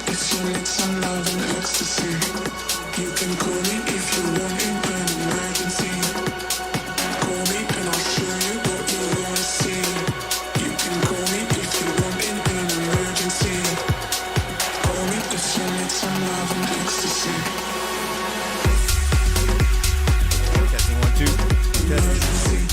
It's you need some love and ecstasy. You can call me if you want in an emergency. Call me and I'll show you what you wanna see. You can call me if you want in an emergency. Call me if you need some love and ecstasy. Testing 1 2. Testing.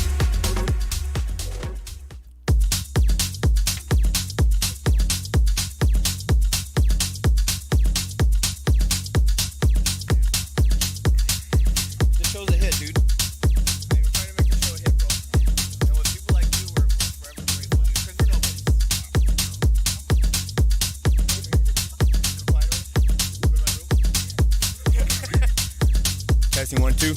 Testing 1 2.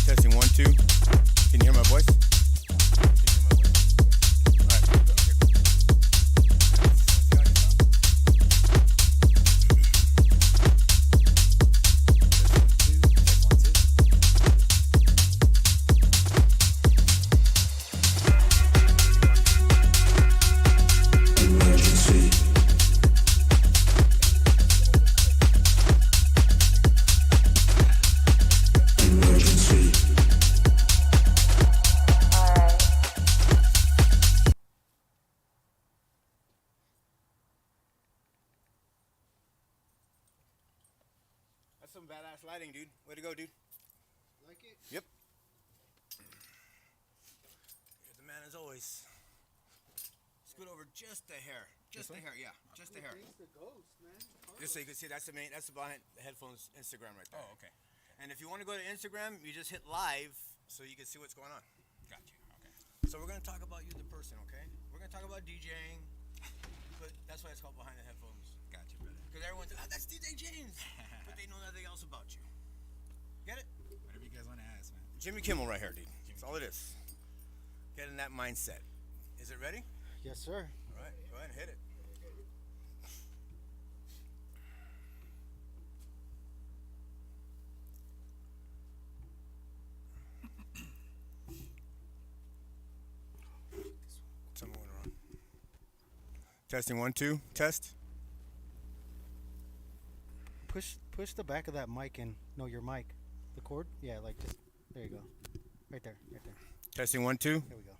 Testing 1 2. Can you hear my voice? That's some badass lighting, dude. Way to go, dude. Like it? Yep. You're the man as always. Scoot over just a hair. Just a hair, yeah. Just a hair. The ghost, man. Just so you can see, that's the behind the headphones Instagram right there. Oh, okay. And if you want to go to Instagram, you just hit live so you can see what's going on. Got you. Okay. So we're going to talk about you, the person, okay? We're going to talk about DJing, but that's why it's called Behind the Headphones. Got you, brother. Because everyone's like, that's DJ James. But they know nothing else about you. Get it? Whatever you guys want to ask, man. Jimmy Kimmel right here, dude. That's all it is. Get in that mindset. Is it ready? Yes, sir. All right, go ahead and hit it. Tell me when we're on. Testing 1 2. Test. Push the back of that mic in. No, your mic. The cord? Yeah, like just there you go. Right there. Testing 1 2. There we go.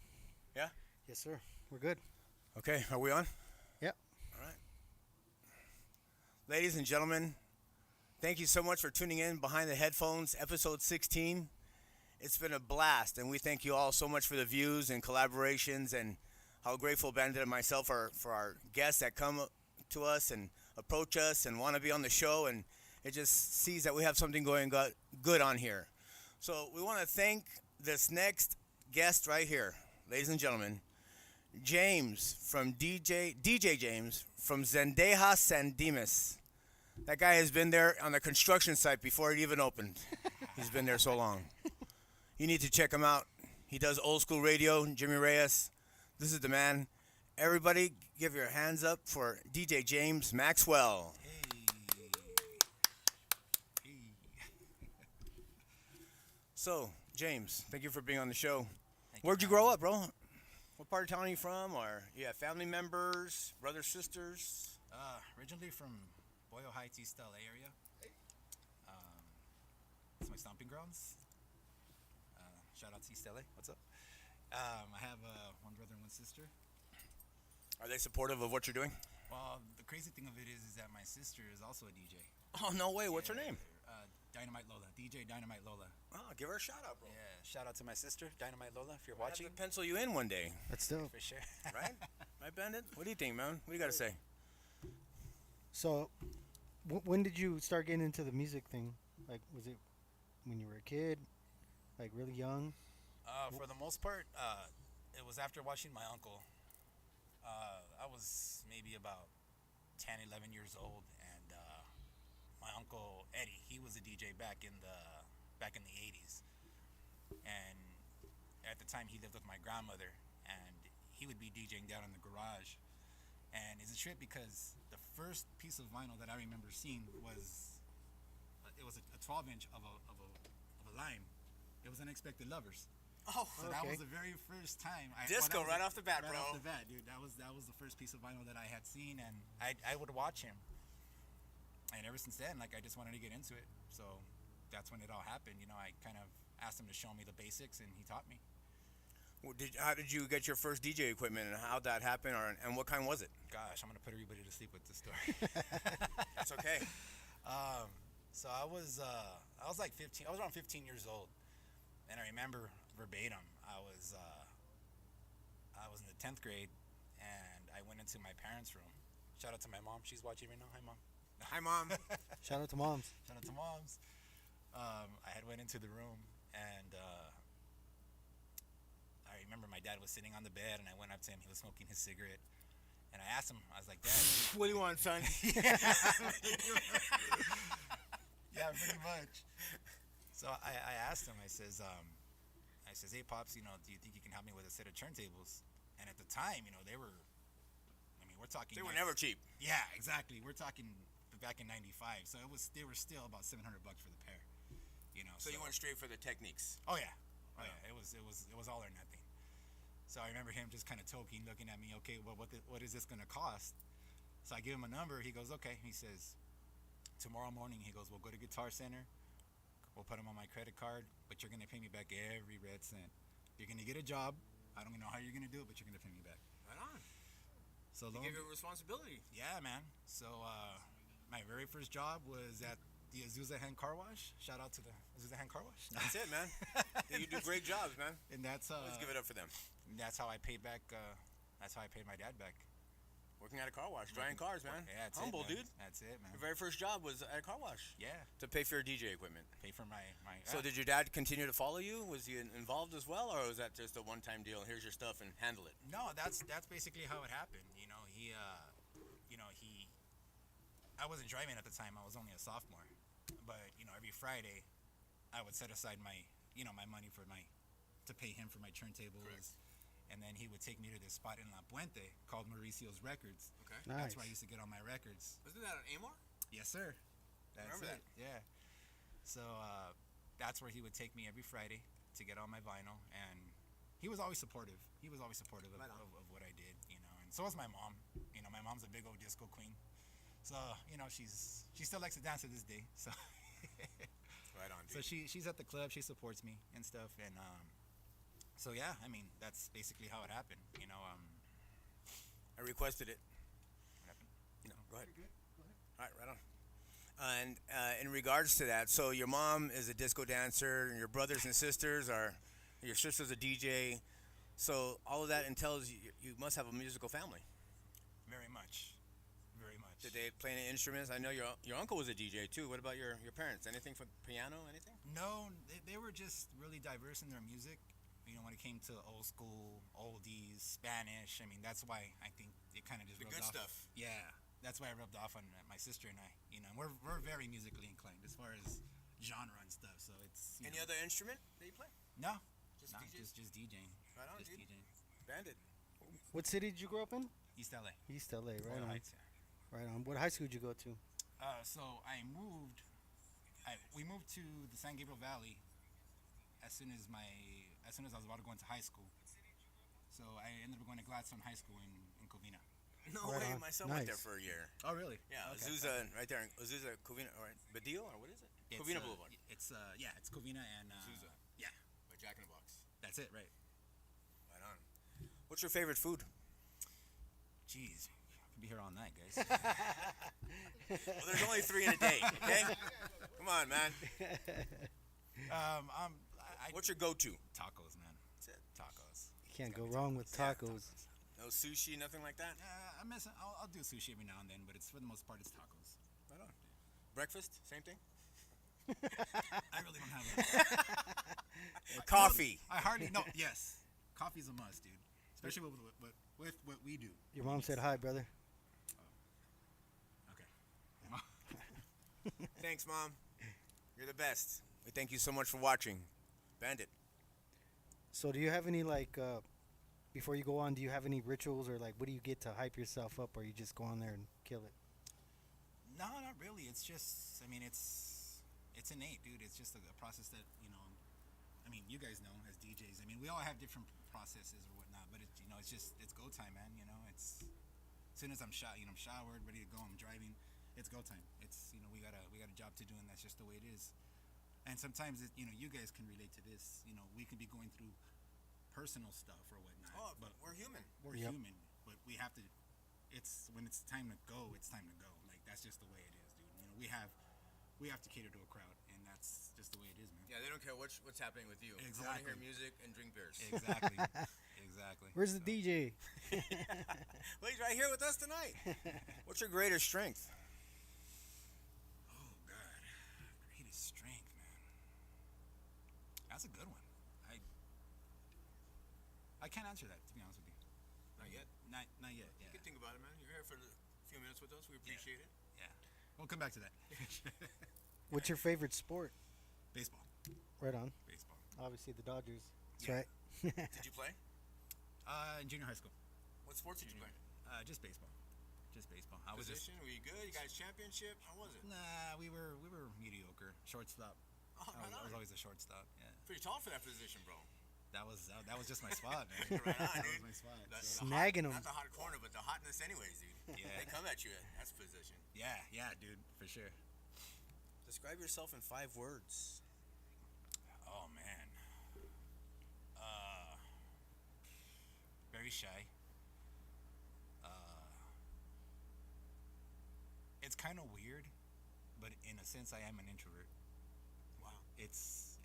Yeah? Yes, sir. We're good. Okay, are we on? Yep. All right. Ladies and gentlemen, thank you so much for tuning in Behind the Headphones, episode 16. It's been a blast, and we thank you all so much for the views and collaborations and how grateful Bandit and myself are for our guests that come to us and approach us and want to be on the show, and it just sees that we have something going good on here. So we want to thank this next guest right here, ladies and gentlemen, James from DJ James from Zendeja San Dimas. That guy has been there on the construction site before it even opened. He's been there so long. You need to check him out. He does old school radio, Jimmy Reyes. This is the man. Everybody give your hands up for DJ James Maxwell. Hey. So, James, thank you for being on the show. Where'd you grow up, bro? What part of town are you from? Or you have family members, brothers, sisters? Originally from Boyle Heights, East LA area. It's my stomping grounds. Shout out to East LA. What's up? I have one brother and one sister. Are they supportive of what you're doing? Well, the crazy thing of it is that my sister is also a DJ. Oh, no way. What's her name? Dynamite Lola. DJ Dynamite Lola. Oh, give her a shout out, bro. Yeah, shout out to my sister, Dynamite Lola, if you're We'll watching. have to pencil you in one day, That's dope. For sure. right? Right, Bandit? What do you think, man? What do you got to say? So, when did you start getting into the music thing? Like, was it when you were a kid? Like, really young? For the most part, it was after watching my uncle. I was maybe about 10, 11 years old, and my uncle Eddie, he was a DJ back in the 80s, and at the time he lived with my grandmother, and he would be DJing down in the garage, And it's a trip because the first piece of vinyl that I remember seeing was it was a 12-inch of a line. It was Unexpected Lovers. Oh, So that Okay. was the very first time. Disco that was right off the bat, right bro. off the bat, dude. That was the first piece of vinyl that I had seen, and I would watch him. And ever since then, like I just wanted to get into it. So that's when it all happened. You know, I kind of asked him to show me the basics, and he taught me. How did you get your first DJ equipment, and how'd that happen, and what kind was it? Gosh, I'm gonna put everybody to sleep with this story. That's okay. So I was like 15. I was around 15 years old, and I remember verbatim. I was in the 10th grade, and I went into my parents' room. Shout out to my mom. She's watching right now. Hi, mom. Hi, Mom. Shout out to moms. Shout out to moms. I had went into the room, and I remember my dad was sitting on the bed, and I went up to him. He was smoking his cigarette, and I asked him. I was like, Dad. What do you want, son? Yeah, pretty much. So I asked him. I says, hey, Pops, you know, do you think you can help me with a set of turntables? And at the time, you know, they were, I mean, we're talking. They were never cheap. Yeah, exactly. We're talking back in '95, so they were still about $700 for the pair. You know. So you went straight for the techniques. Oh yeah. Oh yeah. It was all or nothing. So I remember him just kind of toking, looking at me. Okay, well, what is this gonna cost? So I give him a number. He goes, okay. He says, tomorrow morning. He goes, we'll go to Guitar Center. We'll put them on my credit card, but you're gonna pay me back every red cent. You're gonna get a job. I don't know how you're gonna do it, but you're gonna pay me back. Right on. So You give you a responsibility. yeah, man. So my very first job was at the Azusa Hand Car Wash. Shout out to the Azusa Hand Car Wash. That's it, man. You do great jobs, man. And that's Let's give it up for them. that's how I paid back. That's how I paid my dad back. Working at a car wash, drying cars, man. Yeah, that's Humble, it, man. dude. That's it, man. Your very first job was at a car wash. Yeah, To pay for your DJ equipment. pay for my. So did your dad continue to follow you? Was he involved as well, or was that just a one-time deal? Here's your stuff and handle it. No, that's basically how it happened. You know, he. I wasn't driving at the time. I was only a sophomore, but you know, every Friday, I would set aside my money to pay him for my turntables. Correct. And then he would take me to this spot in La Puente called Mauricio's Records. Okay. That's Nice. where I used to get all my records. Wasn't that an Amor? Yes, sir. That's remember it. Yeah. So that's where he would take me every Friday to get all my vinyl, and he was always supportive. He was always supportive of, Right on. of what I did, you know. And so was my mom. You know, my mom's a big old disco queen. So you know, she still likes to dance to this day. So Right on, so dude. she's at the club. She supports me and stuff. And so yeah, I mean that's basically how it happened. You know. I requested it. What happened? No, go ahead. All right, right on. And in regards to that, so your mom is a disco dancer, and your brothers and sisters your sister's a DJ. So all of that entails you must have a musical family. Very much. Very much. Did they play any instruments? I know your uncle was a DJ too. What about your parents? Anything for piano? Anything? No, they were just really diverse in their music. You know, when it came to old school, oldies, Spanish. I mean, that's why I think it kind of just The rubbed good off. stuff. Yeah, that's why I rubbed off on my sister and I. You know, we're very musically inclined as far as genre and stuff. So it's Any other instrument that you play? no, Just not DJs? just DJing. Right on, just dude. DJing. Bandit. What city did you grow up in? East LA. East LA, right Boyle on. Heights, yeah. Right on. What high school did you go to? So we moved to the San Gabriel Valley as soon as I was about to go into high school. So I ended up going to Gladstone High School in Covina. No Right way. on. My son went there Nice. for a year. Oh really? Yeah, Okay. Azusa, right there. Azusa, Covina, or Badillo, or what is it? It's, Covina Boulevard. It's it's Covina and Azusa. yeah, By Jack in the Box. that's it, right? Right on. What's your favorite food? Jeez, I could be here all night, guys. Well, there's only 3 in a day. Okay. Come on, man. What's your go-to? Tacos, man. That's it. Tacos. You can't It's go gotta be wrong with Yeah, tacos. No sushi, nothing like that. I'll do sushi every now and then, but it's for the most part it's tacos. Right on. Breakfast, same thing. I really don't have that. Coffee. I hardly no. Yes, coffee's a must, dude. Especially with what we do. Your mom said hi, brother. Okay. Thanks, Mom. You're the best. We thank you so much for watching. Bandit. So do you have any before you go on, do you have any rituals or like what do you get to hype yourself up, or you just go on there and kill it? No, not really. It's just, I mean, it's innate, dude. It's just a process that, I mean, you guys know as DJs. I mean, we all have different processes or whatnot, but it's just, it's go time, man. It's as soon as I'm I'm showered, ready to go, I'm driving. It's go time. It's, we got a job to do, and that's just the way it is. And sometimes, you guys can relate to this. We can be going through personal stuff or whatnot. Oh, but we're human. We're Yep. human, but we have to. It's when it's time to go. It's time to go. Like that's just the way it is, dude. We have to cater to a crowd, and that's just the way it is, man. Yeah, they don't care what's happening with you. Exactly. I want to hear music and drink beers. Exactly. Exactly. Where's the DJ? Well, he's right here with us tonight. What's your greatest strength? Oh God, greatest strength, man. That's a good one. I can't answer that, to be honest with you. Not yet. Not yet. Yeah. You can think about it, man. You're here for a few minutes with us. We appreciate it. Yeah. We'll come back to that. What's your favorite sport? Baseball. Right on. Baseball. Obviously the Dodgers. That's Yeah. right. Did you play? In junior high school. What sports did you play? Just baseball. Just baseball. I was just. Position? Were you good? You guys championship? How was it? Nah, we were mediocre. Shortstop. Oh, right I was on. always a shortstop. Yeah. Pretty tall for that position, bro. That was just my spot, man. Right on, That dude. was my spot. The Snagging 'em. Not the hot corner, but the hotness anyways, dude. Yeah. They come at you. That's position. Yeah, dude, for sure. Describe yourself in 5 words. Oh man. Very shy. It's kind of weird, but in a sense, I am an introvert. Wow. It's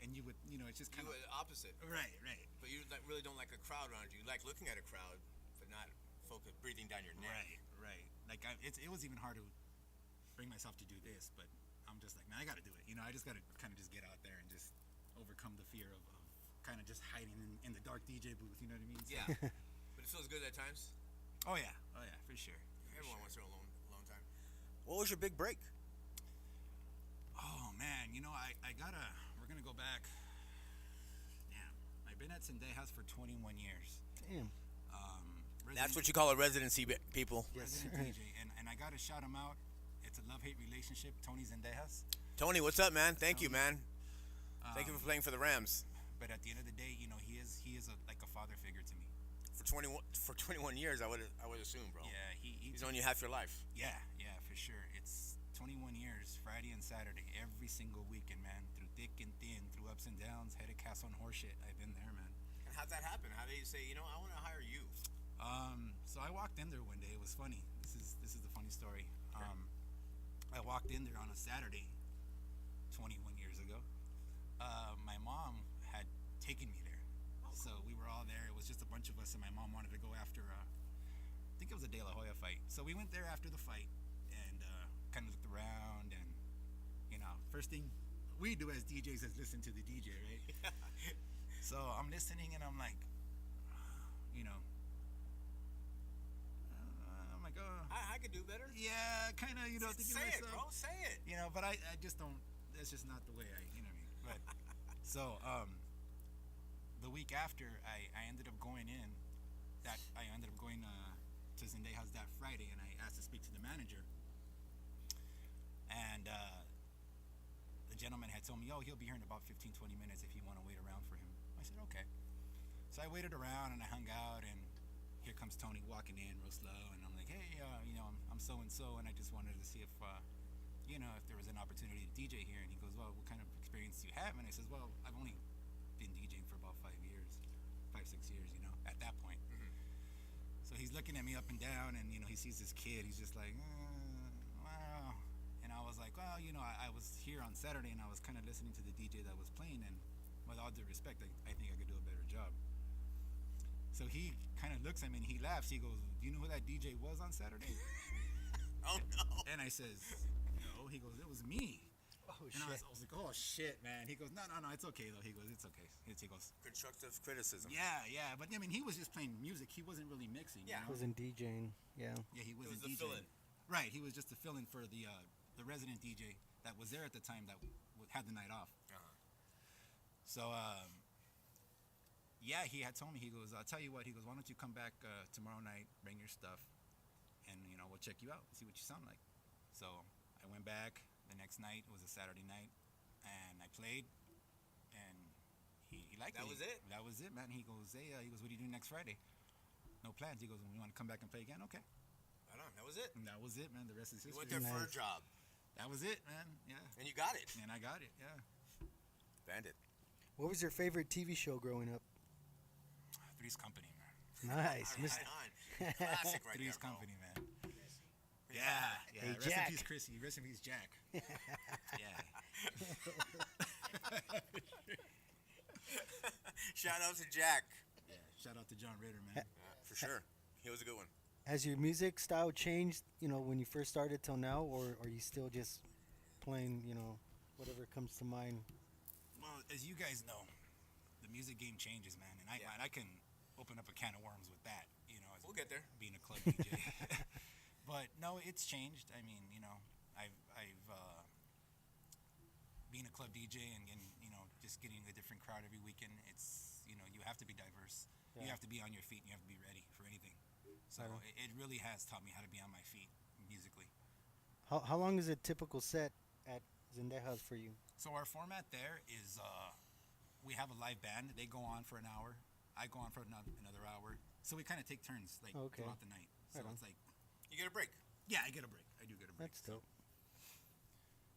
just You kind were of the opposite. right. But you really don't like a crowd around you. You like looking at a crowd, but not breathing down your neck. Right. Like it was even hard to bring myself to do this, but I'm just like, man, I got to do it. I just got to kind of just get out there and just overcome the fear of kind of just hiding in the dark DJ booth. You know what I mean? So, Yeah. But it feels good at times. Oh yeah, for sure. Everyone wants their alone time. What was your big break? Oh man, we're gonna go back. Damn, I've been at Sendejas for 21 years. Damn. That's what you call a residency, people. Yes. Resident DJ, and I gotta shout him out. It's a love-hate relationship. Tony Sendejas. Tony, what's up, man? Thank you, man. Thank you for playing for the Rams. But at the end of the day, he is like a father figure to me. For 21 years, I would assume, bro. Yeah, He's known you half your life. Yeah, for sure. It's 21 years, Friday and Saturday, every single weekend, man. Through thick and thin, through ups and downs, head of castle and horseshit. I've been there, man. And how'd that happen? How did you say, I want to hire you? So I walked in there one day. It was funny. This is the funny story. I walked in there on a Saturday, 21 years ago. My mom had taken me there, so we were all there. It was just a bunch of us, and my mom wanted to go after. I think it was a De La Hoya fight. So we went there after the fight, and kind of looked around, and first thing we do as DJs is listen to the DJ, right? So I'm listening, and I'm like, I'm like, oh, I could do better. yeah, kind of, thinking Say to it, myself, bro. Say it. but I just don't. That's just not the way I, what I mean. But so the week after, I ended up going in. I ended up going to Zendejas that Friday, and I asked to speak to the manager. And the gentleman had told me, "Oh, he'll be here in about 15-20 minutes if you want to wait around for him." I said, "Okay." So I waited around and I hung out, and here comes Tony walking in real slow, and I'm like, "Hey, I'm so and so, and I just wanted to see if if there was an opportunity to DJ here." And he goes, "Well, what kind of experience do you have?" And I says, "Well, I've only been DJing for about 5 years, 5-6 years, at that point." Mm-hmm. So he's looking at me up and down, and he sees this kid. He's just like, "Wow." And I was like, "Well, I was here on Saturday, and I was kind of listening to the DJ that was playing, and with all due respect, I think I could do a better job." So he kind of looks at me and he laughs. He goes, "Do you know who that DJ was on Saturday?" Oh no. And I says, "No." He goes, "It was me." Oh And I was like, "Oh shit, man." He goes, No, it's okay though." He goes, "It's okay." He goes, Constructive criticism. Yeah. But I mean, he was just playing music. He wasn't really mixing. Yeah. Wasn't DJing. Yeah. Yeah, he wasn't the DJing. fill-in. Right, he was just a fill-in for the resident DJ that was there at the time that had the night off. Uh-huh. So Yeah, he had told me. He goes, I'll tell you what. He goes, why don't you come back tomorrow night, bring your stuff, and we'll check you out, see what you sound like. So I went back the next night. It was a Saturday night, and I played, and he liked it. That was it? That was it, man. He goes, hey, what are you doing next Friday? No plans. He goes, well, you want to come back and play again? Okay. Right on. That was it. And that was it, man. The rest is You history. went there for a Nice. job, That was it, man. Yeah. and you got it. And I got it. Yeah. Bandit. What was your favorite TV show growing up? Three's Company, man. Nice. Right on. Classic right Three's there, bro. Company, man. Yeah. Yeah. Hey, Rest Jack. in peace, Chrissy. Rest in peace, Jack. Yeah. Shout out to Jack. Yeah. Shout out to John Ritter, man. For sure. He was a good one. Has your music style changed, when you first started till now, or are you still just playing, whatever comes to mind? Well, as you guys know, the music game changes, man, and I can open up a can of worms with that. As We'll get there. being a club DJ. But no, it's changed. I mean, I've being a club DJ and just getting a different crowd every weekend. It's you have to be diverse. You Yeah. have to be on your feet. And you have to be ready for anything. So Right on. it really has taught me how to be on my feet musically. How long is a typical set at Zendejas for you? So our format there is we have a live band. They go on for an hour. I go on for another hour. So we kind of take turns Okay. throughout the night. So Right on. it's like, You get a break. yeah, I get a break. I do get a break. That's dope.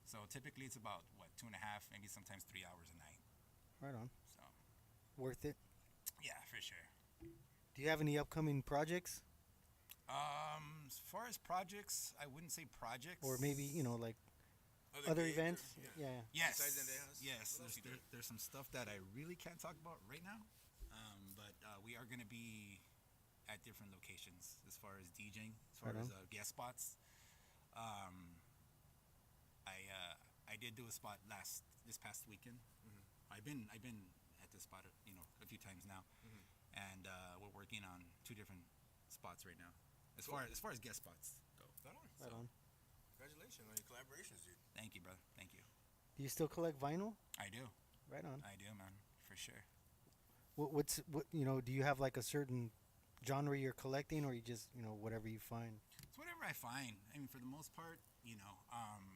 So typically it's about 2.5, maybe sometimes 3 hours a night. Right on. So Worth it. yeah, for sure. Do you have any upcoming projects, As far as projects, I wouldn't say projects. or maybe like other gigs events? or- Yeah. Yes. Besides Zendejas? Yes. What else you do? There's some stuff that I really can't talk about right now. But we are going to be at different locations as far as DJing, as far Right as on. guest spots. I did do a spot this past weekend. I've been at this spot a few times now, and we're working on 2 different spots right now. As far as guest spots go. Right on. Right So, on. Congratulations on your collaborations, dude. Thank you, brother. Thank you. Do you still collect vinyl? I do. Right on. I do, man. For sure. What do you have like a certain genre you're collecting, or you just whatever you find? It's whatever I find. I mean, for the most part,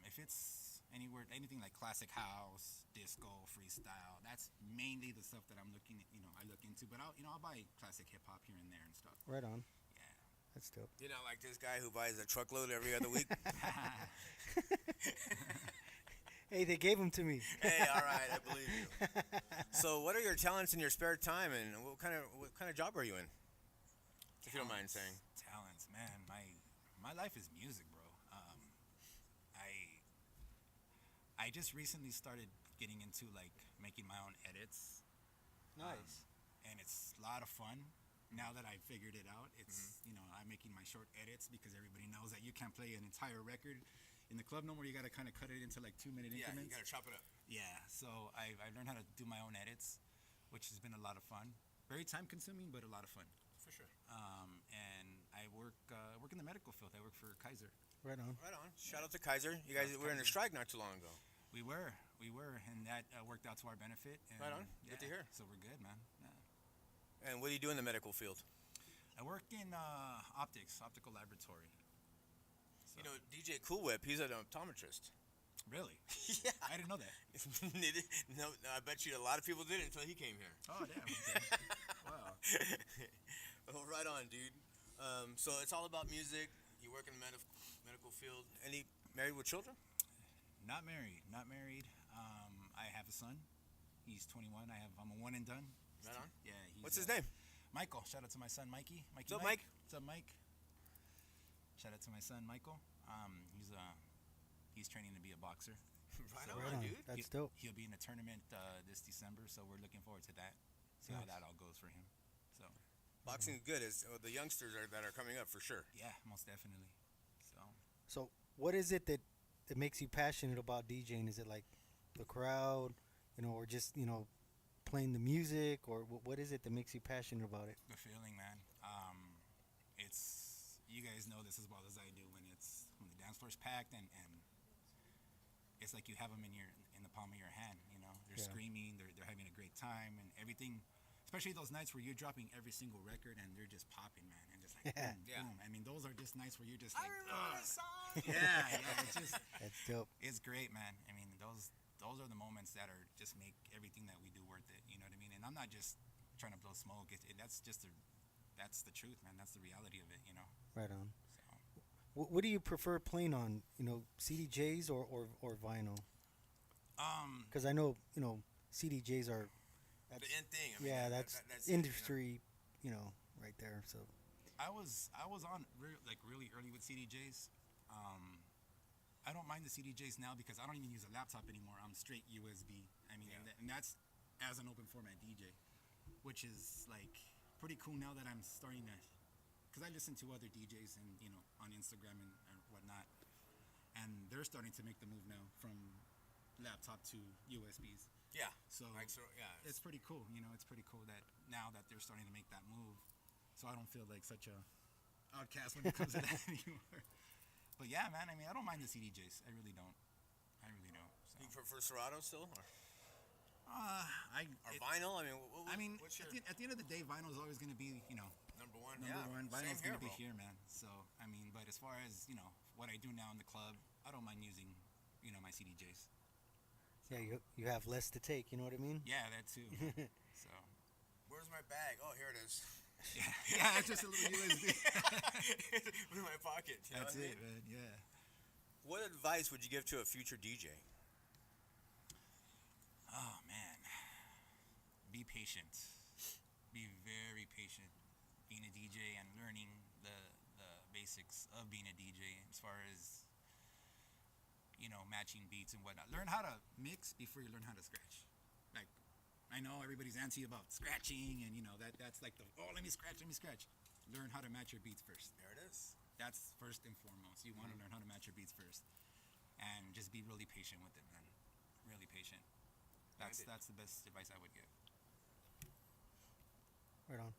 if it's anything like classic house, disco, freestyle, that's mainly the stuff that I'm looking at. I look into. But I'll buy classic hip hop here and there and stuff. Right on. Yeah. That's dope. You're not like this guy who buys a truckload every other week. Hey, they gave them to me. Hey, all right, I believe you. So, what are your talents in your spare time, and what kind of job are you in? If you don't mind saying. Talents, man. My life is music, bro. I just recently started getting into like making my own edits. Nice. And it's a lot of fun. Now that I figured it out, it's I'm making my short edits because everybody knows that you can't play an entire record in the club no more. You got to kind of cut it into like 2-minute Yeah, increments. you gotta chop it up. Yeah, so I learned how to do my own edits, which has been a lot of fun. Very time consuming, but a lot of fun. For sure. And I work in the medical field. I work for Kaiser. Right on. Right on. Shout out to Kaiser. You guys Shout out to were in a Kaiser. strike not too long ago. We were, and that worked out to our benefit. And Right on. Good to hear. So we're good, man. Yeah. And what do you do in the medical field? I work in optical laboratory. So, DJ Cool Whip, he's an optometrist. really? Yeah. I didn't know that. No, I bet you a lot of people didn't until he came here. Oh, damn. Okay. Wow. Oh, right on, dude. So it's all about music. You work in the medical field. Any married with children? Not married. I have a son. He's 21. I'm a one and done. Right on. Yeah. What's his name? Michael. Shout out to my son, Mikey. What's up, Mike? What's up, Mike? Shout out to my son, Michael. He's training to be a boxer. Right So- on, Right on. dude. That's dope. He'll be in a tournament this December, so we're looking forward to that. See how Nice. that all goes for him. So Boxing is good. The youngsters that are coming up for sure. yeah, most definitely. So So, what is it that makes you passionate about DJing? Is it like the crowd, or just playing the music, or what is it that makes you passionate about it? the feeling, man. It's you guys know this as well as I do when the dance floor's packed and it's like you have them in the palm of your hand. They're Yeah. screaming, they're having a great time and everything. especially those nights where you're dropping every single record and they're just popping, man, and just like boom, Yeah. boom. I mean, those are just nights where you're just I like, remember "Ugh." that song. Yeah, it's just, That's dope. it's great, man. I mean, those are the moments that are just make everything that we do worth it. You know what I mean? And I'm not just trying to blow smoke. That's the truth, man. That's the reality of it. You know. Right on. So, What do you prefer playing on? CDJs or vinyl? Because I know CDJs are. The end thing. I mean, Yeah, that's that's it, you know. industry. Right there. So. I was on really early with CDJs. I don't mind the CDJs now because I don't even use a laptop anymore. I'm straight USB. I mean, Yeah. and that's as an open format DJ, which is like pretty cool now that I'm starting to, because I listen to other DJs and on Instagram and whatnot, and they're starting to make the move now from laptop to USBs. Yeah. So yeah. it's pretty cool. It's pretty cool that now that they're starting to make that move, so I don't feel like such a outcast when it comes to that anymore. But yeah, man. I mean, I don't mind the CDJs. I really don't. So. You prefer Serato still, or vinyl? I mean, what's your at the end of the day, vinyl is always going to be number one? number one. Vinyl's Same going to be here, here, man. So I mean, but as far as what I do now in the club, I don't mind using my CDJs. Yeah, you have less to take. You know what I mean? Yeah, that too. So Where's my bag? Oh, here it is. yeah, it's just a little USB. Put it in my pocket. That's it, man. Yeah. What advice would you give to a future DJ? Oh man, be patient. Be very patient. Being a DJ and learning the basics of being a DJ as far as matching beats and whatnot. Learn how to mix before you learn how to scratch. Like, I know everybody's antsy about scratching, and that's like let me scratch. Learn how to match your beats first. There it is. That's first and foremost. You want to learn how to match your beats first, and just be really patient with it, man. Really patient. That's the best advice I would give. Right on.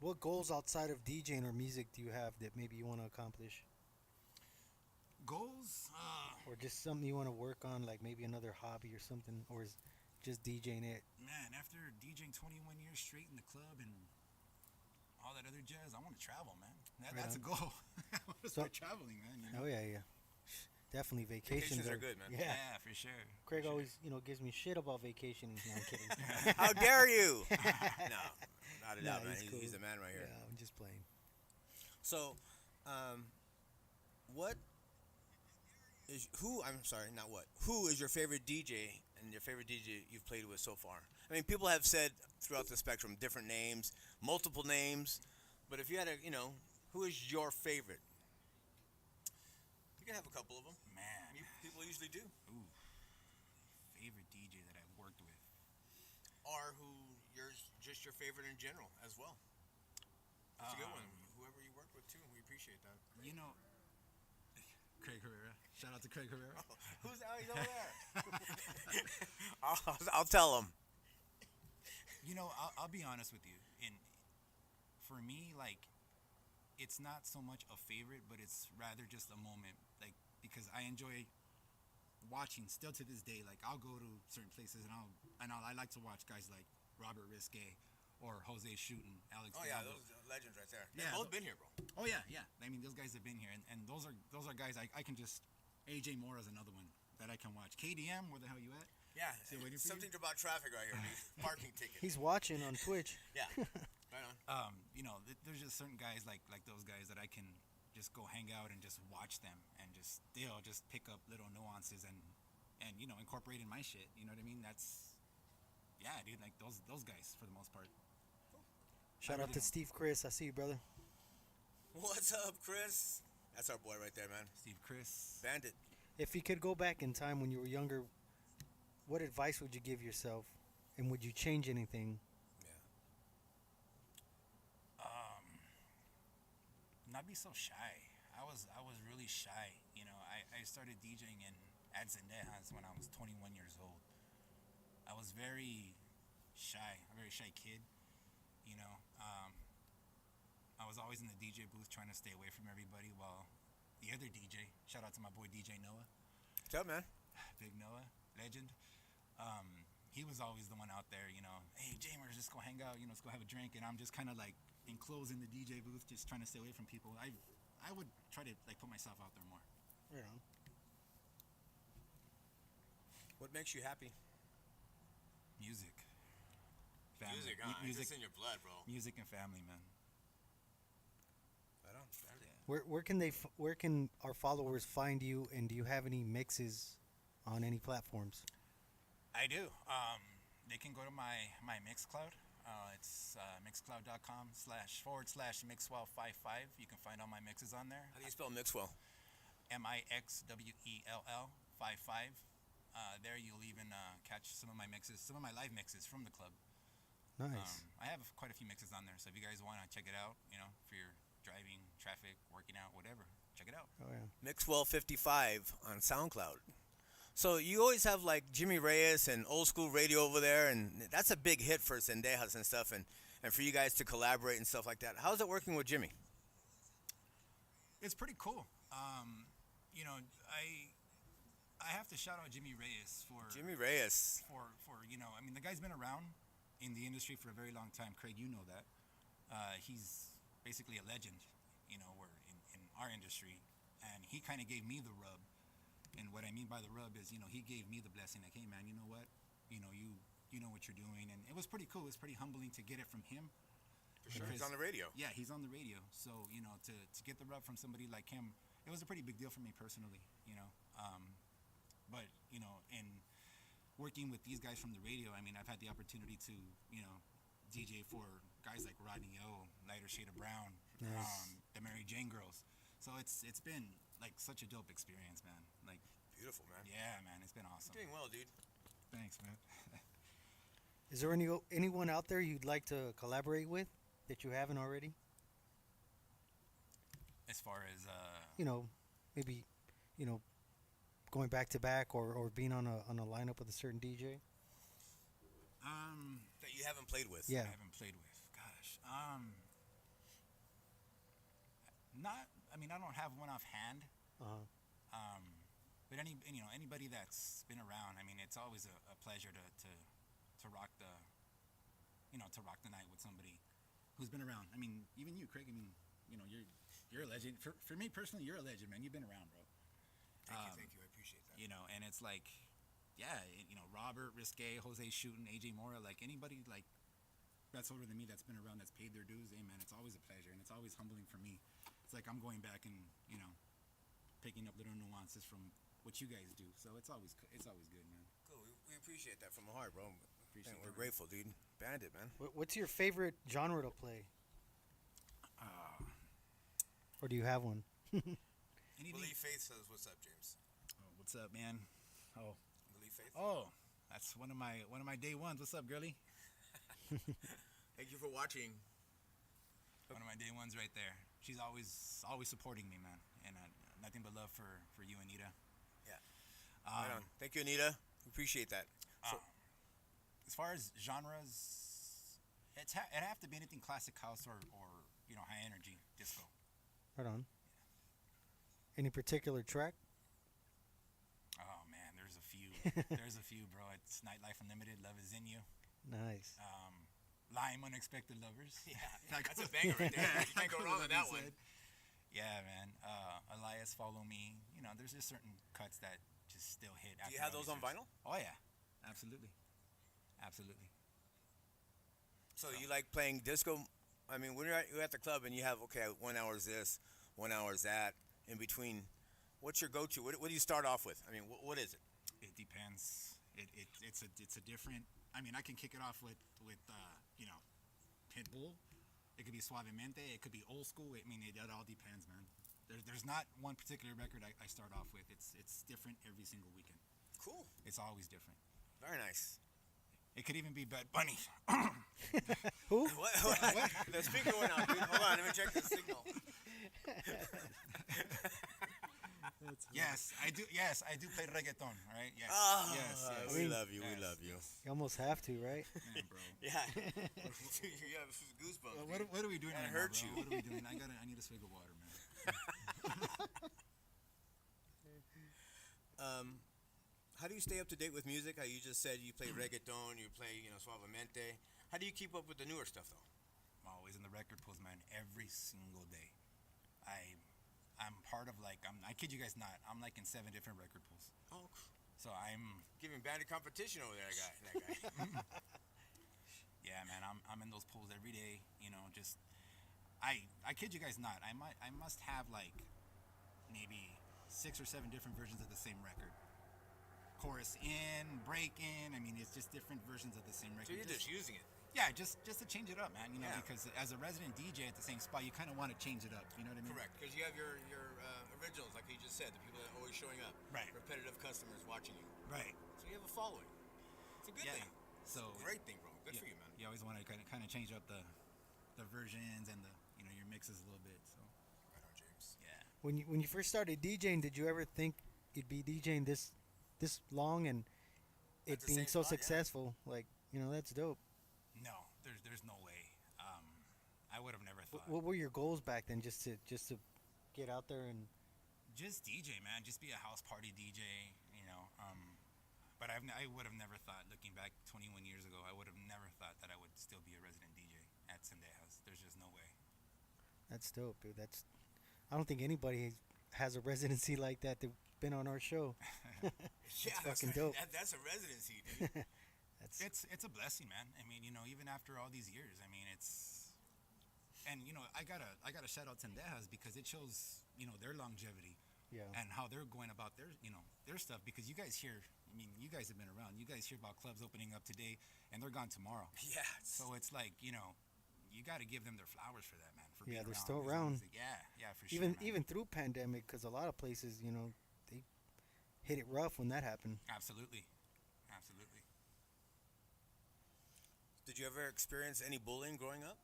What goals outside of DJing or music do you have that maybe you want to accomplish? Goals? Or just something you want to work on, like maybe another hobby or something, or is just DJing it? Man, after DJing 21 years straight in the club and all that other jazz, I want to travel, man. That's a goal. I want to start traveling, man. Oh, yeah. Definitely vacations are good, man. Yeah, for sure. Craig always, gives me shit about vacationing. No, I'm kidding. How dare you? No, not at all, man. he's cool. He's the man right here. Yeah, I'm just playing. So, what is who? I'm sorry, not what. Who is your favorite DJ and your favorite DJ you've played with so far? I mean, people have said throughout the spectrum different names, multiple names, but if you had who is your favorite? You can have a couple of them. Man. People usually do. Ooh. Favorite DJ that I've worked with. Or just your favorite in general as well. That's a good one. Whoever you work with too, we appreciate that. Craig Herrera. Shout out to Craig Herrera. Oh, who's that? He's over there. I'll tell him. I'll be honest with you. For me, like, it's not so much a favorite, but it's rather just a moment. Like, because I enjoy watching still to this day. Like, I'll go to certain places and I like to watch guys like Robert Risque or Jose Shootin', Alex. Oh yeah, those are legends right there. Yeah, they've both been here, bro. Oh yeah. I mean, those guys have been here, and those are guys I can just. AJ Moore is another one that I can watch. KDM, where the hell you at? Yeah, Still waiting for something about traffic right here. Parking ticket. He's watching on Twitch. Yeah, right on. There's just certain guys like those guys that I can just go hang out and just watch them and just pick up little nuances and incorporate in my shit. You know what I mean? That's dude. Like those guys for the most part. Shout out to Steve Chris. I see you, brother. What's up, Chris? That's our boy right there, man. Steve Chris. Bandit. If you could go back in time when you were younger, what advice would you give yourself, and would you change anything? Yeah. Not be so shy. I was really shy. I started DJing in Adzendejas when I was 21 years old. I was very shy, a very shy kid. I was always in the DJ booth trying to stay away from everybody while the other DJ, shout out to my boy DJ Noah. What's up, man? Big Noah, legend. he was always the one out there, you know, hey, Jamers, just go hang out, you know, let's go have a drink. And I'm just kind of like enclosed in the DJ booth, just trying to stay away from people. I would try to like put myself out there more. Right on. What makes you happy? Music. Family. Music, huh? It's in your blood, bro. Music and family, man. Right on. Yeah. Where can our followers find you, and do you have any mixes on any platforms? I do. They can go to my Mixcloud. It's mixcloud.com//Mixwell55. You can find all my mixes on there. How do you spell Mixwell? Mixwell 55. There you'll even catch some of my mixes, some of my live mixes from the club. Nice. I have quite a few mixes on there, so if you guys want to check it out, you know, for your driving, traffic, working out, whatever, check it out. Oh yeah. Mixwell 55 on SoundCloud. So you always have like Jimmy Reyes and old school radio over there, and that's a big hit for Zendejas and stuff, and for you guys to collaborate and stuff like that. How's it working with Jimmy? It's pretty cool. You know, I have to shout out Jimmy Reyes for you know, I mean, the guy's been around in the industry for a very long time. Craig, you know that. He's basically a legend, you know, we're in our industry, and he kind of gave me the rub. And what I mean by the rub is, you know, he gave me the blessing, like, hey man, you know what, you know, you know what you're doing, and it was pretty cool. It was pretty humbling to get it from him. For sure, he's on the radio. Yeah, he's on the radio. So, you know, to get the rub from somebody like him, it was a pretty big deal for me personally, you know. But, you know, in working with these guys from the radio, I mean, I've had the opportunity to, you know, DJ for guys like Rodney O, Lighter Shade of Brown, Nice. the Mary Jane Girls. So it's been like such a dope experience, man. Like, Beautiful, man. yeah, man, it's been awesome. You're doing well, dude. Thanks, man. Is there anyone out there you'd like to collaborate with that you haven't already? As far as You know, maybe, you know, going back to back or being on a lineup with a certain DJ. That you haven't played with. Yeah. I haven't played with. Gosh. Not. I mean, I don't have one offhand. Uh-huh. But anybody that's been around, I mean, it's always a pleasure to rock the, you know, to rock the night with somebody who's been around. I mean, even you, Craig. I mean, you know, you're a legend. For me personally, you're a legend, man. You've been around, bro. Thank you. I appreciate that. You know, and it's like, yeah, you know, Robert, Risque, Jose Shootin', AJ Mora, like anybody like that's older than me that's been around, that's paid their dues. Hey, man, it's always a pleasure, and it's always humbling for me. It's like I'm going back and, you know, picking up little nuances from what you guys do. So it's always good, man. Cool. We appreciate that from the heart, bro. Appreciate We're that. grateful, dude. Bandit, man. What's your favorite genre to play? Or do you have one? Anything? Believe Faith says, "What's up, James?" Oh, what's up, man? Oh, Believe Faith. oh, that's one of my day ones. What's up, girlie? Thank you for watching. One of my day ones right there. She's always supporting me, man, and nothing but love for you, Anita. Yeah. Right on. Thank you, Anita. We appreciate that. So, As far as genres, it'd have to be anything classic house or you know, high energy disco. Right on. Any particular track? Oh man, there's a few. There's a few, bro. It's Nightlife Unlimited, Love Is In You. Nice. Lime, Unexpected Lovers. yeah, that's a banger right there. You can't go wrong with that one. Yeah, man. Elias, Follow Me. You know, there's just certain cuts that just still hit. Do you have those on vinyl? Oh yeah, absolutely, absolutely. So you like playing disco? I mean, when you're at the club and you have, okay, 1 hour is this, 1 hour is that, in between, what's your go-to? What do you start off with? I mean, what is it? It depends. It's a different. I mean, I can kick it off with you know, Pitbull. It could be Suavemente. It could be old school. I mean, it all depends, man. There's not one particular record I start off with. It's different every single weekend. Cool. It's always different. Very nice. It could even be Bad Bunny. Who? What? The speaker went out, dude. Hold on, let me check the signal. Yes, I do. Yes, I do play reggaeton. All right. Yes. Oh, yes. we love you. Yes. We love you. You almost have to, right? Man, bro. Yeah. You have goosebumps. What are we doing That right hurt now, you. bro? What are we doing? I need a swig of water, man. How do you stay up to date with music? How you just said you play reggaeton, you play, suavemente. How do you keep up with the newer stuff, though? I'm always in the record pools, man. Every single day. I'm part of I kid you guys not. I'm like in 7 different record pools. Oh, So I'm giving bandit competition over there, that guy. yeah, man. I'm in those pools every day. Just I kid you guys not. I must have like maybe 6 or 7 different versions of the same record. Chorus in, break in. I mean, it's just different versions of the same record. So you're just using it. Yeah, just to change it up, man. Yeah. Because as a resident DJ at the same spot, you kind of want to change it up. You know what I mean? Correct, because you have your originals, like you just said, the people that are always showing up. Right. Repetitive customers watching you. Right. So you have a following. It's a good Yeah. thing. So It's a great thing, bro. Good for you, man. You always want to kind of change up the versions and your mixes a little bit. So Right on, James. yeah. When you first started DJing, did you ever think you'd be DJing this long and At it the being same so spot, yeah. successful? Like, that's dope. No, there's no way. I would have never thought. What were your goals back then? Just to get out there and Just DJ, man. Just be a house party DJ. But I would have never thought, looking back 21 years ago, I would have never thought that I would still be a resident DJ at Cendejas. There's just no way. that's dope, dude. I don't think anybody has a residency like that. They've been on our show. Yeah, fucking dope. That's a residency, dude. It's a blessing, man. I mean, even after all these years, I mean, and I gotta shout out Cendejas because it shows their longevity. Yeah. And how they're going about their stuff, because you guys hear, you guys have been around. You guys hear about clubs opening up today and they're gone tomorrow. Yeah. So it's like, you got to give them their flowers for that, man. For Yeah, being they're still as long around. as yeah, for sure. man. Even through pandemic, because a lot of places, they hit it rough when that happened. Absolutely. Did you ever experience any bullying growing up?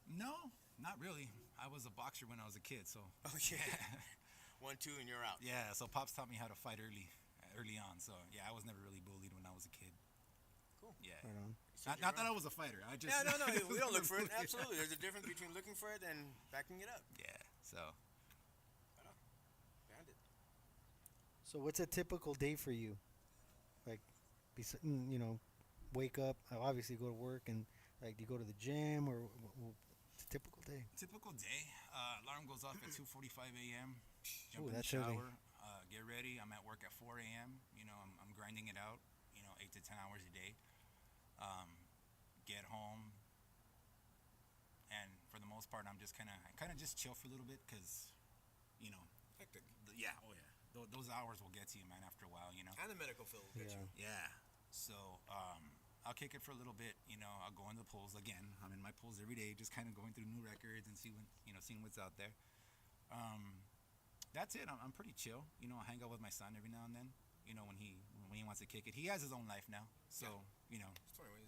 No, not really. I was a boxer when I was a kid, so Oh, yeah. 1, 2, and you're out. yeah. So pops taught me how to fight early on. So yeah, I was never really bullied when I was a kid. Cool. Yeah. Right on. Not that I was a fighter. I just Yeah, no, we don't look for it. Absolutely. There's a difference between looking for it and backing it up. Yeah. So Bandit. So what's a typical day for you? Like, wake up, obviously go to work, and like, do you go to the gym or it's a typical day? typical day. Alarm goes off at 2:45 a.m. Jump Ooh, in the that's early. shower. Get ready. I'm at work at 4 a.m. I'm grinding it out. 8 to 10 hours a day. Get home, and for the most part, I'm just kind of just chill for a little bit, because, Hectic. yeah, oh yeah, those hours will get to you, man. After a while, And the medical field will get you. Yeah. So I'll kick it for a little bit. I'll go in the pools again. I'm in my pools every day, just kind of going through new records and seeing what's out there. That's it. I'm pretty chill. I hang out with my son every now and then. When he wants to kick it. He has his own life now. So He's 21.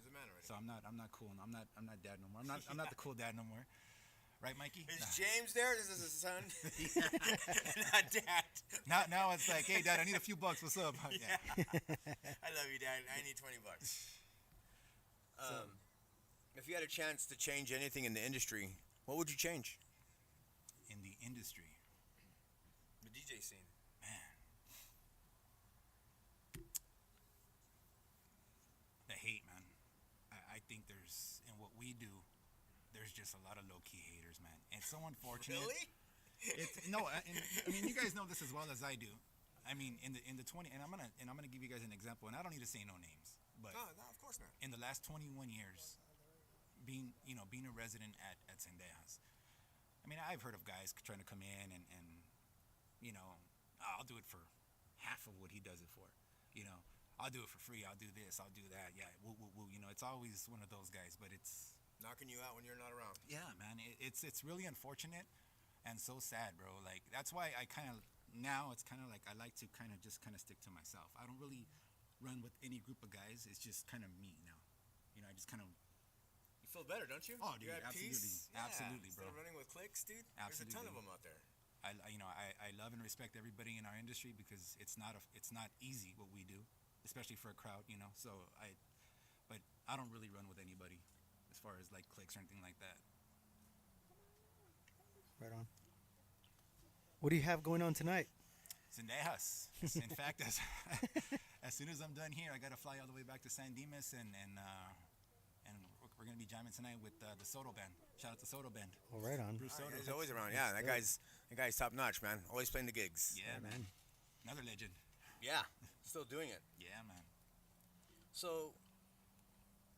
He's a man already. so I'm not cool. I'm not dad no more. I'm not the cool dad no more. Right, Mikey? Is Nah. James there? This is his son. Not dad. Now it's like, hey, Dad, I need a few bucks. What's up? Yeah. I love you, Dad. I need $20. If you had a chance to change anything in the industry, what would you change? In the industry, The DJ scene. man, the hate, man. I think in what we do, there's just a lot of low-key haters, man. It's so unfortunate. Really? No, I mean, you guys know this as well as I do. I mean, in the 20, and I'm gonna give you guys an example, and I don't need to say no names, but No, of course not. in the last 21 years, being a resident at Cendejas, I mean, I've heard of guys trying to come in and I'll do it for half of what he does it for, I'll do it for free, I'll do this, I'll do that, yeah, woo, woo, woo, it's always one of those guys, but it's, Knocking you out when you're not around. yeah, man, it's really unfortunate and so sad, bro. Like, that's why I kind of, now it's kind of like I like to kind of stick to myself. I don't really run with any group of guys. It's just kind of me now. I just kind of, You feel better, don't you? Oh, dude, You're at absolutely. peace. Yeah. Absolutely, bro. Instead of running with cliques, dude. There's a ton of Absolutely. them out there. I love and respect everybody in our industry, because it's not easy what we do, especially for a crowd, but I don't really run with anybody as far as like cliques or anything like that. Right on. What do you have going on tonight? Cendejas. In fact, as soon as I'm done here, I got to fly all the way back to San Dimas, and we're going to be jamming tonight with the Soto Band. Shout out to Soto Band. Oh, right on. Bruce Soto. He's always around. Yeah, that guy's top notch, man. Always playing the gigs. Yeah, man. Another legend. Yeah, still doing it. Yeah, man. So,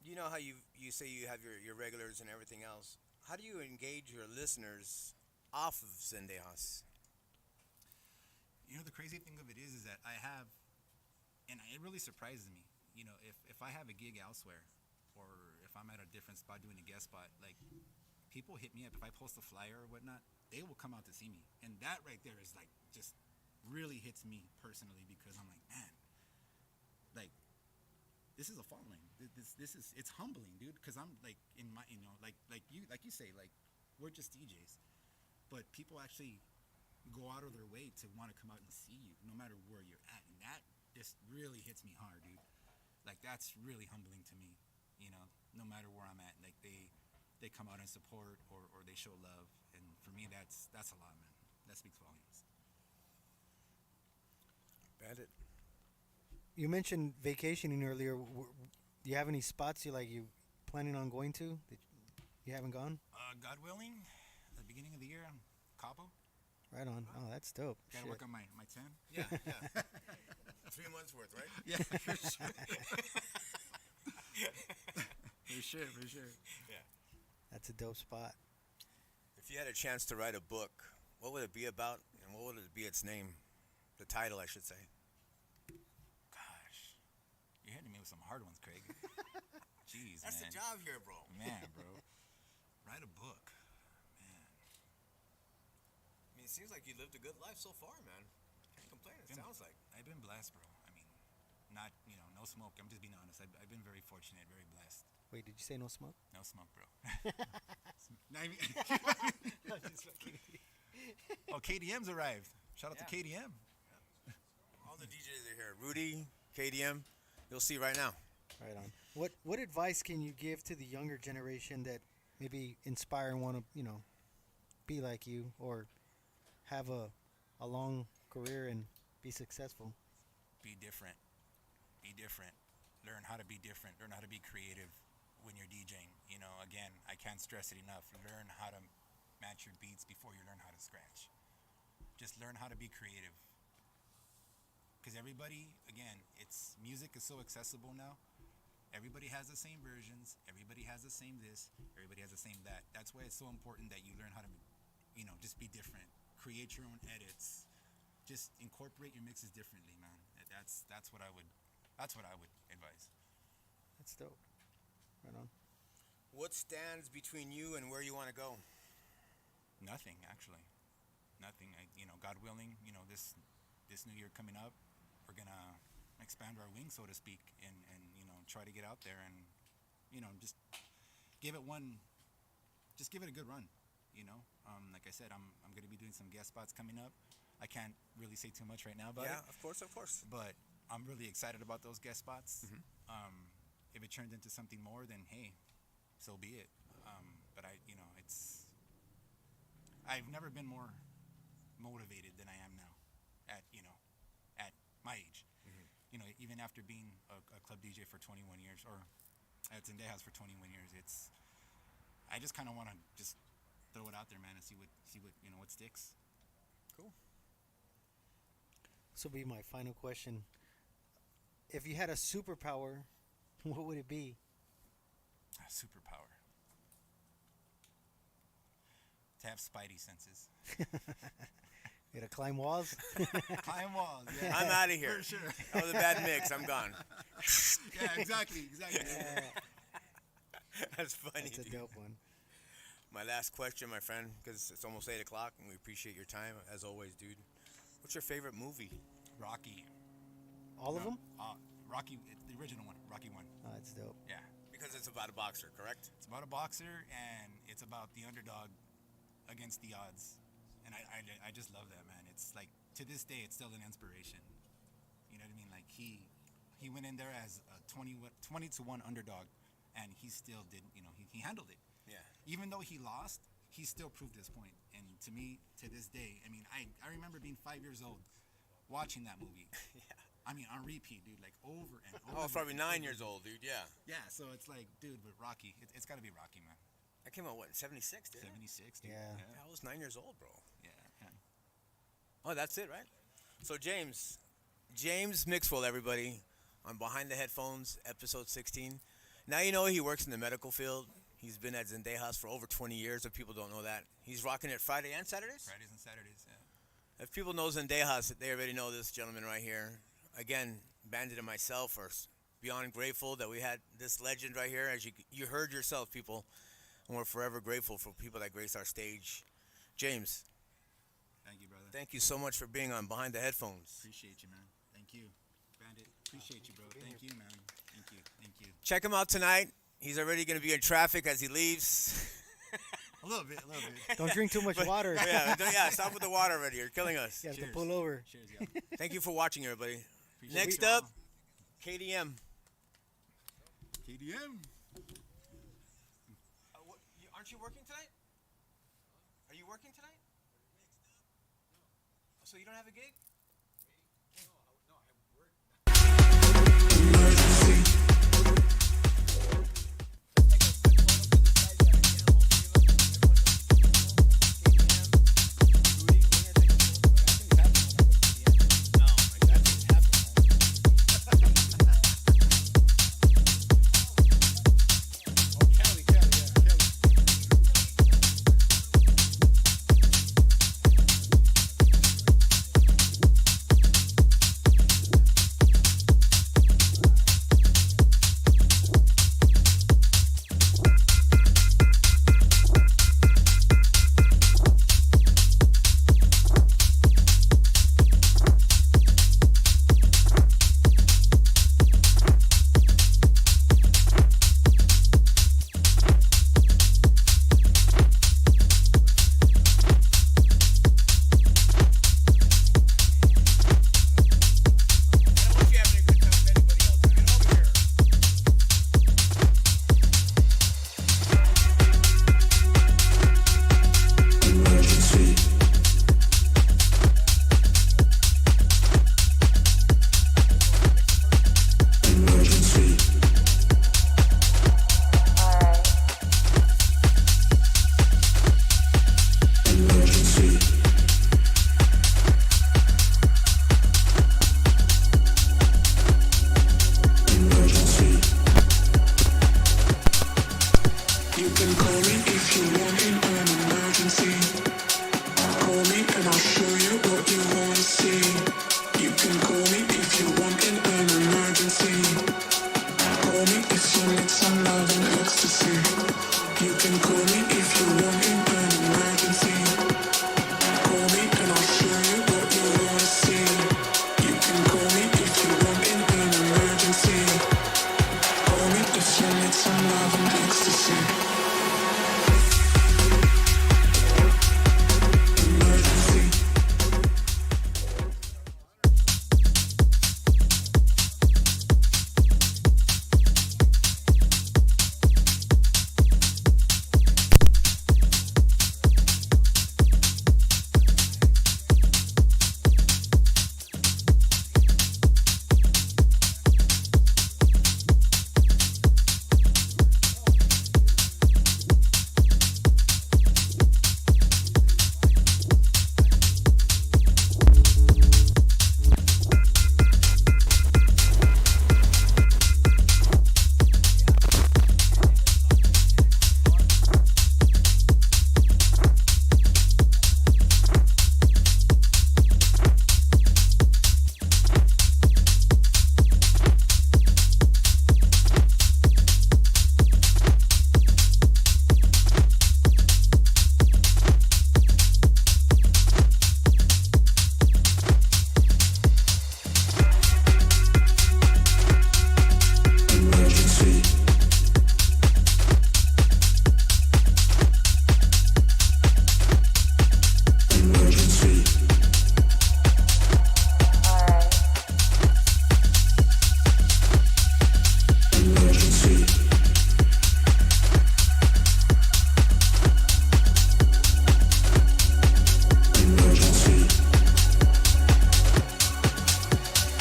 you know how you say you have your regulars and everything else. How do you engage your listeners off of Zendejas? You know, the crazy thing of it is that I have, and it really surprises me, you know, if I have a gig elsewhere, or if I'm at a different spot doing a guest spot, like, people hit me up. If I post a flyer or whatnot, they will come out to see me. And that right there is, like, just really hits me personally, because I'm like, man, like, this is a following. This is, it's humbling, dude, because I'm, like, in my, you know, like you say, like, we're just DJs. But people actually go out of their way to want to come out and see you, no matter where you're at. And that just really hits me hard, dude. Like, that's really humbling to me, you know, no matter where I'm at. Like, they come out and support, or they show love. And for me, that's a lot, man. That speaks volumes. Bandit. You mentioned vacationing earlier. Do you have any spots you planning on going to that you haven't gone? God willing, at the beginning of the year, Cabo. Right on. Oh, that's dope. Gotta Shit. work on my 10. Yeah. 3 months worth, right? Yeah, for sure. for sure. Yeah. That's a dope spot. If you had a chance to write a book, what would it be about, and what would it be its name? The title, I should say. Gosh, you're hitting me with some hard ones, Craig. Jeez, That's man. the job here, bro. Man, bro. Write a book. Man. I mean, it seems like you lived a good life so far, man. Can't complain. It sounds like. I've been blessed, bro. I mean, not, you know, no smoke. I'm just being honest. I've been very fortunate, very blessed. Wait, did you say no smoke? No smoke, bro. Not even- Oh, KDM's arrived. Shout out to KDM. All the DJs are here. Rudy, KDM. You'll see right now. Right on. What advice can you give to the younger generation that maybe inspire and want to, you know, be like you or have a long career and be successful? Be different. Be different. Learn how to be different. Learn how to be creative when you're DJing. You know, again, I can't stress it enough. Learn how to match your beats before you learn how to scratch. Just learn how to be creative. Because everybody, again, music is so accessible now. Everybody has the same versions. Everybody has the same this. Everybody has the same that. That's why it's so important that you learn how to, you know, just be different. Create your own edits. Just incorporate your mixes differently, man. That's what I would advise. That's dope. Right on. What stands between you and where you want to go? Nothing, actually. Nothing. God willing, you know, this new year coming up, we're gonna expand our wings, so to speak, and you know, try to get out there and, you know, just give it a good run. You know, like I said, I'm gonna be doing some guest spots coming up. I can't really say too much right now about it. Yeah, of course. But I'm really excited about those guest spots. If it turns into something more, then hey, so be it. But I've never been more motivated than I am now at my age. You know, even after being a club DJ for 21 years, or at Zendejas for 21 years, I just kind of want to just throw it out there, man, and see what what sticks. Cool. This will be my final question. If you had a superpower, what would it be? A superpower. To have spidey senses. You gotta climb walls? Climb walls, yeah. I'm out of here. For sure. That was a bad mix. I'm gone. Yeah, exactly. That's funny. That's a dude. dope one. My last question, my friend, because it's almost 8 o'clock, and we appreciate your time as always, dude. What's your favorite movie? Rocky. All of them? Rocky, the original one, Rocky 1. Oh, that's dope. Yeah. Because it's about a boxer, correct? It's about a boxer, and it's about the underdog against the odds. And I just love that, man. It's like, to this day, it's still an inspiration. You know what I mean? Like, he went in there as a 20 to 1 underdog, and he still did, you know, he handled it. Yeah. Even though he lost, he still proved his point. And to me, to this day, I mean, I remember being 5 years old watching that movie. I mean, on repeat, dude, like over and over. I was probably 9 years old, dude. Yeah. Yeah, so it's like, dude, but Rocky, it's got to be Rocky, man. That came out what, in '76, didn't it? 76, dude. Yeah. I was 9 years old, bro. Yeah, man. Oh, that's it, right? So James Mixwell, everybody, on Behind the Headphones, episode 16. Now you know he works in the medical field. He's been at Zendejas for over 20 years, if people don't know that. He's rocking it Friday and Saturdays? Fridays and Saturdays, yeah. If people know Zendejas, they already know this gentleman right here. Again, Bandit and myself are beyond grateful that we had this legend right here. As you heard yourself, people, and we're forever grateful for people that grace our stage. James, Thank you, brother. thank you so much for being on Behind the Headphones. Appreciate you, man. Thank you. Bandit, appreciate you, bro. Thank you, man. Thank you. Thank you. Check him out tonight. He's already going to be in traffic as he leaves. A little bit, a little bit. Don't drink too much water. yeah, stop with the water already. You're killing us. You have to Cheers. pull over. Cheers, y'all. Thank you for watching, everybody. Appreciate Next y'all. up, KDM. KDM. Aren't you working tonight? Are you working tonight? So you don't have a gig?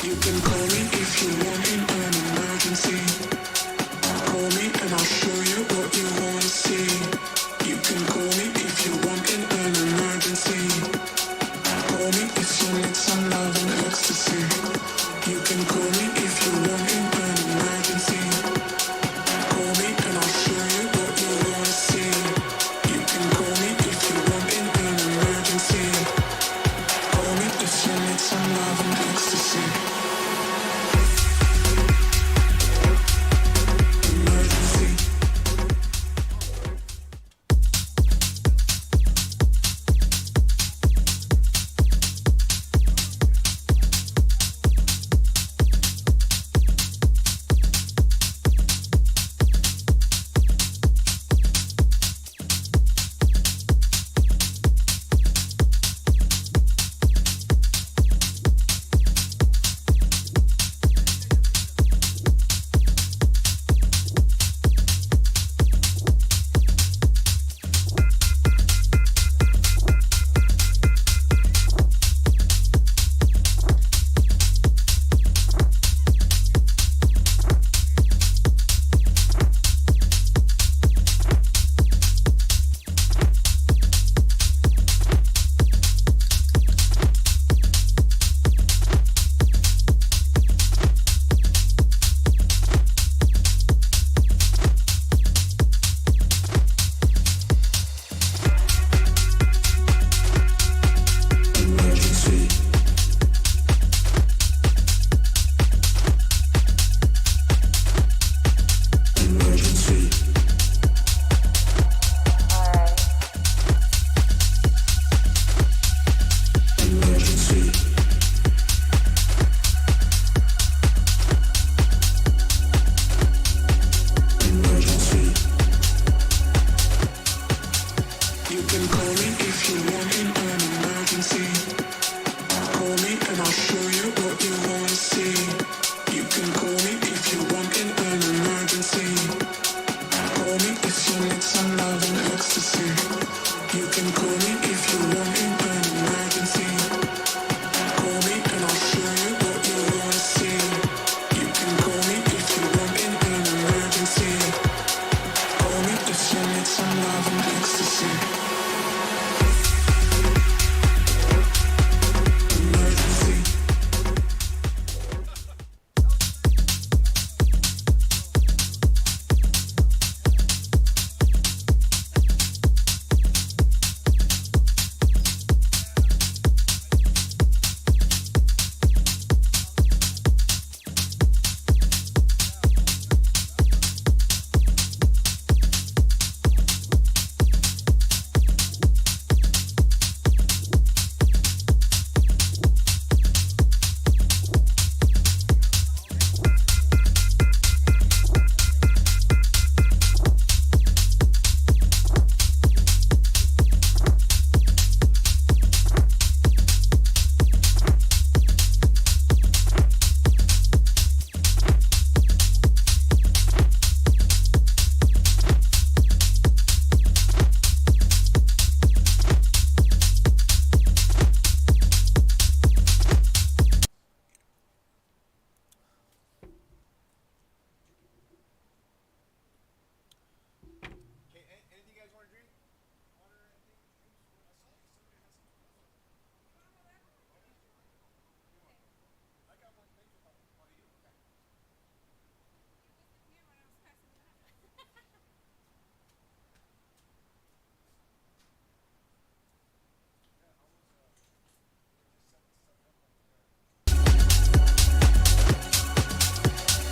You can call me if you want in an emergency. Call me and I'll show you what you wanna see. You can call me if you want in an emergency. Call me if you need some love and ecstasy. You can call me if you want in an emergency. Call me and I'll show you what you wanna see. You can call me if you want in an emergency. Call me if you need some love and ecstasy.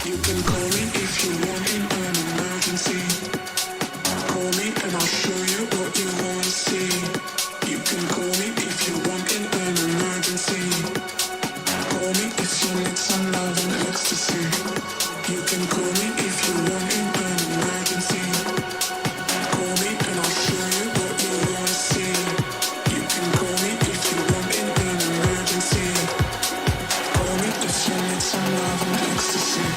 You can call me if you want in an emergency. Call me and I'll show you what you wanna see. You can call me if you want in an emergency. Call me if you need some love and ecstasy. You can call me if you want in an emergency. Call me and I'll show you what you wanna see. You can call me if you want in an emergency. Call me if you need some love and ecstasy.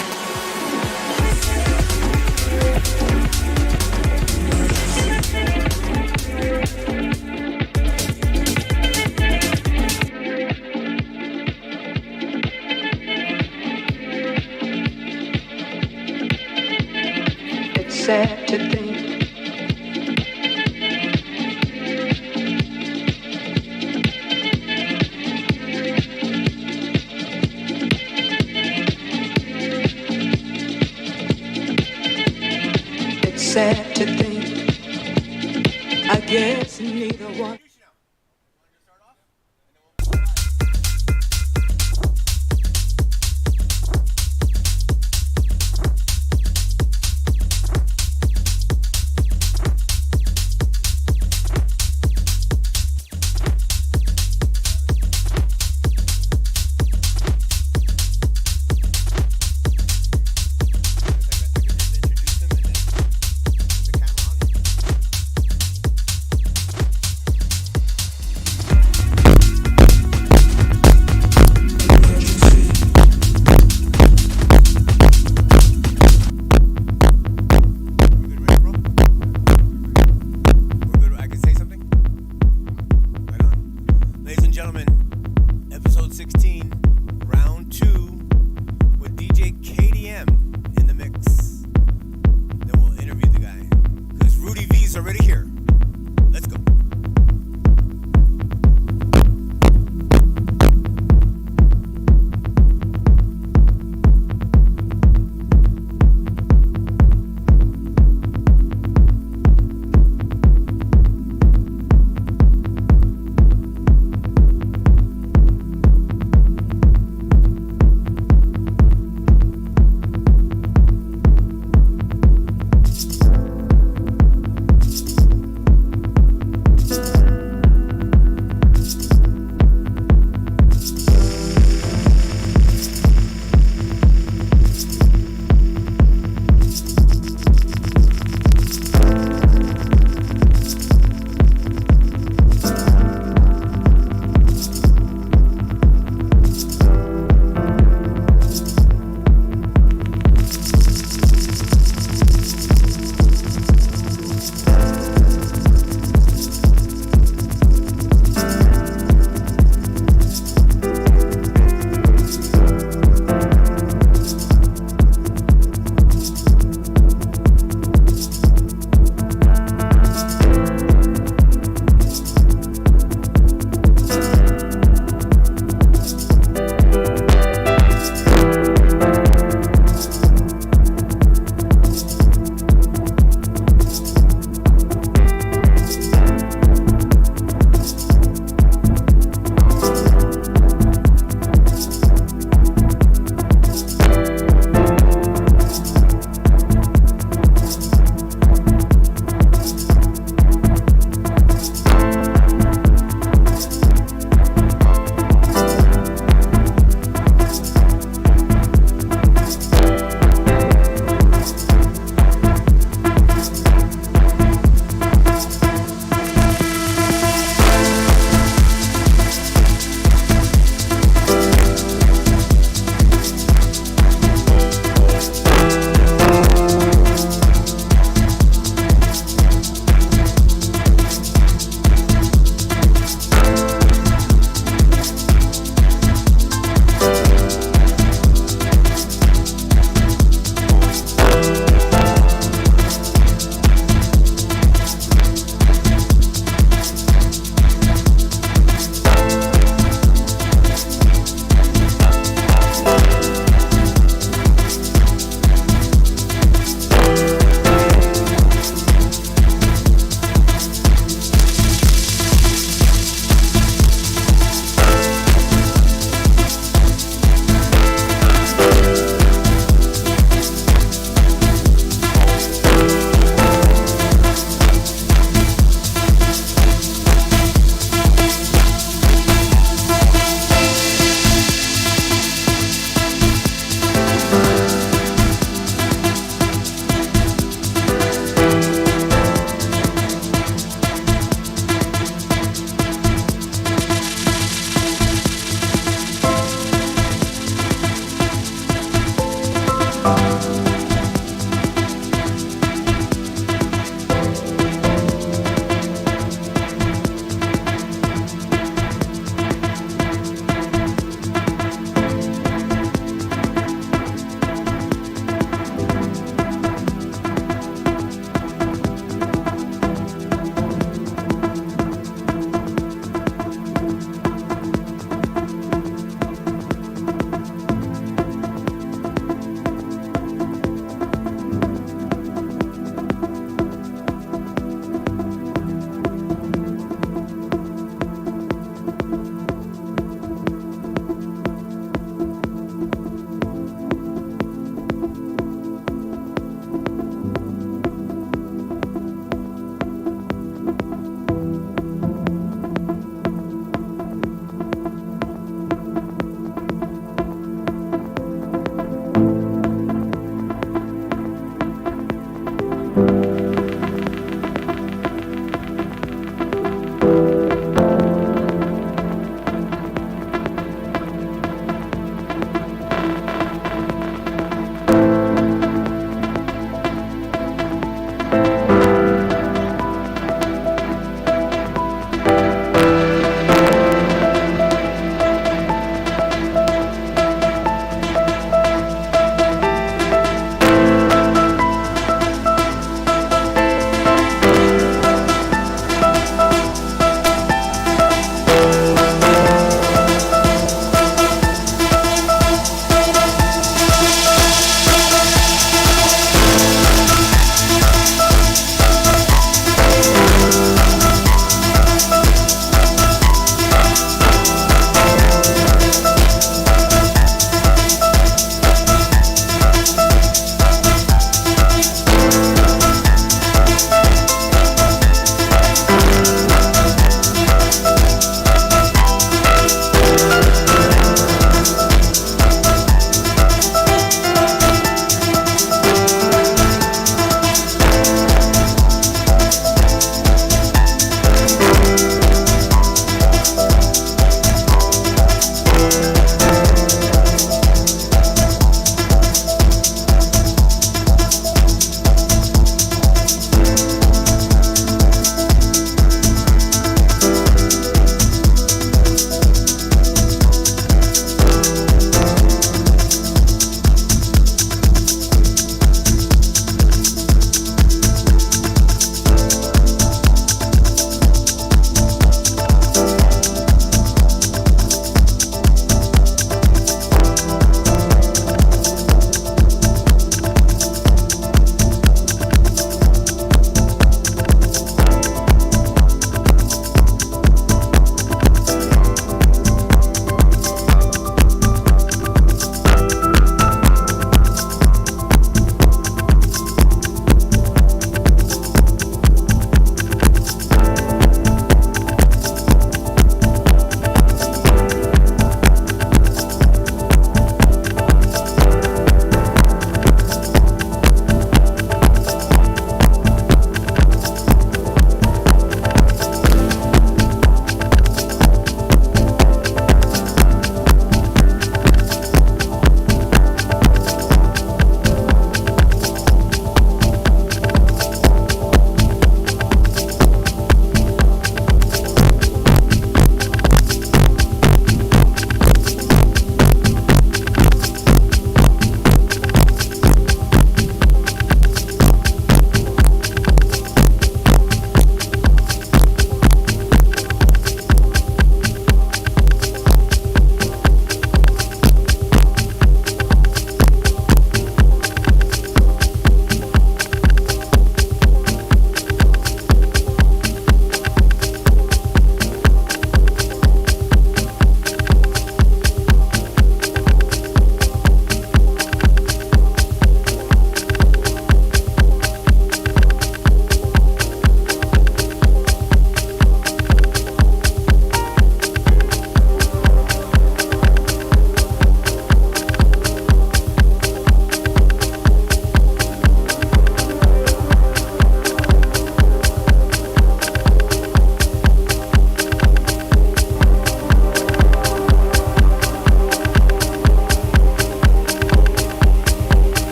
sad to think it's sad to think I guess neither one.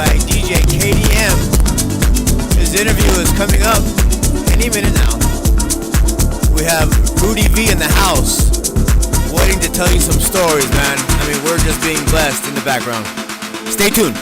by DJ KDM. His interview is coming up any minute now. We have Rudy V in the house, waiting to tell you some stories, man. I mean, we're just being blessed in the background. Stay tuned.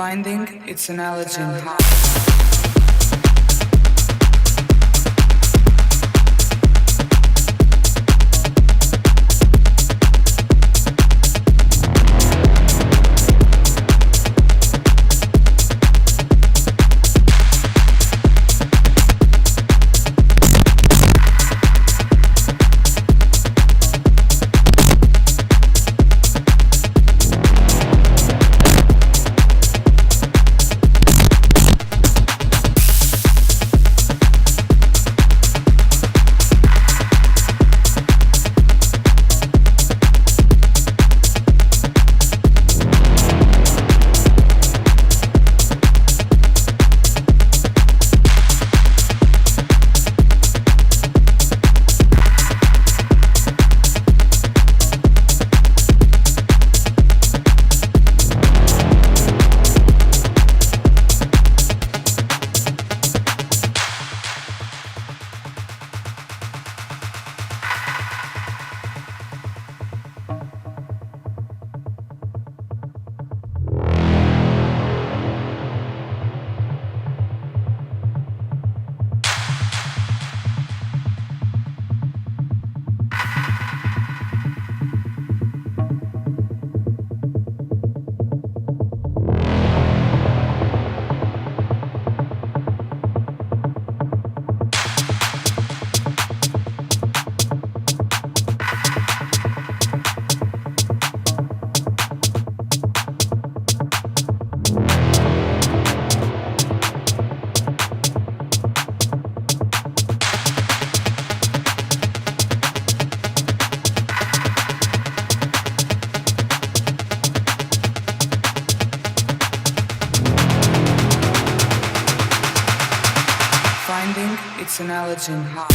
Finding its analogy in how. Finding its analogy in how.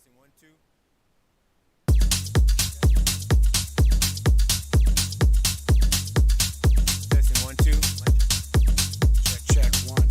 Testing 1 2. Testing 1 2. Check one.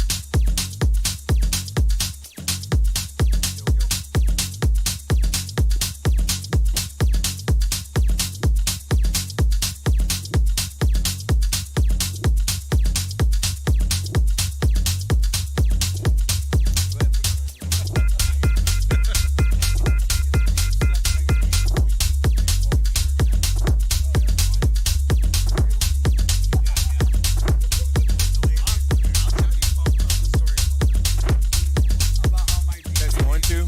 Testing 1 2.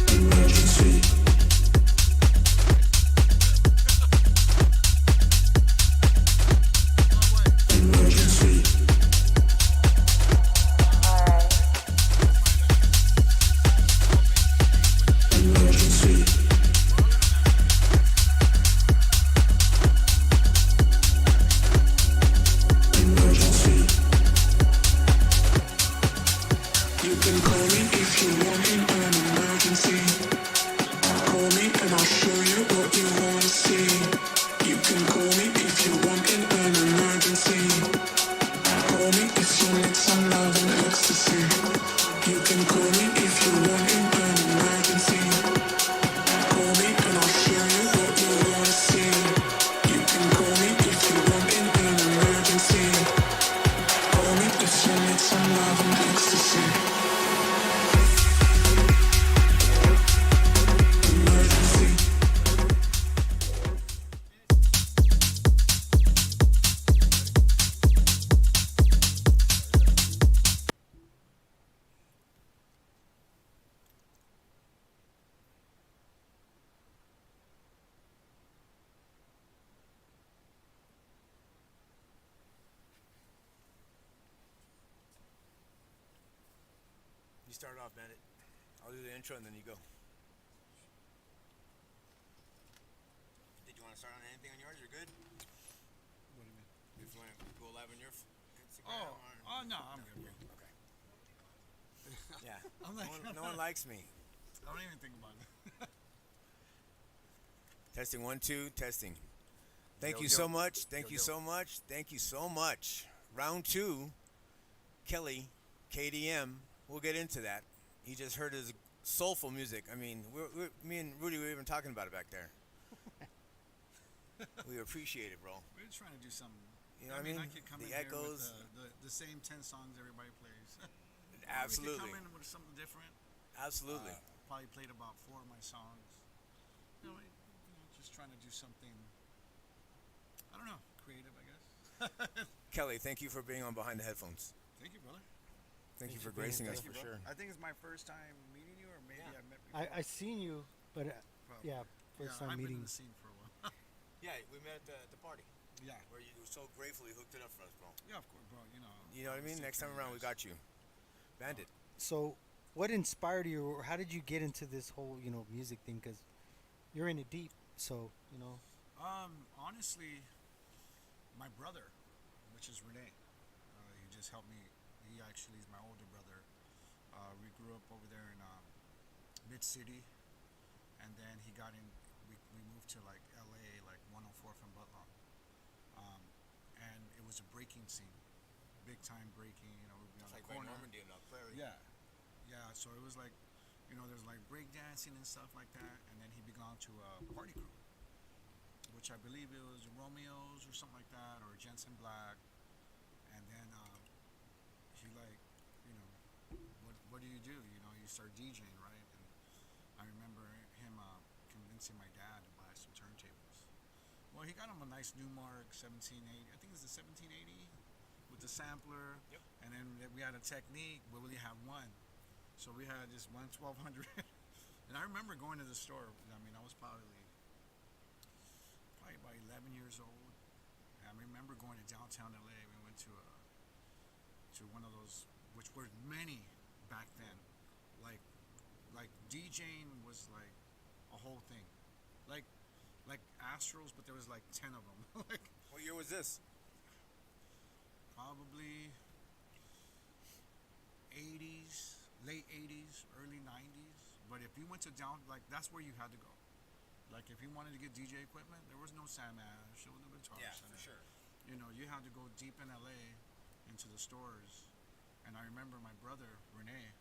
Emergency. Emergency. Emergency. Emergency. You can call me if you want in an emergency. Call me and I'll show you what you wanna see. You can call me if you want in an emergency. Call me if you need some love and ecstasy. You can call me if you want in an emergency. Call me and I'll show you what you wanna see. You can call me if you want in an emergency. Call me if you need some love and ecstasy. Emergency. You start off, Bandit. I'll do the intro and then you go. Did you want to start on anything on yours? You're good? What do you mean? If you want to go live on your Instagram Oh no, I'm good, bro. Okay. Yeah. I'm like, No one likes me. I don't even think about it. Testing 1 2. Testing. Thank Yo, you yo. so much. Thank Yo, you yo. so much. Thank you so much. Round 2. Kelly, KDM. We'll get into that. You just heard his soulful music. I mean, me and Rudy were even talking about it back there. We appreciate it, bro. We're just trying to do something. You know what I mean? I could come The in echoes. here with the same 10 songs everybody plays. Absolutely. We could come in with something different. Absolutely. Probably played about 4 of my songs. Just trying to do something. I don't know, creative, I guess. Kelly, thank you for being on Behind the Headphones. Thank you, brother. Thank you for for being gracing us here. for sure. I think it's my first time meeting you, or maybe Yeah. I met before. I seen you, but Probably. yeah, first I've time been meeting. in the scene for a while. Yeah, we met at the party Yeah. where you so gratefully hooked it up for us, bro. Yeah, of course, bro. You know what I mean? Next time around, we got you. Bandit. So, what inspired you, or how did you get into this whole music thing? Because you're in it deep. So Honestly, my brother, which is Renee, he just helped me. He actually is my older brother. We grew up over there in Mid City, and then he got in. We moved to like LA, like 104 from Butler, and it was a breaking scene, big time breaking. We'd be on It's like the by corner. Normandy and Prairie. Yeah. So it was like, there's like break dancing and stuff like that, and then he belonged to a party crew, which I believe it was Romeo's or something like that, or Jensen Black, and then he like, what do? You start DJing, right? And I remember him convincing my dad to buy some turntables. Well, he got him a nice Newmark 1780. I think it's the 1780 with the sampler. Yep. And then we had a Technique, but we only had one. So we had just one 1200. And I remember going to the store. I was probably about 11 years old. And I remember going to downtown LA. We went to one of those, which were many back then, like like DJing was like a whole thing, like Astros, but there was like 10 of them. Like What year was this? probably 80s, late 80s, early 90s. But if you went to down, like that's where you had to go. Like if you wanted to get DJ equipment, there was no Sam Ash, there was no Guitar Center. You know, you had to go deep in LA into the stores. And I remember my brother Renee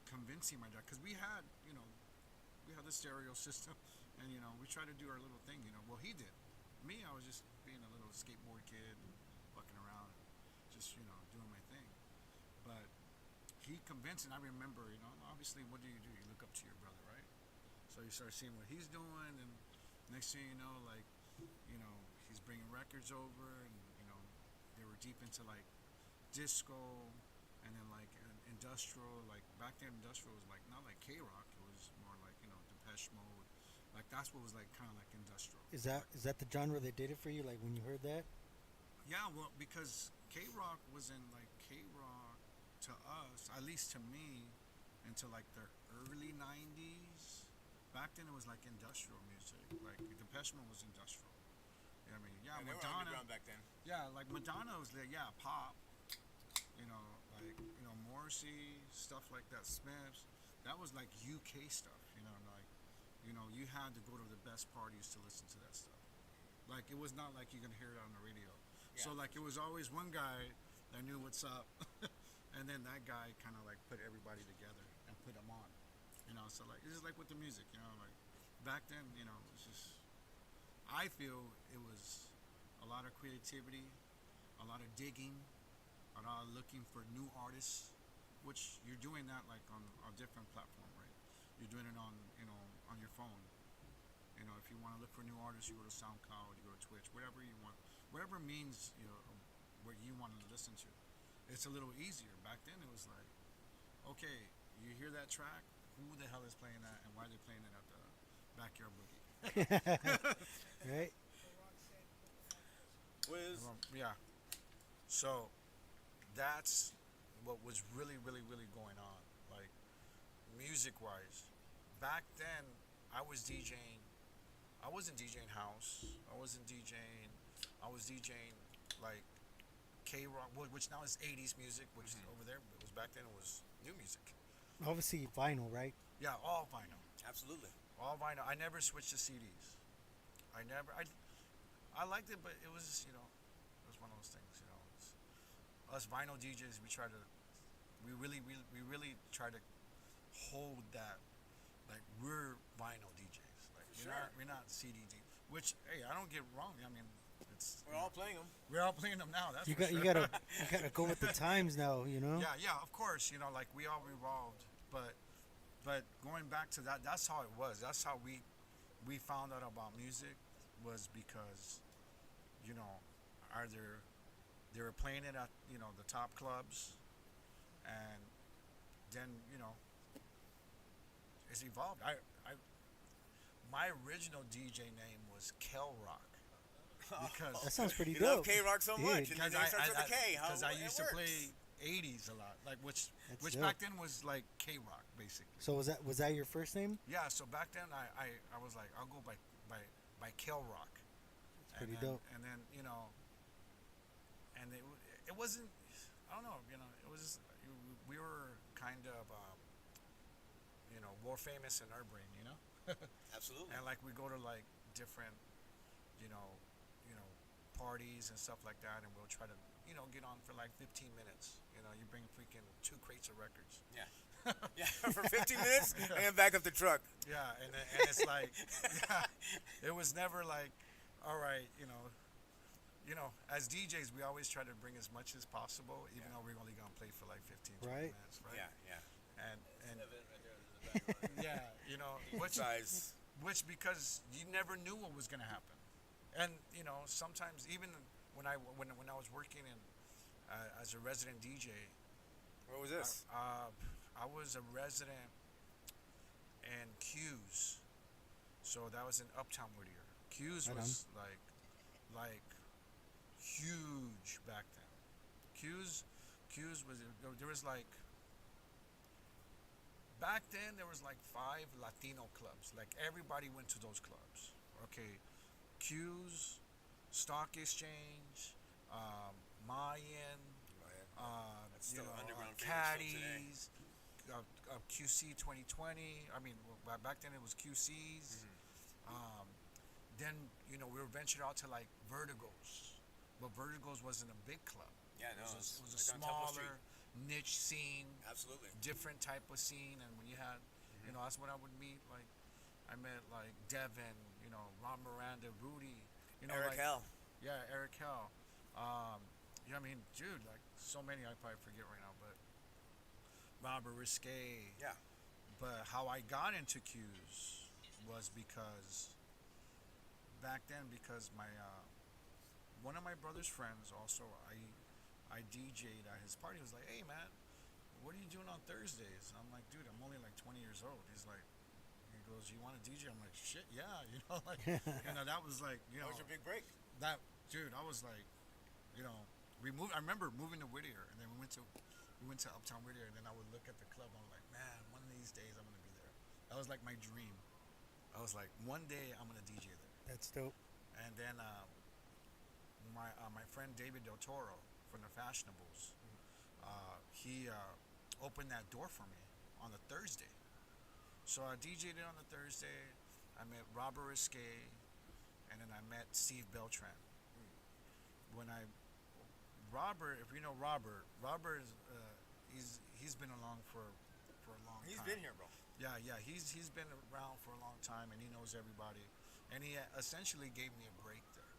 convincing my dad, because we had the stereo system, and we tried to do our little thing. Well, he did. Me, I was just being a little skateboard kid, fucking around, just doing my thing. But he convinced, and I remember, obviously, what do? You look up to your brother, right? So you start seeing what he's doing, and next thing you know, like, he's bringing records over, and they were deep into like disco, and then like industrial. Like back then, industrial was like not like K-Rock. It was more like Depeche Mode. Like that's what was like kind of like industrial. Is that the genre that did it for you? Like when you heard that? Yeah, well, because K-Rock was in like K-Rock to us, at least to me, into like the early '90s. Back then, it was like industrial music. Like Depeche Mode was industrial. You know what I mean? Yeah, And they were Madonna. underground back then. Yeah, like Madonna was like, pop. Like Morrissey, stuff like that, Smiths. That was like UK stuff. You had to go to the best parties to listen to that stuff. Like it was not like you can hear it on the radio. Yeah. So like it was always one guy that knew what's up, and then that guy kind of like put everybody together and put them on. So like it's just like with the music. Like back then, it's just. I feel it was a lot of creativity, a lot of digging, a lot of looking for new artists, which you're doing that like on a different platform, right? You're doing it on on your phone. If you want to look for new artists, you go to SoundCloud, you go to Twitch, whatever you want, whatever means what you want to listen to. It's a little easier. Back then, it was like, okay, you hear that track, who the hell is playing that, and why are they playing it at the backyard boogie? Right? Wiz. Yeah. So that's what was really, really, really going on. Like music wise. Back then I was DJing. I wasn't DJing house. I wasn't DJing. I was DJing like K-Rock, which now is 80s music, which is over there. It was back then, it was new music. Obviously vinyl, right? Yeah, all vinyl. Absolutely. All vinyl. I never switched to CDs. I liked it, but it was just, it was one of those things, us vinyl DJs, we really try to hold that, like we're vinyl DJs, like we're not CD DJs. Which, hey, I don't get wrong. I mean, We're all playing them. we're all playing them now. That's You for got sure. you gotta go with the times now. Yeah, of course. Like we all revolved, but going back to that, that's how it was. That's how we found out about music, was because, either they were playing it at the top clubs, and then it's evolved. My original DJ name was Kel Rock. Because That sounds pretty You dope. love K-Rock so Yeah, much, and then it starts with a K. Because I used to works. play 80s a lot, like which That's back dope. then was like K-Rock basically. So was that your first name? Yeah, so back then I was like, I'll go by Kel Rock. It's pretty then, dope. And then and it wasn't, I don't know, it was just, we were kind of more famous in our brain, Absolutely. and like we go to like different parties and stuff like that, and we'll try to get on for like 15 minutes. You bring freaking 2 crates of records. Yeah. Yeah, for 15 minutes and then back up the truck. Yeah, and it's like, it was never like, all right, as DJs, we always try to bring as much as possible, even though we're only gonna play for like 15, 20 Right. minutes, right? Yeah. And yeah, which because you never knew what was gonna happen, and sometimes even when I was working in as a resident DJ. Where was this? I was a resident in Q's, so that was in Uptown Whittier. Q's Right was like huge back then. Q's was, there was like back then there was like 5 Latino clubs. Like everybody went to those clubs. Okay, Q's, Stock Exchange, Mayan, That's still an underground venue still today. Caddies, QC 2020. I mean, back then it was QCs. Um, then we were ventured out to like Vertigos, but Vertigos wasn't a big club. Yeah, no, It was a like on Temple Street. smaller niche scene, Absolutely. different type of scene. And when you had, that's when I would meet. Like, I met like Devin, Ron Miranda, Rudy, Eric like, Hell. yeah, Eric Hell. I mean, dude, like so many I probably forget right now, but Robert Risque. Yeah. But how I got into Q's was because back then, because my one of my brother's friends also I DJ'd at his party. He was like, "Hey man, what are you doing on Thursdays?" And I'm like, "Dude, I'm only like 20 years old." He goes, "You want to DJ?" I'm like, "Shit, yeah." Like, that was like, That was your big break. that, dude. I was like, we moved. I remember moving to Whittier, and then we went to Uptown Whittier, and then I would look at the club. I'm like, man, one of these days I'm gonna be there. That was like my dream. I was like, one day I'm gonna DJ there. That's dope. And then my friend David Del Toro from the Fashionables, he opened that door for me on a Thursday. So I DJ'd it on a Thursday. I met Robert Risque, and then I met Steve Beltran. Robert, if you know Robert is he's been along for a long time. He's been here, bro. Yeah, he's been around for a long time, and he knows everybody. And he essentially gave me a break there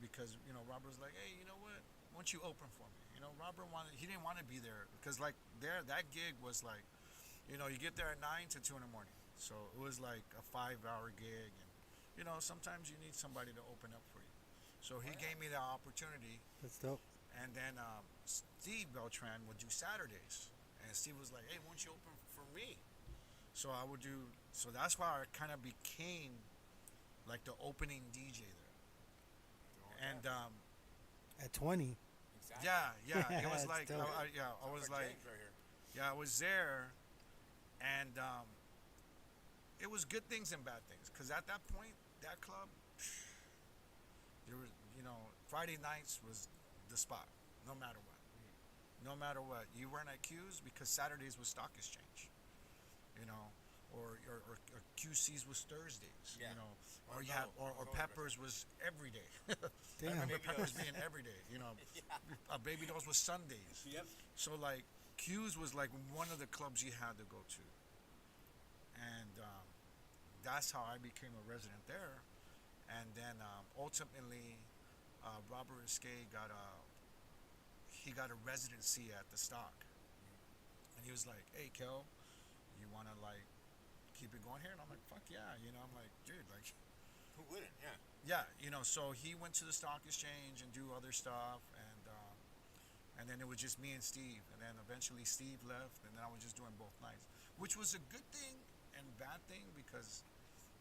because Robert was like, "Hey, you know what? Why don't you open for me?" Robert he didn't want to be there because like that gig was like, you get there at 9 to 2 in the morning, so it was like a 5-hour gig, and sometimes you need somebody to open up for you. So he gave me the opportunity. That's dope. And then Steve Beltran would do Saturdays, and Steve was like, "Hey, why don't you open for me?" So I would do. So that's why I kind of became like the opening DJ there. And At 20. Exactly. yeah, it was That's like dope. I was like, James right here. yeah, I was there, and it was good things and bad things. Cause at that point, that club, there was, Friday nights was the spot, no matter what. No matter what, you weren't at Q's because Saturdays was Stock Exchange, or QC's was Thursdays, Yeah. or you had or Peppers was every day. I Damn. remember Peppers being every day, Baby Dolls was Sundays. Yep. So like Q's was like one of the clubs you had to go to, and that's how I became a resident there. And then ultimately, Robert Risque got a residency at the Stock, and he was like, "Hey, Kel, you wanna like keep it going here?" And I'm like, "Fuck yeah," I'm like, "Dude, like." Who wouldn't? Yeah. Yeah, so he went to the Stock Exchange and do other stuff, and then it was just me and Steve, and then eventually Steve left, and then I was just doing both nights, which was a good thing and bad thing because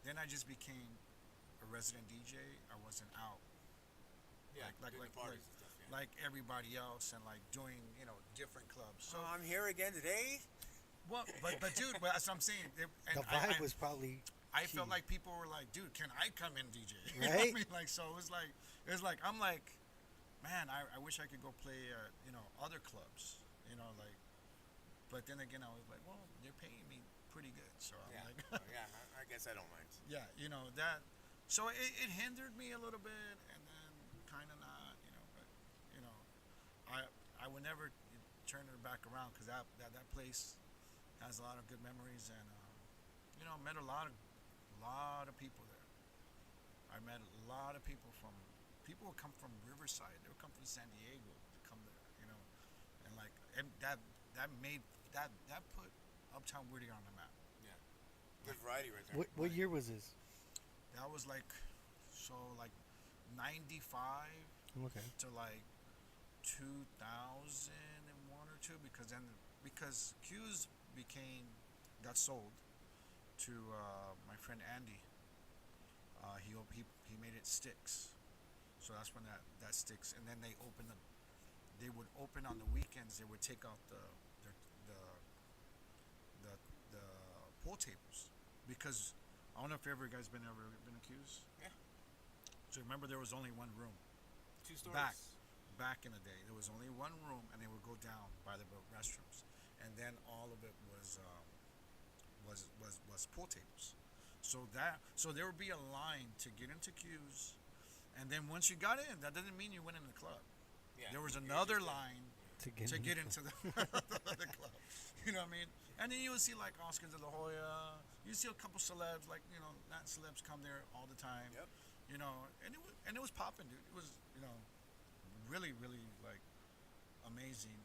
then I just became a resident DJ. I wasn't out Yeah. like doing the parties and stuff. Yeah. like everybody else and like doing different clubs. So So I'm here again today. well, but dude, that's what I'm saying. And The vibe was probably. I felt key. like people were like, "Dude, can I come in DJ?" You know what Right? I mean? Like, so it was like I'm like, man, I wish I could go play other clubs, like. But then again, I was like, well, they're paying me pretty good, so I'm Yeah. like, Yeah. I guess I don't mind. yeah, that. So it hindered me a little bit, and then kind of not, but I would never turn it back around because that place has a lot of good memories, and met a lot of people there. I met a lot of people would come from Riverside. They would come from San Diego to come there, and like that put Uptown Whittier on the map. Yeah. Good variety right there. What year was this? That was like 95 Okay. to like 2001 or two because Q's got sold to my friend Andy. He made it Sticks, so that's when that Sticks, and then they would open on the weekends. They would take out the pool tables, because I don't know if ever you guys ever been accused. Yeah. So remember, there was only one room. 2 stories. Back in the day, there was only one room, and they would go down by the restrooms, and then all of it was pool tables. So there would be a line to get into queues, and then once you got in, that doesn't mean you went in the club. Yeah. There was another line To get, to get into the club. You know what I mean? And then you would see like Oscar de la Hoya. You see a couple celebs, like not celebs come there all the time. Yep. And it was popping, dude. It was really really like amazing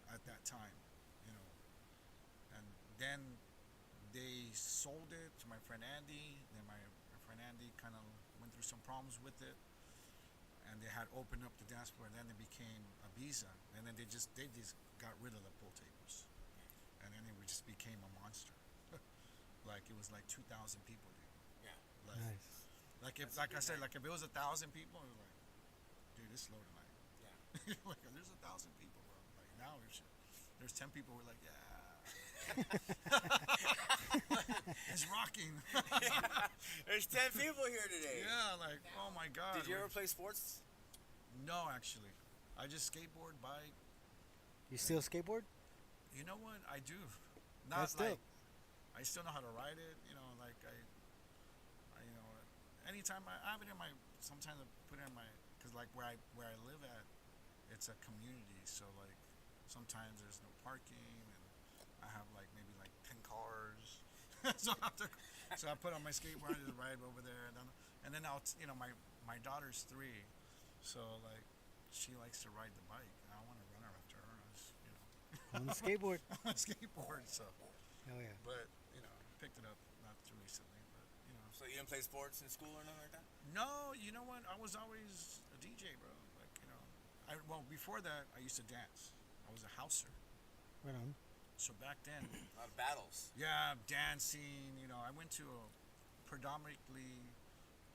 at that time. And then they sold it to my friend Andy. Then my friend Andy kind of went through some problems with it, and they had opened up the dance floor. And then it became Ibiza, and then they just got rid of the pool tables, and then it just became a monster. Like it was like 2,000 people, dude. Yeah. Like, nice. like if like I said, like if it was 1,000 people, it was like, dude, it's slow tonight. Yeah. Like there's 1,000 people, bro. Like now there's 10 people. We're like, yeah. It's rocking. There's 10 people here today. Yeah, like oh my god. Did you ever play sports? No, actually, I just skateboard, bike. You still skateboard? You know what? I do. Not That's like dope. I still know how to ride it. Like I anytime I have it in my. Sometimes I put it in my because like where I live at, it's a community. So like sometimes there's no parking, and I have like maybe like 10 cars. So I put on my skateboard and just ride over there, and then I'll my daughter's 3, so like she likes to ride the bike, and I want to run her after her. On the skateboard. On a skateboard. So, Hell yeah. but picked it up not too recently, but So you didn't play sports in school or nothing like that? No, you know what? I was always a DJ, bro. Like before that I used to dance. I was a houser. Right on. So back then, A lot of battles. yeah, dancing. I went to a predominantly,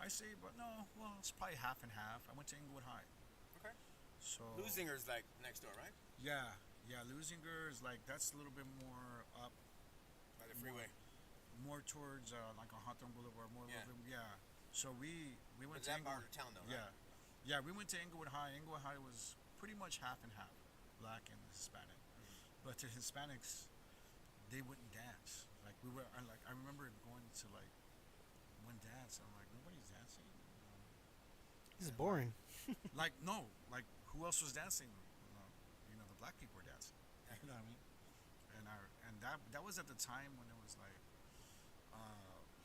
I say, but no, well, it's probably half and half. I went to Inglewood High. Okay. So Lusinger's like next door, right? yeah, Lusinger is like that's a little bit more up, By the freeway. more towards like on Hawthorne Boulevard, more Yeah. a little bit, yeah. So we went But to that part Inglewood. of town though, right? Yeah, we went to Inglewood High. Inglewood High was pretty much half and half, black and Hispanic. But to Hispanics, they wouldn't dance. Like we were, I remember going to like one dance. I'm like, nobody's dancing. This is boring. Like no, like who else was dancing? The black people were dancing. You know what I mean? And that was at the time when it was like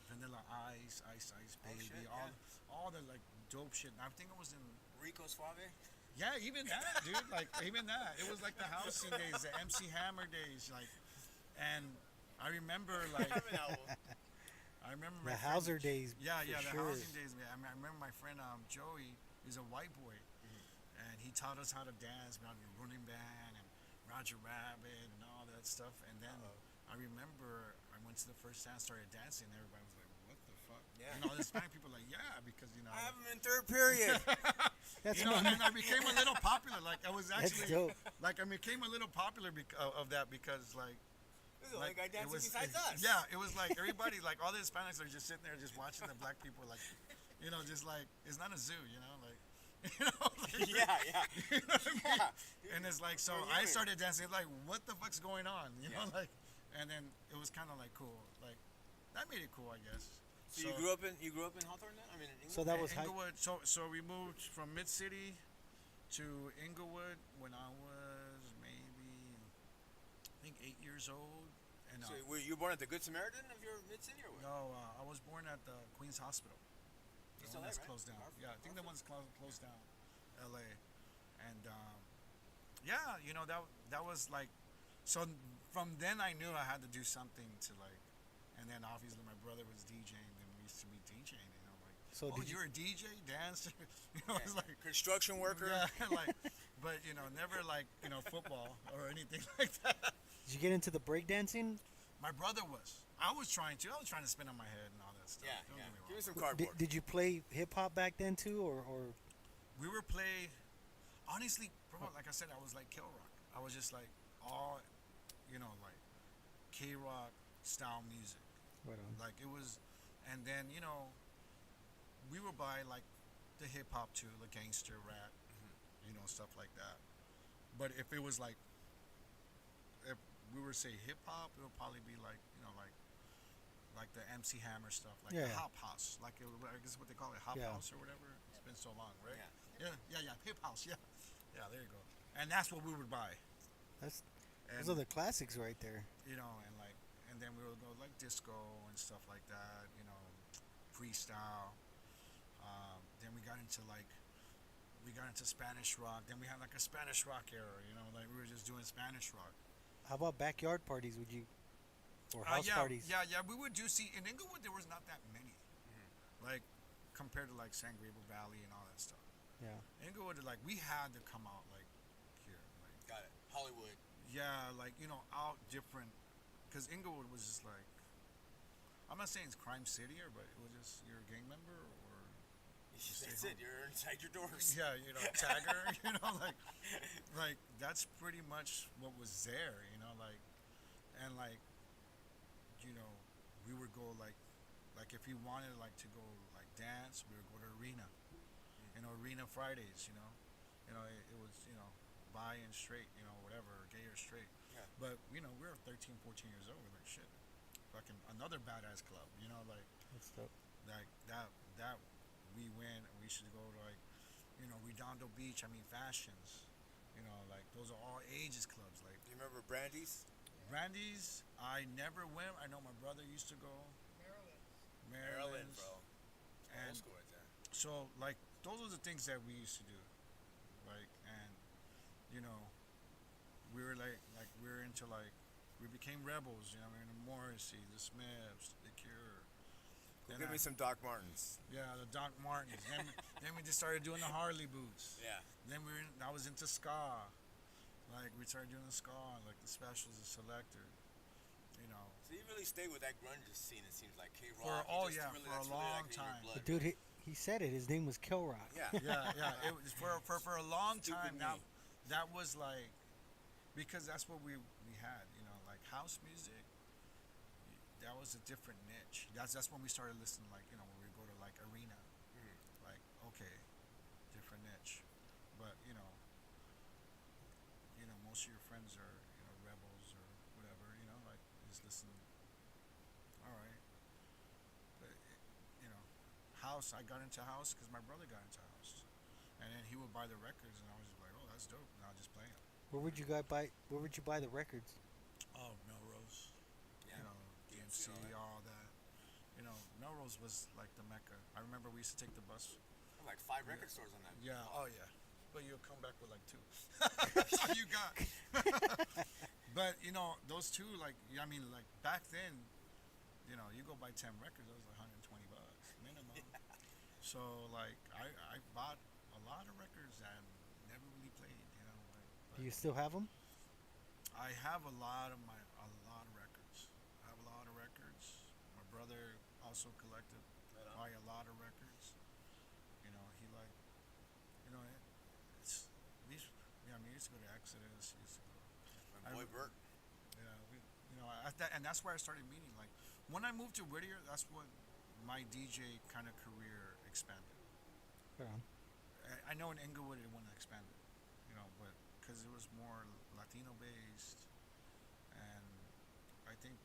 Vanilla Ice, Ice Baby, shit, all the like dope shit. And I think it was in. Rico Suave. Yeah, even that, dude. Like even that. It was like the housing days, the MC Hammer days, like. And I remember like. I have an album. I remember The my Hauser friend, days. Yeah, for the sure. housing days. Man. I remember my friend Joey. He's a white boy, and he taught us how to dance, about the Running Man and Roger Rabbit and all that stuff. And then I remember I went to the first dance, started dancing, and everybody was like, "What the fuck?" Yeah. The Hispanic people were like, "Yeah," because I have them in third period. That's and I became a little popular. Like I was That's actually, dope. like I became a little popular of that because like. This is the only guy dancing besides us. Yeah, it was like everybody, like all the Hispanics are just sitting there, just watching the black people, like, just like it's not a zoo, like, like, Yeah. You know what I mean? Yeah. And it's like, so We're I human. started dancing, like, what the fuck's going on, Yeah. like, and then it was kind of like cool, like, that made it cool, I guess. So you grew up in Hawthorne then? I mean, in England? So that was high. Inglewood. So we moved from Mid City to Inglewood when I was maybe, I think 8 years old. And So were you born at the Good Samaritan of your mid-city or what? no, I was born at the Queens Hospital. The You still one that's there, right? closed down. Garfield- Yeah, I think the Garfield? one's closed down, L.A. And that was like, so from then I knew I had to do something to like, and then obviously my brother was DJing, and we used to be DJing, like, So did you're a DJ, dancer, it's like. Construction worker. Yeah, like, but never like football or anything like that. Did you get into the breakdancing? My brother was. I was trying to spin on my head and all that stuff. Yeah, Don't yeah. get me Give me wrong. some cardboard. Did you play hip hop back then too, or We were play. Honestly, bro, like I said, I was like Kill Rock. I was just like all, like K-Rock, style music. Right on. Like it was, and then we would buy like the hip hop too, the gangster rap, stuff like that. But if it was like, if we were to say hip hop, it would probably be like like the MC Hammer stuff, like Yeah, the yeah. hop house, like I guess what they call it, hop Yeah. house or whatever. It's been so long, right? Yeah. Yeah, hip house, yeah, yeah. There you go. And that's what we would buy. That's And those are the classics right there. and then we would go like disco and stuff like that, freestyle. Then we got into Spanish rock. Then we had like a Spanish rock era, like we were just doing Spanish rock. How about backyard parties? Would you, or house Yeah, parties? yeah. We would do. See, in Inglewood there was not that many, like compared to like San Gabriel Valley and all that stuff. Yeah. Inglewood, like we had to come out like here, like Got it. Hollywood. yeah, like out different, because Inglewood was just like, I'm not saying it's crime city, but it was just you're a gang member or That's it. You're inside your doors. yeah, tagger, like that's pretty much what was there, and like, we would go like if you wanted like to go like dance, we would go to Arena, Arena Fridays, it was bi and straight, whatever, gay or straight. Yeah. But we were 13, 14 years old, we're like shit, fucking another badass club, like That's dope. that we went and we used to go to like Redondo Beach, fashions, like those are all ages clubs. Like You remember Brandy's? Brandy's, I never went. I know my brother used to go. Maryland, Maryland's. bro. And Old school right there. so like those are the things that we used to do, like, and we were like we were into like, we became rebels, the Morrissey, the Smiths, the Cure. Then Give me some Doc Martens. Yeah, the Doc Martens. then we just started doing the Harley boots. Yeah. Then I was into ska. Like we started doing the ska, like the Specials, the Selector. So you really stayed with that grunge scene, it seems like. K-Rock. For you just for a that's long like in your time. blood, But dude, he said it. His name was Kill Rock. Yeah. Yeah. It was for a long Stupid time. me. That was like, because that's what we had. Like house music. That was a different niche. That's when we started listening. Like when we go to like Arena. Like okay, different niche, but most of your friends are rebels or whatever. Like just listen. All right, but house. I got into house because my brother got into house, and then he would buy the records, and I was just like, oh, that's dope. And I'll just play them. Where would you buy? Where would you buy the records? Oh, Melrose. Yeah. DMC, all that. Melrose was like the mecca. I remember we used to take the bus. Like 5 record stores on that. Yeah. Oh yeah. But you'll come back with like 2. That's all you got. But those 2, like like back then, you go buy 10 records, that was like $120 minimum. So like I bought a lot of records and never really played. Do you still have them? I have a lot of records. I have a lot of records. My brother also collected probably a lot of records. He like, it's we used to go to Exodus. We used to go. My boy Bert. Yeah, and that's where I started meeting. Like when I moved to Whittier, that's when my DJ kind of career expanded. Right on. I know in Inglewood it wouldn't expand, but because it was more Latino based, and I think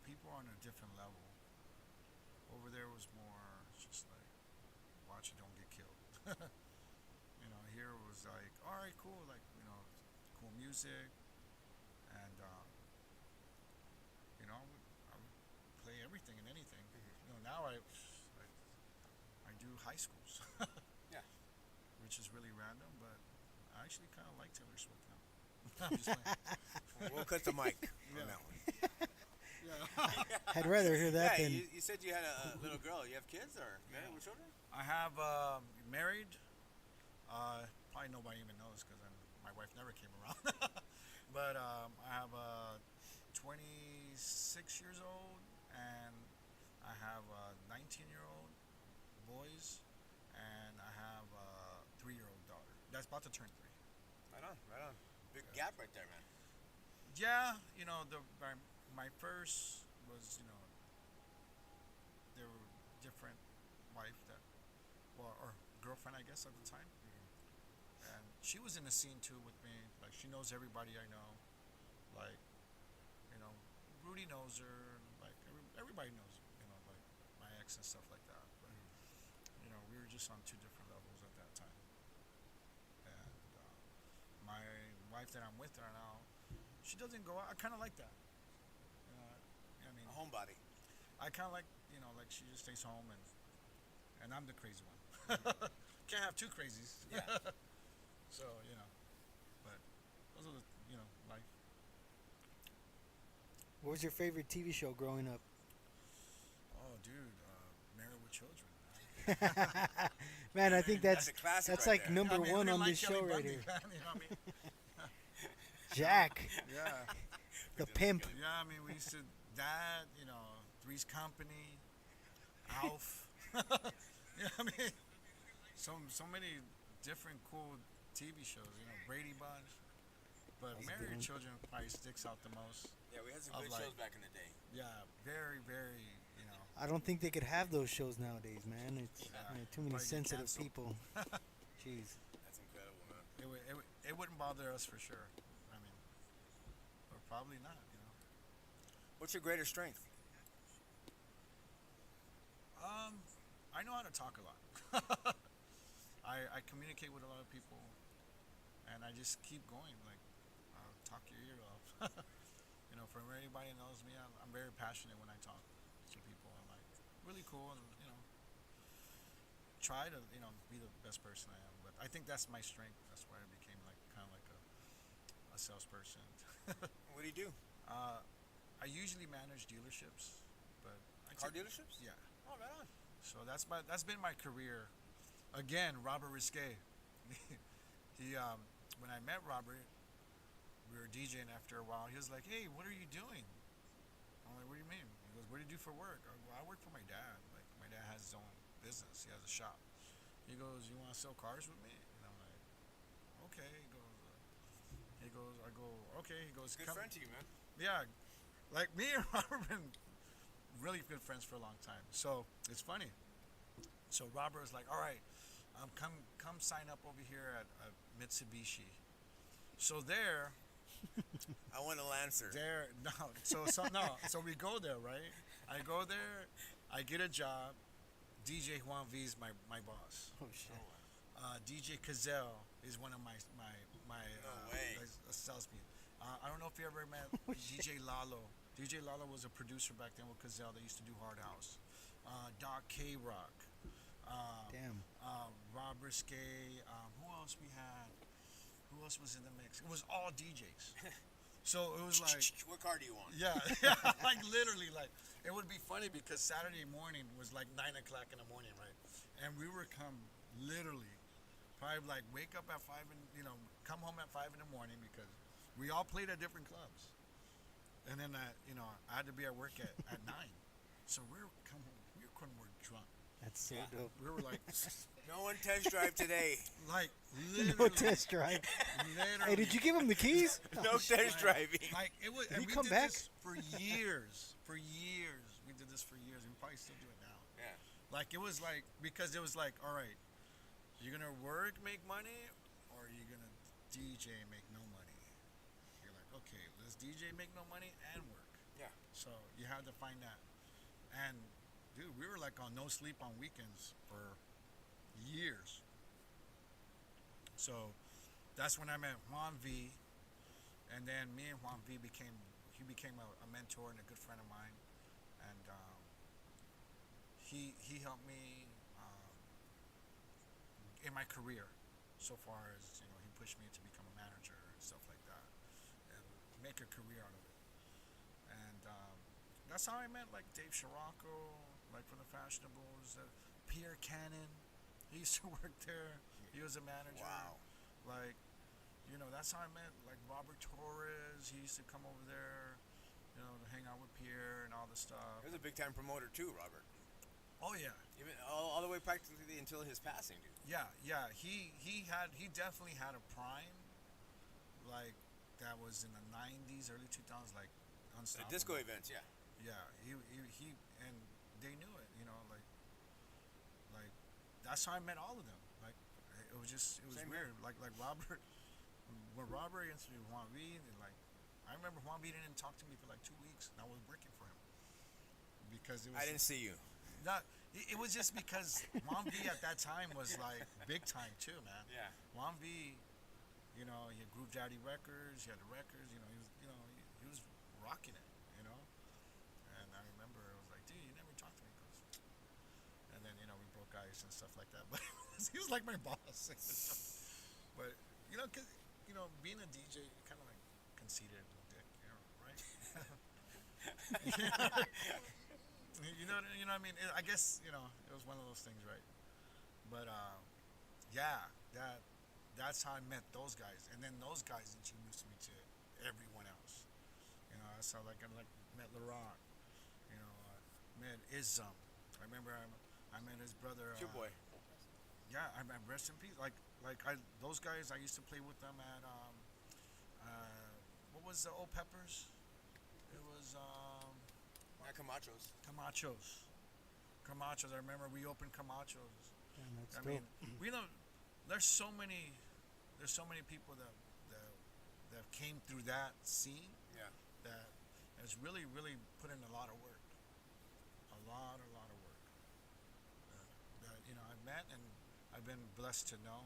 people are on a different level. Over there was more just like, watch it, don't get killed. Here it was like, all right, cool, like cool music, and I would play everything and anything. Now I do high schools. Yeah. Which is really random, but I actually kind of like Taylor Swift now. I'm just playing. We'll cut the mic Yeah. on that one. I'd rather hear that Yeah, than. you said you had a little girl. You have kids or married with children? I have married. Probably nobody even knows because my wife never came around. But I have a 26 years old and I have a 19-year-old boys and I have a 3-year-old daughter that's about to turn 3. Right on. Big gap right there, man. Yeah, my first was, there were different wife that, well, or girlfriend, I guess, at the time. And she was in the scene too with me. Like, she knows everybody I know. Like, you know, Rudy knows her. Like, everybody knows, like my ex and stuff like that. But, we were just on two different levels at that time. And my wife that I'm with right now, she doesn't go out. I kind of like that. I mean, A homebody. I kind of like, like she just stays home and I'm the crazy one. Can't have two crazies. Yeah. So, but those are the, life. What was your favorite TV show growing up? Oh, dude, Married with Children. Man, I think that's a classic that's right like there. number I mean, one we on like this Kelly show right Bundy, here. man, you know what I mean? Jack, Yeah. the pimp. Yeah, I mean, we used to, that, Three's Company, Alf. Yeah, I mean, so many different cool TV shows, Brady Bunch. But That's a good Married one. Children probably sticks out the most. Yeah, we had some Of good like- shows back in the day. Yeah, very, very, I don't think they could have those shows nowadays, man. It's too many Probably get sensitive canceled. people. Jeez. That's incredible, man. it wouldn't bother us for sure. I mean, or probably not, What's your greatest strength? I know how to talk a lot. I communicate with a lot of people, and I just keep going. Like, I'll talk your ear off. For anybody that knows me, I'm very passionate when I talk to people. I'm like really cool, and try to be the best person I am. But I think that's my strength. That's why I became like kind of like a salesperson. What do you do? I usually manage dealerships, but Car dealerships? Yeah. Oh, right on. So that's been my career. Again, Robert Risque. He when I met Robert, we were DJing after a while. He was like, "Hey, what are you doing?" I'm like, "What do you mean?" He goes, "Where do you do for work?" I go, "I work for my dad. Like, my dad has his own business. He has a shop." He goes, "You want to sell cars with me?" And I'm like, "Okay." He goes, I go, "Okay." He goes, Good "Come." friend to you, man. Yeah, like me and Robert been really good friends for a long time. So it's funny. So Robert was like, "All right, come sign up over here at Mitsubishi." So there, I want a Lancer. so we go there, right? I go there, I get a job. DJ Juan V is my boss. Oh shit. DJ Cazell is one of my No way. salesmen. I don't know if you ever met DJ Lalo. DJ Lalo was a producer back then with Cazell. They used to do Hard House. Doc K Rock. Damn. Rob Risque. Who else we had? Who else was in the mix? It was all DJs. So it was like, What car do you want? yeah, like literally, like it would be funny because Saturday morning was like 9 o'clock in the morning, right? And we would come literally, probably like wake up at 5 and come home at 5 in the morning because we all played at different clubs. And then I had to be at work at 9, so we were drunk. That's so dope. We were like, No one test drive today. like No literally, test drive. literally. Hey, did you give him the keys? No test driving. Like it was. Did And he we come did back? this for years. For years, we did this for years. We probably still do it now. Yeah. Like it was like because it was like, all right, you're gonna work, make money, or you're gonna DJ, make no money. You're like, okay, let's DJ, make no money, and work. Yeah. So you had to find that. And dude, we were like on no sleep on weekends for years. So that's when I met Juan V. And then me and Juan V became a mentor and a good friend of mine. And he helped me in my career so far as, he pushed me to become a manager and stuff like that. And make a career out of it. And that's how I met like Dave Scirocco, like from the Fashionables, Pierre Cannon. He used to work there. He was a manager. Wow. Like, that's how I met like Robert Torres. He used to come over there, to hang out with Pierre and all this stuff. He was a big time promoter too, Robert. Oh yeah. Even all the way practically until his passing, dude. Yeah. He definitely had a prime, like that was in the '90s, early 2000s, like The unstoppable. disco events, yeah. Yeah, he and they knew it. Like that's how I met all of them. Like it was Same weird. Like Robert, when Robert introduced Juan V, and like I remember Juan V didn't talk to me for like 2 weeks, and I was working for him because it was I didn't see you. not. It was just because Juan V at that time was like big time too, man. Yeah. Juan V, he had Groove Daddy Records, he had the records, he was rocking it, And I remember it was like, dude, you never talked to me, and then we broke ice and stuff like that. But he was like my boss. But cause being a DJ, you're kind of like conceited little dick, right? You know what I mean? I guess it was one of those things, right? But yeah, that's how I met those guys, and then those guys introduced me to everyone else. That's how I met LaRock. Met Ism. I remember I met his brother. Your boy. Yeah, I rest in peace. Those guys. I used to play with them at what was the Old Peppers? It was Not Camachos. Camachos. I remember we opened Camachos. Damn, that's I dope. mean, there's so many people that came through that scene Yeah. that has really put in a lot of work. A lot of work. That I've met and I've been blessed to know,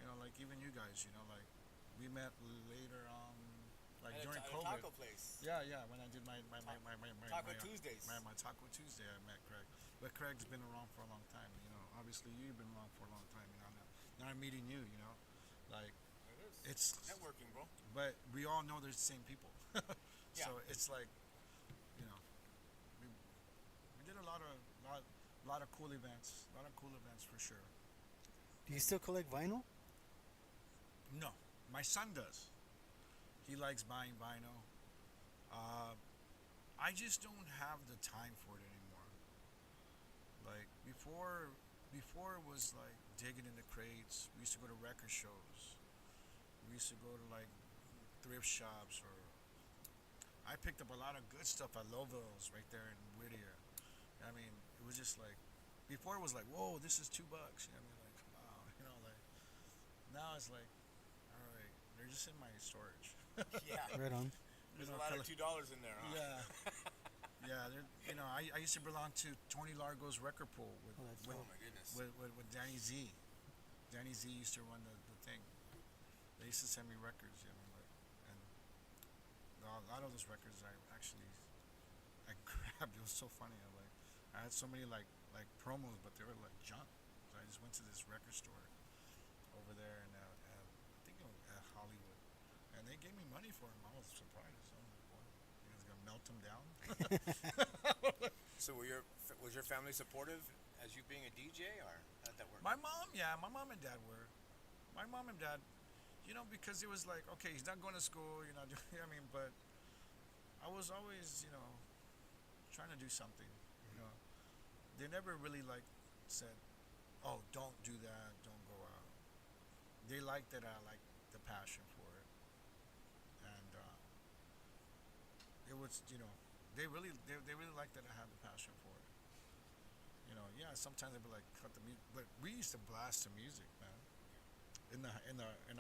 and like even you guys, like we met later on, like At during a COVID. taco place. Yeah, when I did my Taco Tuesdays. my Taco Tuesday, I met Craig. But Craig's been around for a long time. Obviously you've been around for a long time. Now I'm meeting you. Like It is. it's Networking, bro. but we all know there's the same people. Yeah. So it's like, we did a lot of cool events. A lot of cool events for sure. Do you still collect vinyl? No, my son does. He likes buying vinyl. I just don't have the time for it anymore. Like before it was like digging in the crates. We used to go to record shows. We used to go to like thrift shops, or I picked up a lot of good stuff at Lovell's right there in Whittier. I mean, it was just like before it was like, whoa, this is $2. Like wow, like now it's like, all right, they're just in my storage. Yeah. Right on. There's a lot of $2 in there, huh? Yeah. I used to belong to Tony Largo's record pool with Oh, that's with, Oh my goodness. with Danny Z. Danny Z used to run the thing. They used to send me records, and a lot of those records I grabbed. It was so funny. I had so many like promos, but they were like junk. So I just went to this record store over there, and I think it was at Hollywood, and they gave me money for them. I was surprised. I was like, "What? You guys gonna melt them down?" So was your family supportive as you being a DJ, or how did that work? My mom and dad were. My mom and dad, because it was like, okay, he's not going to school, you're not doing, but I was always, trying to do something, They never really said, oh, don't do that, don't go out. They liked that I liked the passion for it. And it was, they really liked that I had the passion for it. Yeah, sometimes they'd be like, cut the music, but we used to blast the music, man. In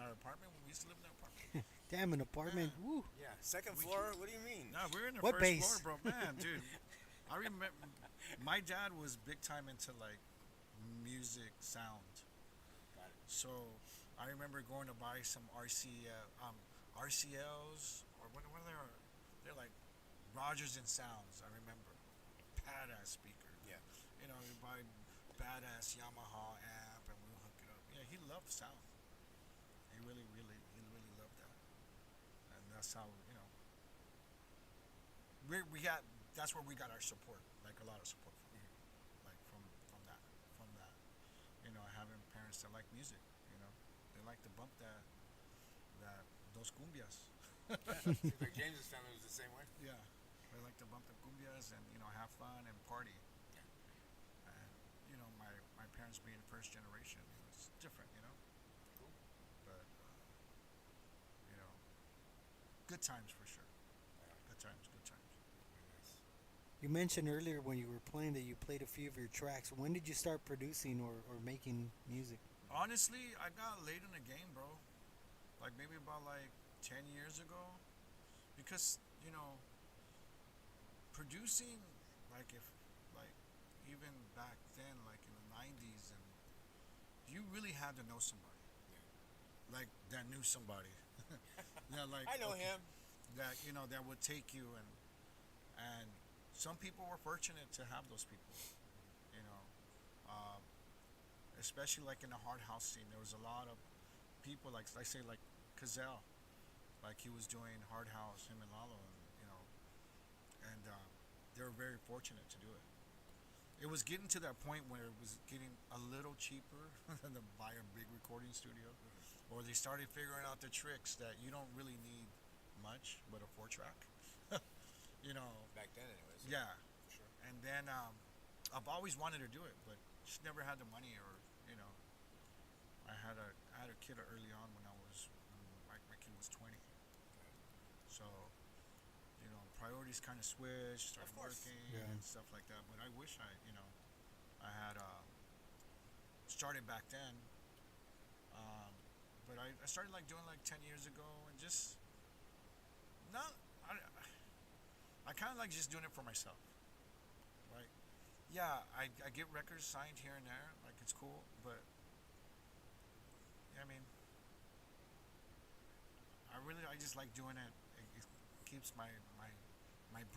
our apartment, when we used to live in our apartment. Damn, an apartment. Woo. Yeah. Second floor? What do you mean? No, we're in the What first base? floor, bro. Man, dude. I remember my dad was big time into music sound. Got it. So I remember going to buy some RCLs, or what are they? They're like Rogers and Sounds. I remember badass speaker. Yeah. You buy badass Yamaha amp, and we'll hook it up. Yeah, he loved sound. He really loved that, and that's how that's where we got our support, like a lot of support from, from that. Having parents that like music, they like to bump those cumbias. Seems like James's family was the same way. Yeah, they like to bump the cumbias and have fun and party. And my parents being first generation, it's different, Cool. But good times for sure. Good times. You mentioned earlier when you were playing that you played a few of your tracks. When did you start producing or making music? Honestly, I got late in the game, bro. Like maybe about like 10 years ago, because producing, like if like even back then, like in the '90s, and you really had to know somebody, like that knew somebody. Yeah, like I know okay, him. that that would take you, and some people were fortunate to have those people. You know, um, especially like in the hard house scene, there was a lot of people like I say like Cazell, like he was doing hard house, him and Lalo, and they were very fortunate to do it. It was getting to that point where it was getting a little cheaper than to buy a big recording studio, or they started figuring out the tricks that you don't really need much but a 4 track. you know, Back then, anyways. yeah. For sure. And then I've always wanted to do it, but just never had the money, or I had a kid early on when my kid was 20. So priorities kind of switched, started Of course. working Yeah. and stuff like that. But I wish I had started back then. But I started like doing like 10 years ago, and just not I kind of like just doing it for myself. Like, yeah, I get records signed here and there, like it's cool, but yeah, I mean, I just like doing it. It keeps my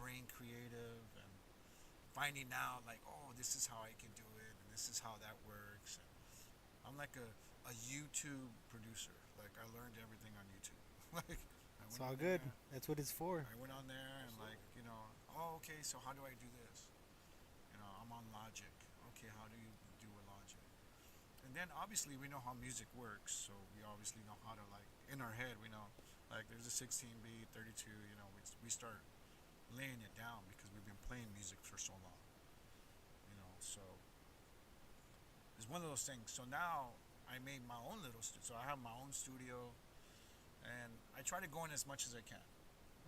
brain creative, and finding out like, oh, this is how I can do it, and this is how that works. And I'm like a YouTube producer. Like I learned everything on YouTube. like I It's went all on good. there, That's what it's for. I went on there and like oh, okay, so how do I do this? I'm on Logic. Okay, how do you do a Logic? And then obviously we know how music works, so we obviously know how to, like, in our head we know like there's a 16 beat, 32. We start laying it down because we've been playing music for so long. So it's one of those things. So now I made my own little studio. So I have my own studio, and I try to go in as much as I can.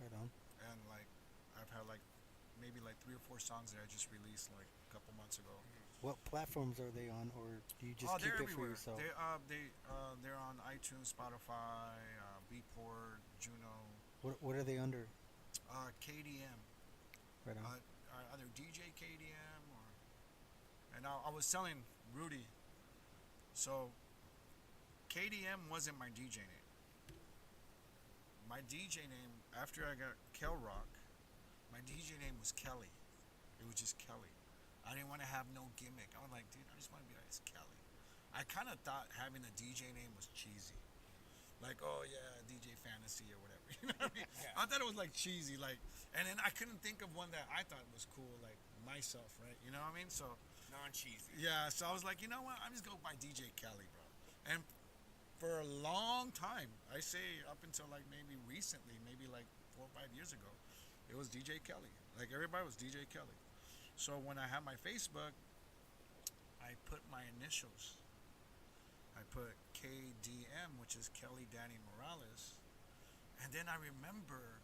Right on. And like I've had like maybe like 3 or 4 songs that I just released like a couple months ago. What platforms are they on, or do you just Oh, keep they're it for everywhere. yourself? They're on iTunes, Spotify, Beatport, Juno, What are they under? KDM. Right on. Either DJ KDM or. And I was telling Rudy. So KDM wasn't my DJ name. My DJ name after I got Kel Rock, my DJ name was Kelly. It was just Kelly. I didn't want to have no gimmick. I was like, dude, I just want to be like, it's Kelly. I kind of thought having a DJ name was cheesy. Like, oh yeah, DJ Fantasy or whatever. You know what I mean? Yeah. I thought it was like cheesy, like, and then I couldn't think of one that I thought was cool, like myself, right? You know what I mean? So Non-cheesy. yeah, so I was like, you know what? I'm just going by DJ Kelly, bro. And for a long time, I say up until like maybe recently, maybe like 4 or 5 years ago, it was DJ Kelly. Like everybody was DJ Kelly. So when I had my Facebook, I put my initials. I put KDM, which is Kelly Danny Morales. And then I remember,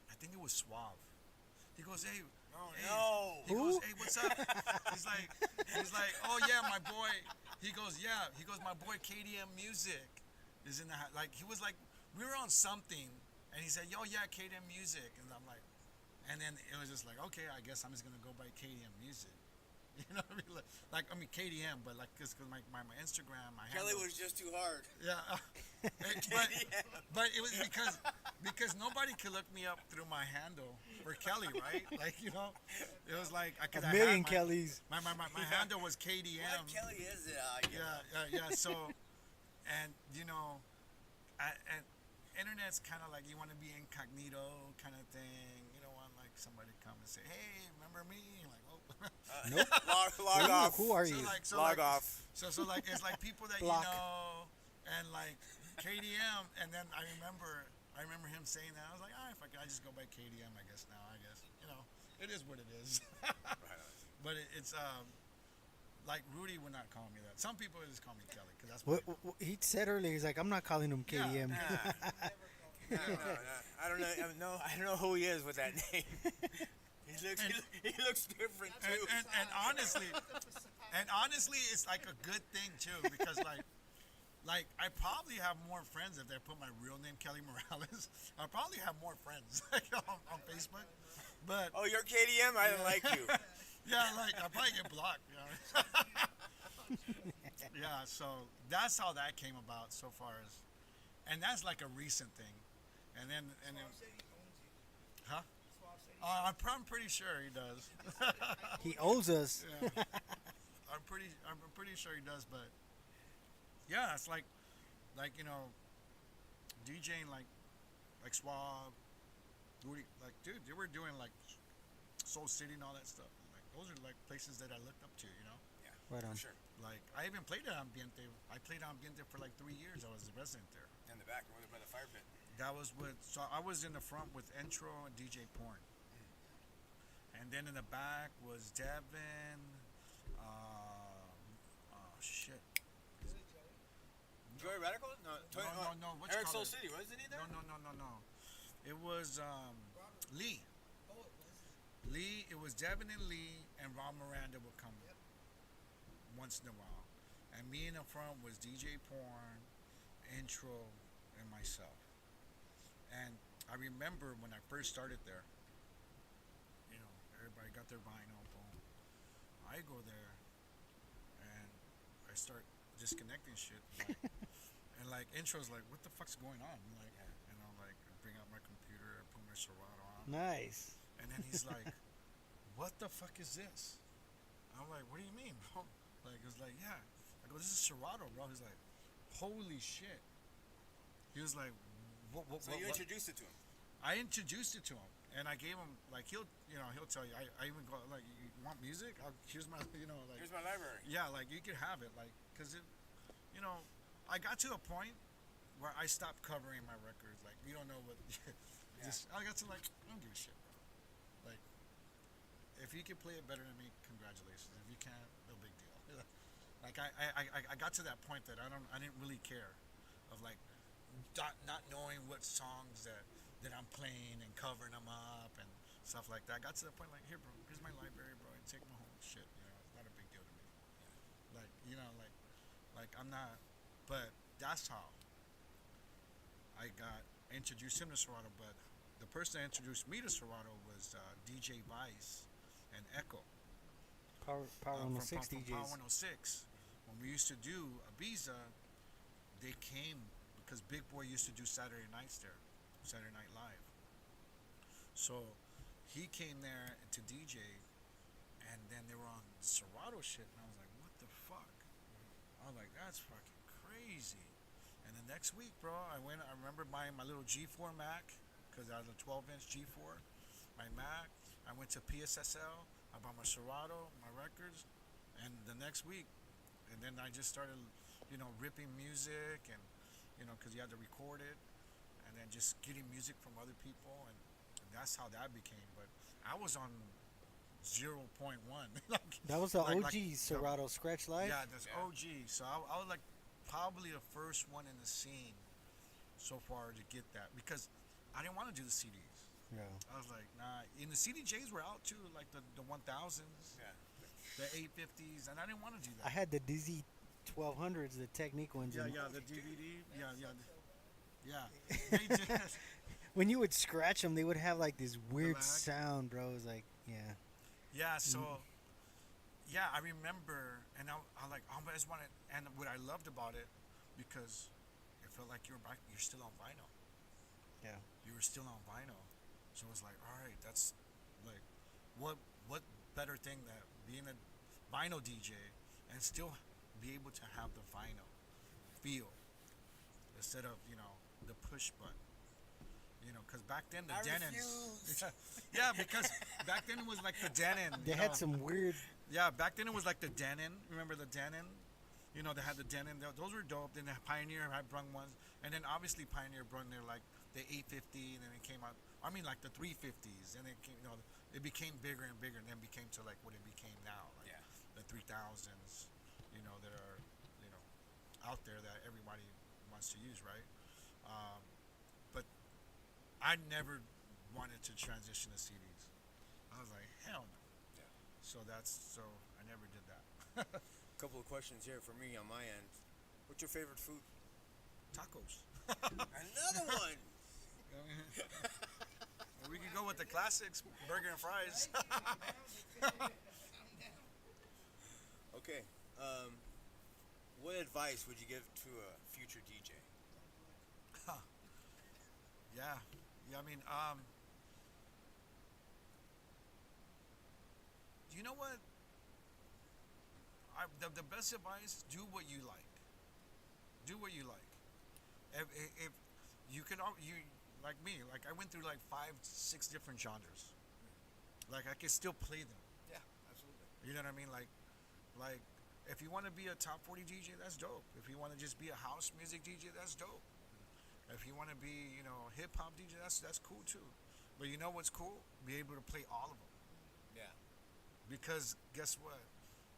I think it was Suave. He goes, hey. Oh hey. no! He goes, hey, what's up? he's like, oh yeah, my boy. He goes, yeah. He goes, my boy KDM Music is in the house. Like he was like, we were on something, and he said, yo, yeah, KDM Music, and I'm like, and then it was just like, okay, I guess I'm just gonna go by KDM Music. You know what I mean? Like I mean KDM, but like cause my Instagram, my Kelly handle, was just too hard. yeah. But it was because nobody could look me up through my handle for Kelly, right? Like it was like I could A million Kellys. My handle was KDM. What Kelly is it? Yeah. So, and and internet's kind of like you want to be incognito kind of thing. You don't want like somebody to come and say, hey, remember me? Like, oh. Nope. Log off. Who are you? Log off. So like it's like people that Block. you know, and like KDM, and then I remember him saying that. I was like, I just go by KDM, I guess now. I guess it is what it is. But it's like Rudy would not call me that. Some people just call me Kelly because that's what He said earlier, he's like, I'm not calling him KDM. No. I don't know. I don't know who he is with that name. He looks different too. And honestly, it's like a good thing too because like I probably have more friends if they put my real name Kelly Morales. I probably have more friends on Facebook. But Oh, you're KDM. I don't like you. yeah, like I probably get blocked. You know? Yeah, so that's how that came about so far as, and that's like a recent thing, and then huh? I'm pretty sure he does. He owes us. Yeah. I'm pretty sure he does, but yeah, it's like you know, DJing like Swab, Rudy, like dude, they were doing like Soul City and all that stuff. Like those are like places that I looked up to, you know. Right on. For sure. Like I even played at Ambiente. I played Ambiente for like 3 years. I was the resident there. In the back, over by the fire pit. That was with so I was in the front with Intro and DJ Porn, and then in the back was Devin. Oh shit. Joey Radical? No, No. What Eric you Soul call it? City, wasn't he there? No. It was Lee. Lee. It was Devin and Lee and Rob Miranda would come once in a while, and me in the front was DJ Porn, Intro, and myself. And I remember when I first started there, you know, everybody got their vinyl, boom. I go there, and I start disconnecting shit, like, and like Intro's like, what the fuck's going on? I'm like, and I'm like, I bring out my computer, I put my Serato on, Nice. and then he's like, what the fuck is this? I'm like, what do you mean, bro? Like, it was like, yeah. I go, this is Serato, bro. He's like, holy shit. He was like, what? So you introduced it to him? I introduced it to him, and I gave him like he'll tell you. I even go like, you want music? Here's my like. Here's my library. Yeah, like you can have it, like, cause it, I got to a point where I stopped covering my records. Like you don't know what. Just I got to like, I don't give a shit, bro. Like, if you can play it better than me, congratulations. If you can't, no big deal. Like I got to that point that I didn't really care, of like, not knowing what songs that I'm playing and covering them up and stuff like that. I got to the point like, here, bro, here's my library, bro, and take my whole shit. It's not a big deal to me. Like, like I'm not. But that's how I got introduced him to Serato. But the person that introduced me to Serato was DJ Vice and Echo. Power From 106 DJs. Power 106. When we used to do Ibiza, they came because Big Boy used to do Saturday nights there, Saturday Night Live. So he came there to DJ, and then they were on Serato shit, and I was like, what the fuck? I was like, that's fucking crazy. And the next week, bro, I remember buying my little G4 Mac, because I had a 12-inch G4, my Mac. I went to PSSL, I bought my Serato, my records, and the next week, and then I just started, ripping music, and, because you had to record it, and then just getting music from other people, and that's how that became. But I was on 0.1. That was the like- OG like- Serato Scratch Live. Yeah, that's OG. So I was like probably the first one in the scene so far to get that, because I didn't want to do the CDs. Yeah. I was like, nah. And the CDJs were out too, like the 1000s, the 850s, and I didn't want to do that. I had the Dizzy 1200s, the Technique ones. Yeah, and the DVD. Yeah. They just, When you would scratch them, they would have like this weird lag. sound, bro. It was like, yeah. yeah. So, yeah, I remember, and I just wanted, and what I loved about it, because it felt like you're still on vinyl. Yeah. You were still on vinyl. So it was like, all right, that's like, what better thing that being a vinyl DJ and still be able to have the vinyl feel instead of the push button. Because back then the Denons. Yeah, because back then it was like the Denon. They had some weird. Yeah, back then it was like the Denon. Remember the Denon? They had the Denon. Those were dope. Then the Pioneer had brung ones, and then obviously Pioneer brung their like the 850, and then it came out. I mean, like the 350s, and it came. It became bigger and bigger, and then became to like what it became now, like the 3000s. That are out there that everybody wants to use, right? But I never wanted to transition to CDs. I was like, hell no. Yeah. So I never did that. Couple of questions here for me on my end. What's your favorite food? Tacos. Another one. We could go with the classics, burger and fries. Okay. What advice would you give to a future DJ? Yeah, I mean, you know what? The best advice: do what you like. Do what you like. If you can, you like me, like I went through like 5, 6 different genres. Like I can still play them. Yeah, absolutely. You know what I mean? Like if you want to be a top 40 DJ, that's dope. If you want to just be a house music DJ, that's dope. If you want to be, hip hop DJ, that's cool too. But you know what's cool? Be able to play all of them. Yeah. Because guess what?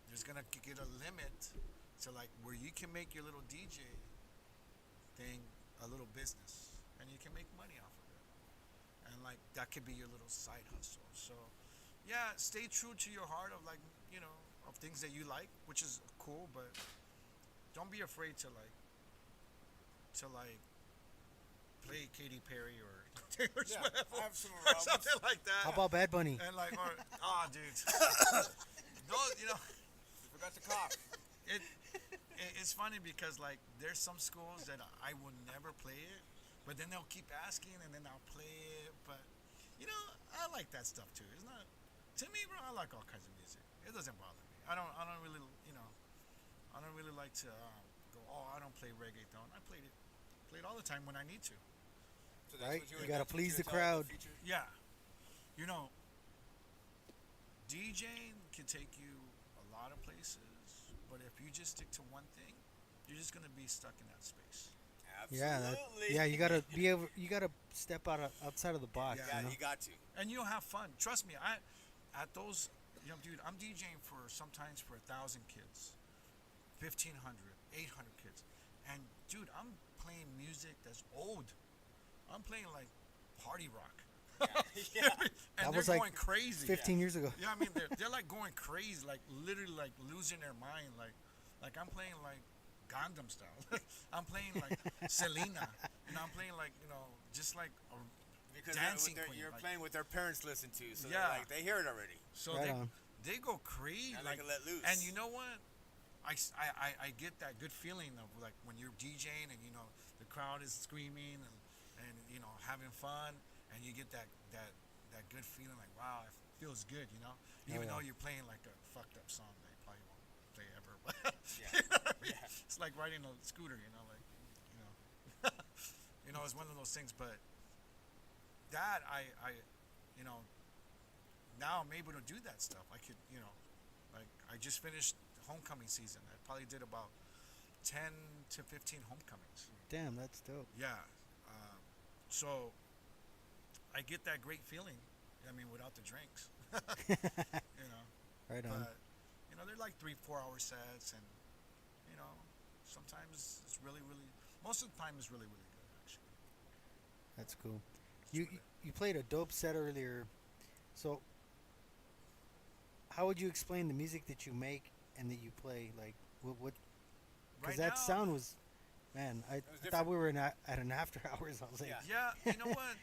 There's gonna get a limit to like where you can make your little DJ thing a little business, and you can make money off of it. And like that could be your little side hustle. So, yeah, stay true to your heart of like of things that you like, which is cool. But don't be afraid to play Katy Perry or Taylor Yeah, Swift I have some or something like that. How about Bad Bunny? And like, dude, those, You forgot the cock. it's funny because like there's some schools that I will never play it, but then they'll keep asking and then I'll play it. But I like that stuff too. It's not to me, bro. I like all kinds of music. It doesn't bother me. I don't really I don't really like to go. Oh, I don't play reggaeton. I played it all the time when I need to. So Right? what You would- gotta that's what please you the would tell crowd. future- Yeah, DJing can take you a lot of places, but if you just stick to one thing, you're just gonna be stuck in that space. Yeah, Absolutely. you gotta be able. You gotta step outside of the box. Yeah, Yeah, you know? you got to. And you'll have fun. Trust me. At those, dude, I'm DJing for sometimes for 1,000 kids, 1,500, 800 kids, and dude, I'm playing music that's old. I'm playing like party rock. Yeah. And That they're was like going crazy. 15 years ago. Yeah, I mean they're like going crazy, like literally like losing their mind. Like I'm playing like Gundam style. I'm playing like Selena, and I'm playing like just like a Because dancing they're- queen. you're like, playing with their parents listen to, so Yeah. they're like they hear it already. so Right on. they go crazy. Now they Like, can let loose. and you know what? I get that good feeling of like when you're DJing and the crowd is screaming and having fun, and you get that good feeling like wow, it feels good, even yeah. though you're playing like a fucked up song that you probably won't play ever. Yeah. You know what I mean? Yeah. It's like riding a scooter, it's one of those things. But that I now I'm able to do that stuff. I could like I just finished homecoming season. I probably did about 10 to 15 homecomings. Damn, that's dope. Yeah. So I get that great feeling. I mean, without the drinks. Right on. But they're like 3-4 hour sets, and sometimes it's really, really. Most of the time, it's really, really good actually. That's cool. You played a dope set earlier. So how would you explain the music that you make and that you play? Like what? Because Right that now- sound was, man. I was thought we were at an after hours. I was like, Yeah. Yeah, you know what?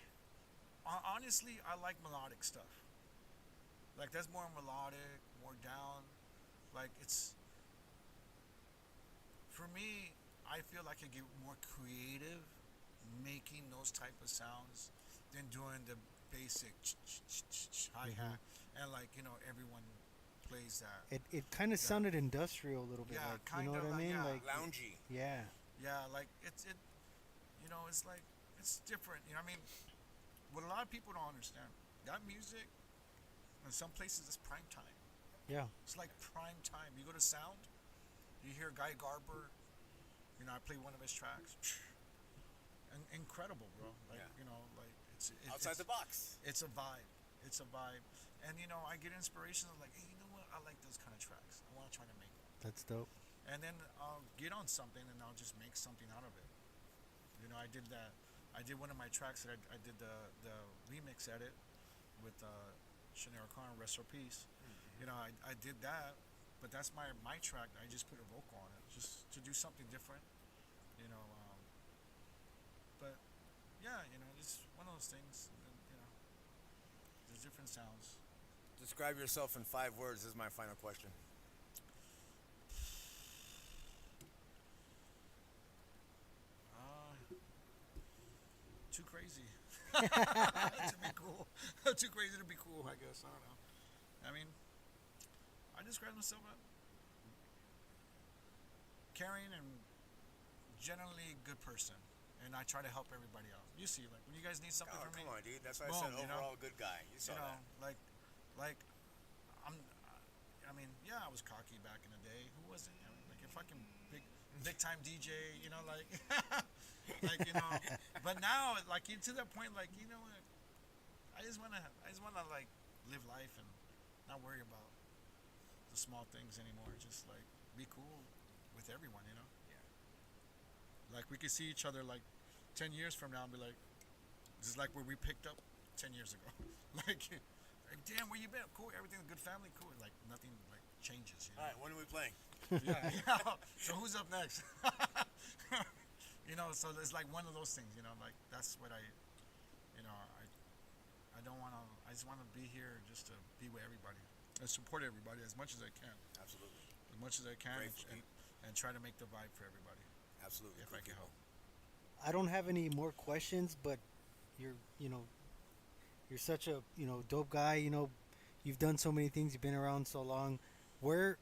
Honestly, I like melodic stuff. Like that's more melodic, more down. Like it's for me. I feel like I get more creative making those type of sounds than doing the basic hi hat and like everyone plays that. it kind of sounded industrial a little bit. Yeah, Like, you know kinda what I like- mean? yeah. Like Loungy. yeah. Yeah, like it's like it's different. I mean, what a lot of people don't understand, that music in some places is prime time. Yeah. It's like prime time. You go to sound, you hear Guy Garber. I play one of his tracks. And incredible, bro. Like Yeah. like Outside the box. It's a vibe. It's a vibe. And I get inspiration of like, hey, you know what? I like those kind of tracks. I want to try to make one. That's dope. And then I'll get on something and I'll just make something out of it. I did that. I did one of my tracks that I did the remix edit with Shania Khan, rest her peace. You know, I did that, but that's my track. I just put a vocal on it, just to do something different. You know, but yeah, you know, it's one of those things. You know, there's different sounds. Describe yourself in 5 words. This is my final question. Too crazy to be cool. Too crazy to be cool, I guess. I don't know. I mean, I describe myself as caring and generally good person, and I try to help everybody out. You see, like when you guys need something Oh, from me, come on, dude. That's why I boom, said you know? overall good guy. You saw you know, that. like I mean, yeah, I was cocky back in the day. Who wasn't? You know, like a fucking big time DJ. You know, like like you know. But now, like to that point, like you know, I just wanna like live life and not worry about the small things anymore. Just like be cool with everyone. You know. Yeah. Like we could see each other like 10 years from now and be like, this is like where we picked up 10 years ago. like, damn, where you been? Cool, everything, good family, cool. Like nothing like changes. You know? All right, when are we playing? Yeah. So who's up next? You know, so it's like one of those things. You know, like that's what I don't want to. I just want to be here just to be with everybody and support everybody as much as I can. Absolutely. As much as I can, Grateful. and try to make the vibe for everybody. Absolutely. If I can help. I don't have any more questions, but you're such a dope guy. You've done so many things. You've been around so long. Where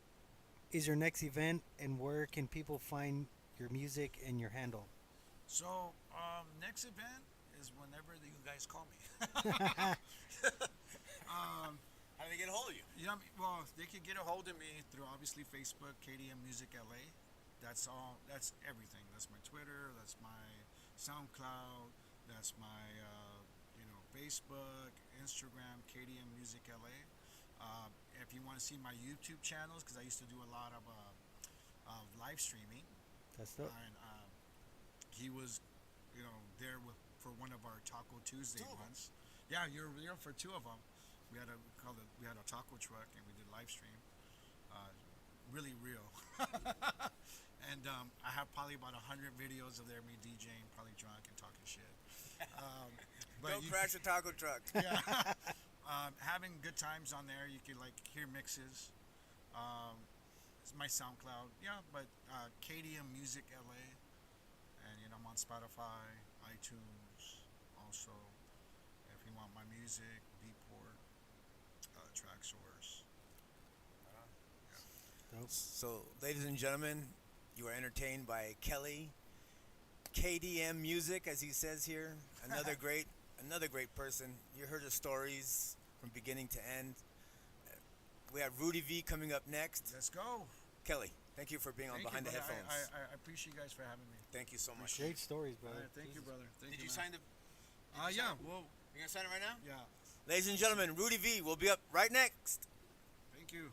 is your next event, and where can people find your music and your handle? So next event is whenever you guys call me. How do they get a hold of you? You know, well, they can get a hold of me through obviously Facebook, KDM Music LA. That's all. That's everything. That's my Twitter. That's my SoundCloud. That's my Facebook, Instagram, KDM Music LA. If you want to see my YouTube channels, because I used to do a lot of live streaming. That's dope. And he was, there for one of our Taco Tuesday ones. Yeah, you're for 2 of them. We had a taco truck and we did live stream. Really real. And I have probably about 100 videos of me DJing, probably drunk and talking shit. Don't crash a taco truck. Yeah. Having good times on there. You can like hear mixes. It's my SoundCloud. Yeah, but KDM Music LA. And I'm on Spotify, iTunes. Also, if you want my music, Beatport, Track Source. So, ladies and gentlemen, you are entertained by Kelly, KDM Music, as he says here. Another great person. You heard his stories from beginning to end. We have Rudy V coming up next. Let's go. Kelly, thank you for being on Behind the brother. Headphones. I appreciate you guys for having me. Thank you so much. Great stories, brother. All right, thank you, brother. Thank Did you man. sign the? Yeah. Well, You gonna sign it right now? yeah. Ladies and gentlemen, Rudy V will be up right next. Thank you.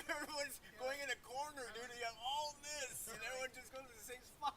Everyone's going in a corner, dude. You have all this, and everyone just goes to the same spot.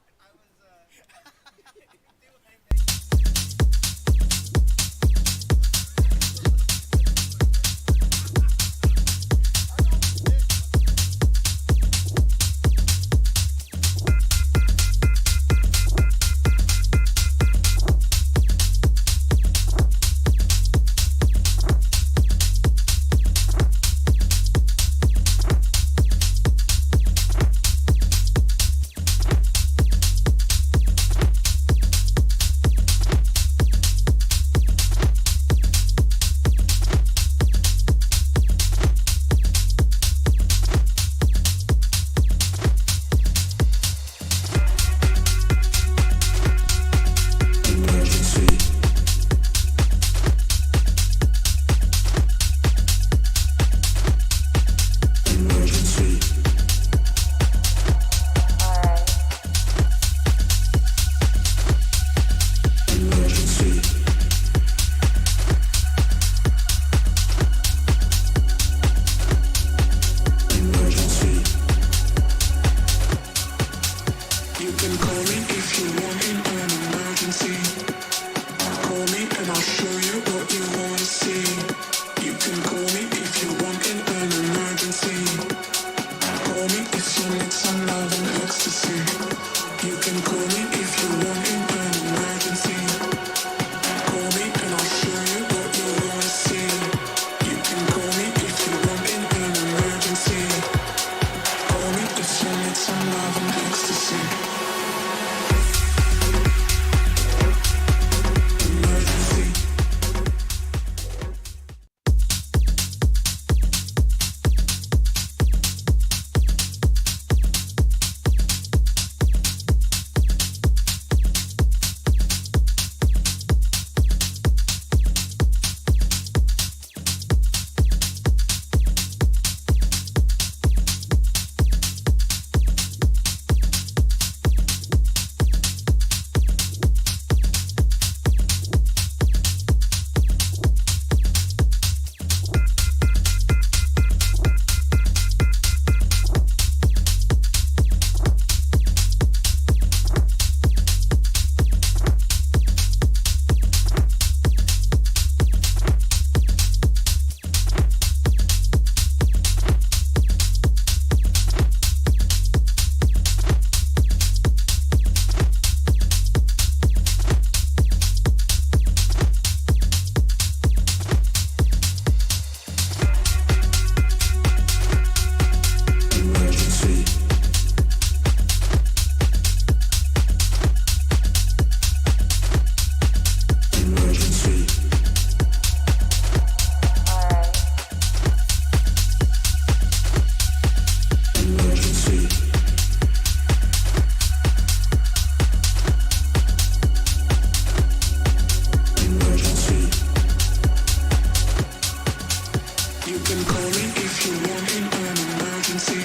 me if you want in an emergency.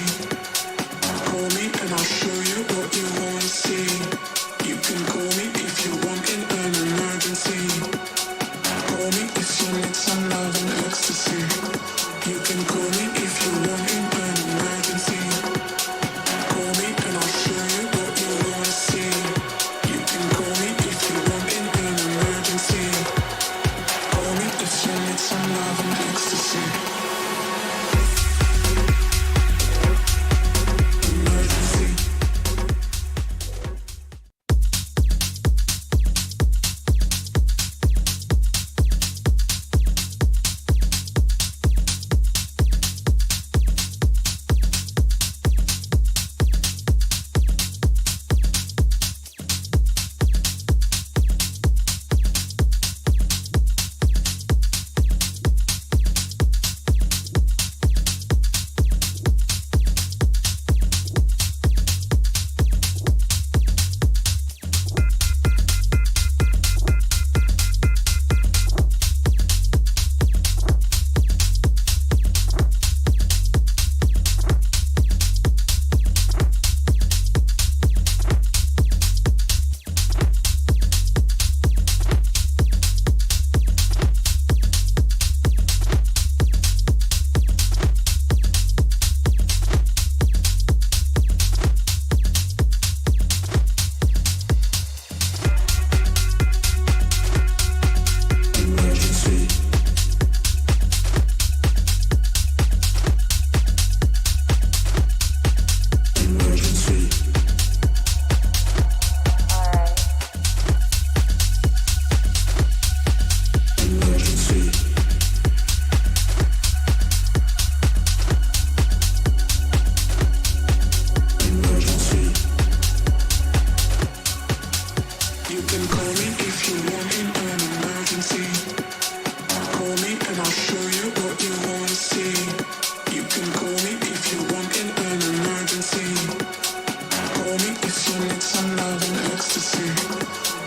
Call me and I'll show you what you wanna see. You can call me if you want in an emergency. Call me if you need some love and ecstasy. You can call me if you want in an emergency. Call me and I'll show you what you wanna see. You can call me if you want in an emergency. Call me if you need some love and ecstasy. Emergency.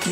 You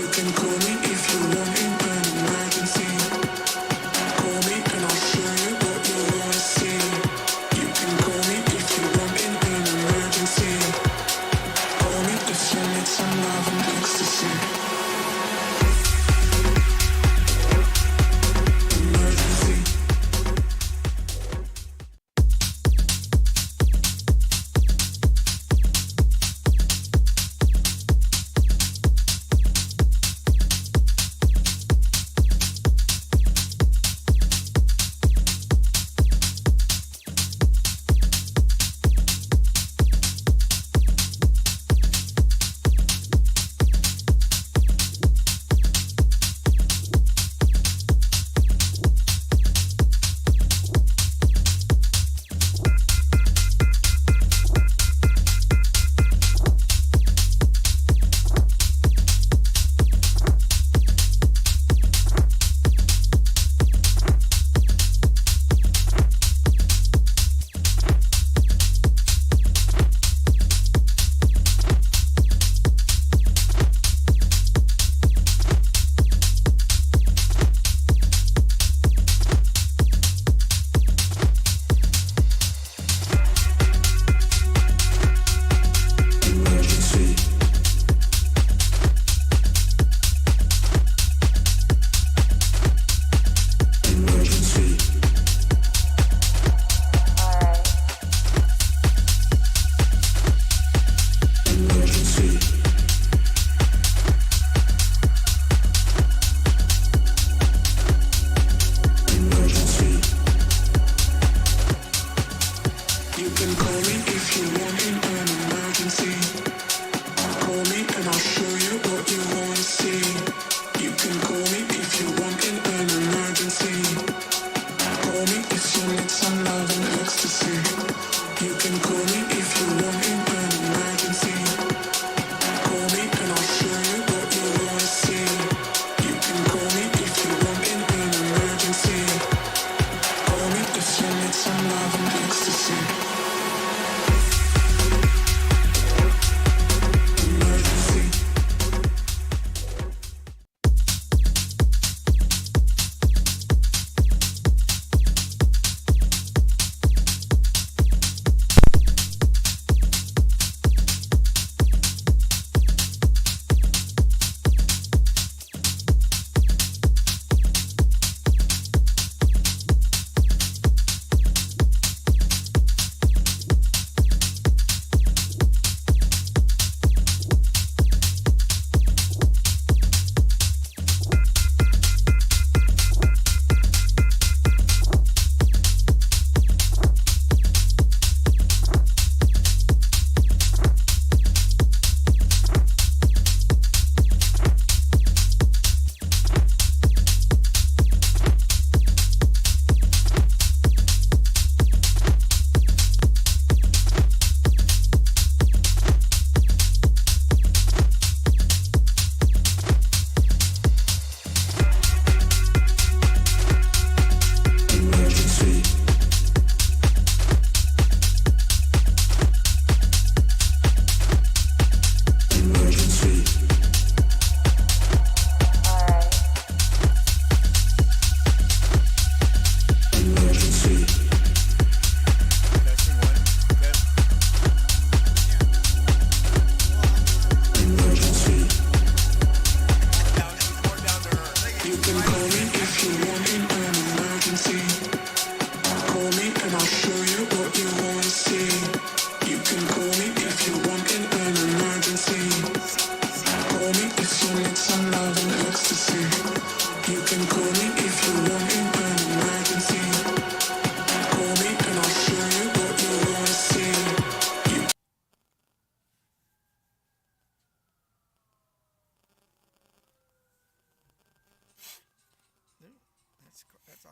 can call me if you want in an emergency. Call me and I'll show you what you wanna see. You can call me if you want in an emergency. Call me if you need some love and ecstasy. You can call me if you want in an emergency. Call me and I'll show you what you wanna see. You can call me if you want in an emergency. Call me if you need some love and ecstasy. Emergency.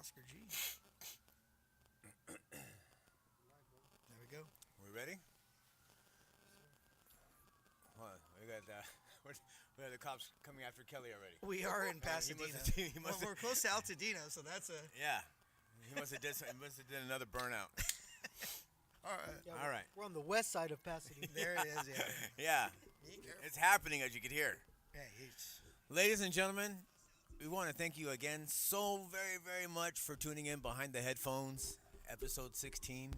Oscar G. There we go. We ready? Hold on. We got we got the cops coming after Kelly already. We are in He Pasadena. must We're close to Altadena, so that's a. Yeah. He must have did another burnout. All right. Yeah, All right. We're on the west side of Pasadena. There it is. Yeah. Yeah. Be careful. It's happening, as you can hear. Yeah, he's. Ladies and gentlemen, we want to thank you again so very, very much for tuning in Behind the Headphones, episode 16.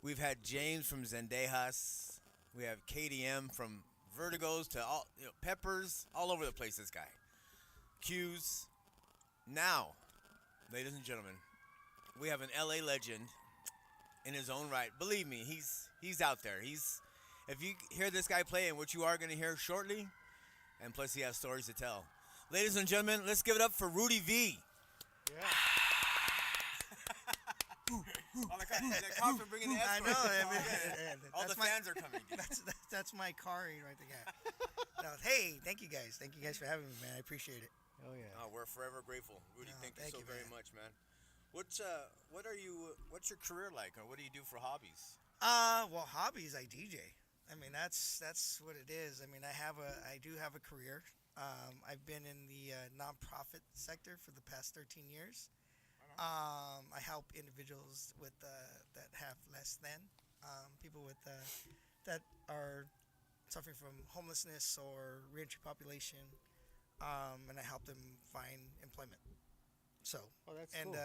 We've had James from Zendejas. We have KDM from Vertigos to all, Peppers, all over the place, this guy. Q's. Now, ladies and gentlemen, we have an LA legend in his own right. Believe me, he's out there. If you hear this guy play, and what you are going to hear shortly, and plus he has stories to tell. Ladies and gentlemen, let's give it up for Rudy V. Yeah. The cops are bringing the I escort. know. All the fans are coming. Dude. That's my car right there. No, hey, thank you guys. Thank you guys for having me, man. I appreciate it. Oh yeah. Oh, we're forever grateful, Rudy. No, thank you thank so you, very man. much, man. What's your career like, or what do you do for hobbies? Well, hobbies, I DJ. I mean, that's what it is. I mean, I do have a career. I've been in the nonprofit sector for the past 13 years. I help individuals with that have less than people with that are suffering from homelessness or reentry population, and I help them find employment. So, Oh, that's and cool.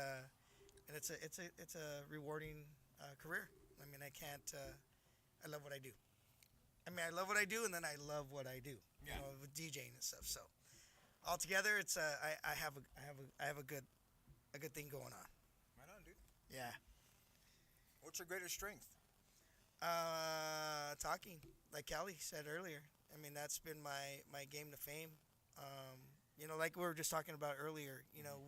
and it's a rewarding career. I mean, I love what I do. I mean, I love what I do, and then I love what I do. Yeah. You know, with DJing and stuff. So, altogether, it's I have a good thing going on. Right on, dude. Yeah. What's your greatest strength? Talking, like Callie said earlier. I mean, that's been my game to fame. You know, like we were just talking about earlier. You know,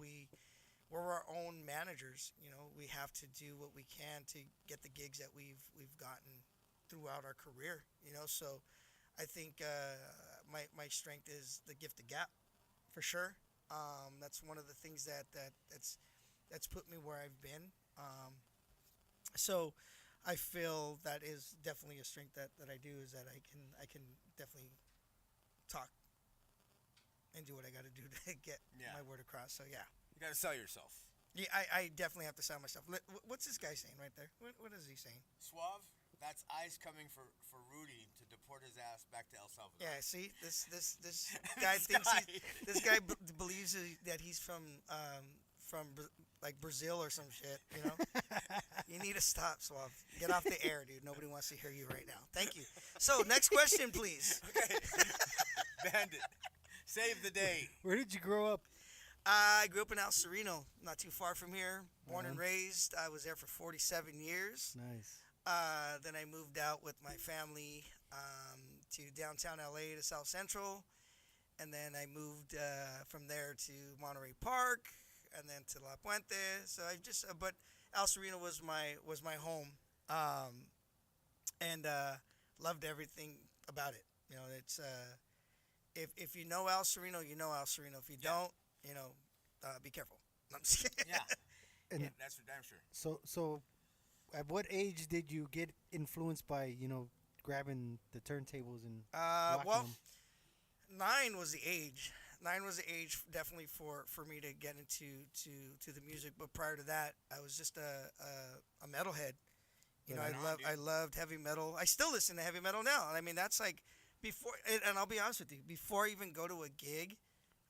we're our own managers. You know, we have to do what we can to get the gigs that we've gotten throughout our career. You know, so I think my strength is the gift of gap, for sure. That's one of the things that's put me where I've been. So I feel that is definitely a strength that I do, is that I can definitely talk and do what I got to do to get my word across. So yeah. You got to sell yourself. Yeah, I definitely have to sell myself. What's this guy saying right there? What is he saying? Suave. That's ICE coming for Rudy to deport his ass back to El Salvador. Yeah, see, this guy thinks this guy believes that he's from like Brazil or some shit. You know, you need to stop, Suave. Get off the air, dude. Nobody wants to hear you right now. Thank you. So next question, please. Okay. Bandit, save the day. Where did you grow up? I grew up in El Sereno, not too far from here. Born and raised. I was there for 47 years. Nice. Then I moved out with my family to downtown LA to South Central, and then I moved from there to Monterey Park, and then to La Puente. So I just, but El Sereno was my home, and loved everything about it. You know, it's if you know El Sereno, you know El Sereno. If you don't, you know, be careful. No, I'm just kidding. Yeah. And That's for damn sure. so, at what age did you get influenced by grabbing the turntables and rocking Well, them? 9 was the age. 9 was the age definitely for me to get into the music. But prior to that, I was just a metalhead. You know, Right on, I loved heavy metal. I still listen to heavy metal now. I mean, that's like before. And I'll be honest with you, before I even go to a gig,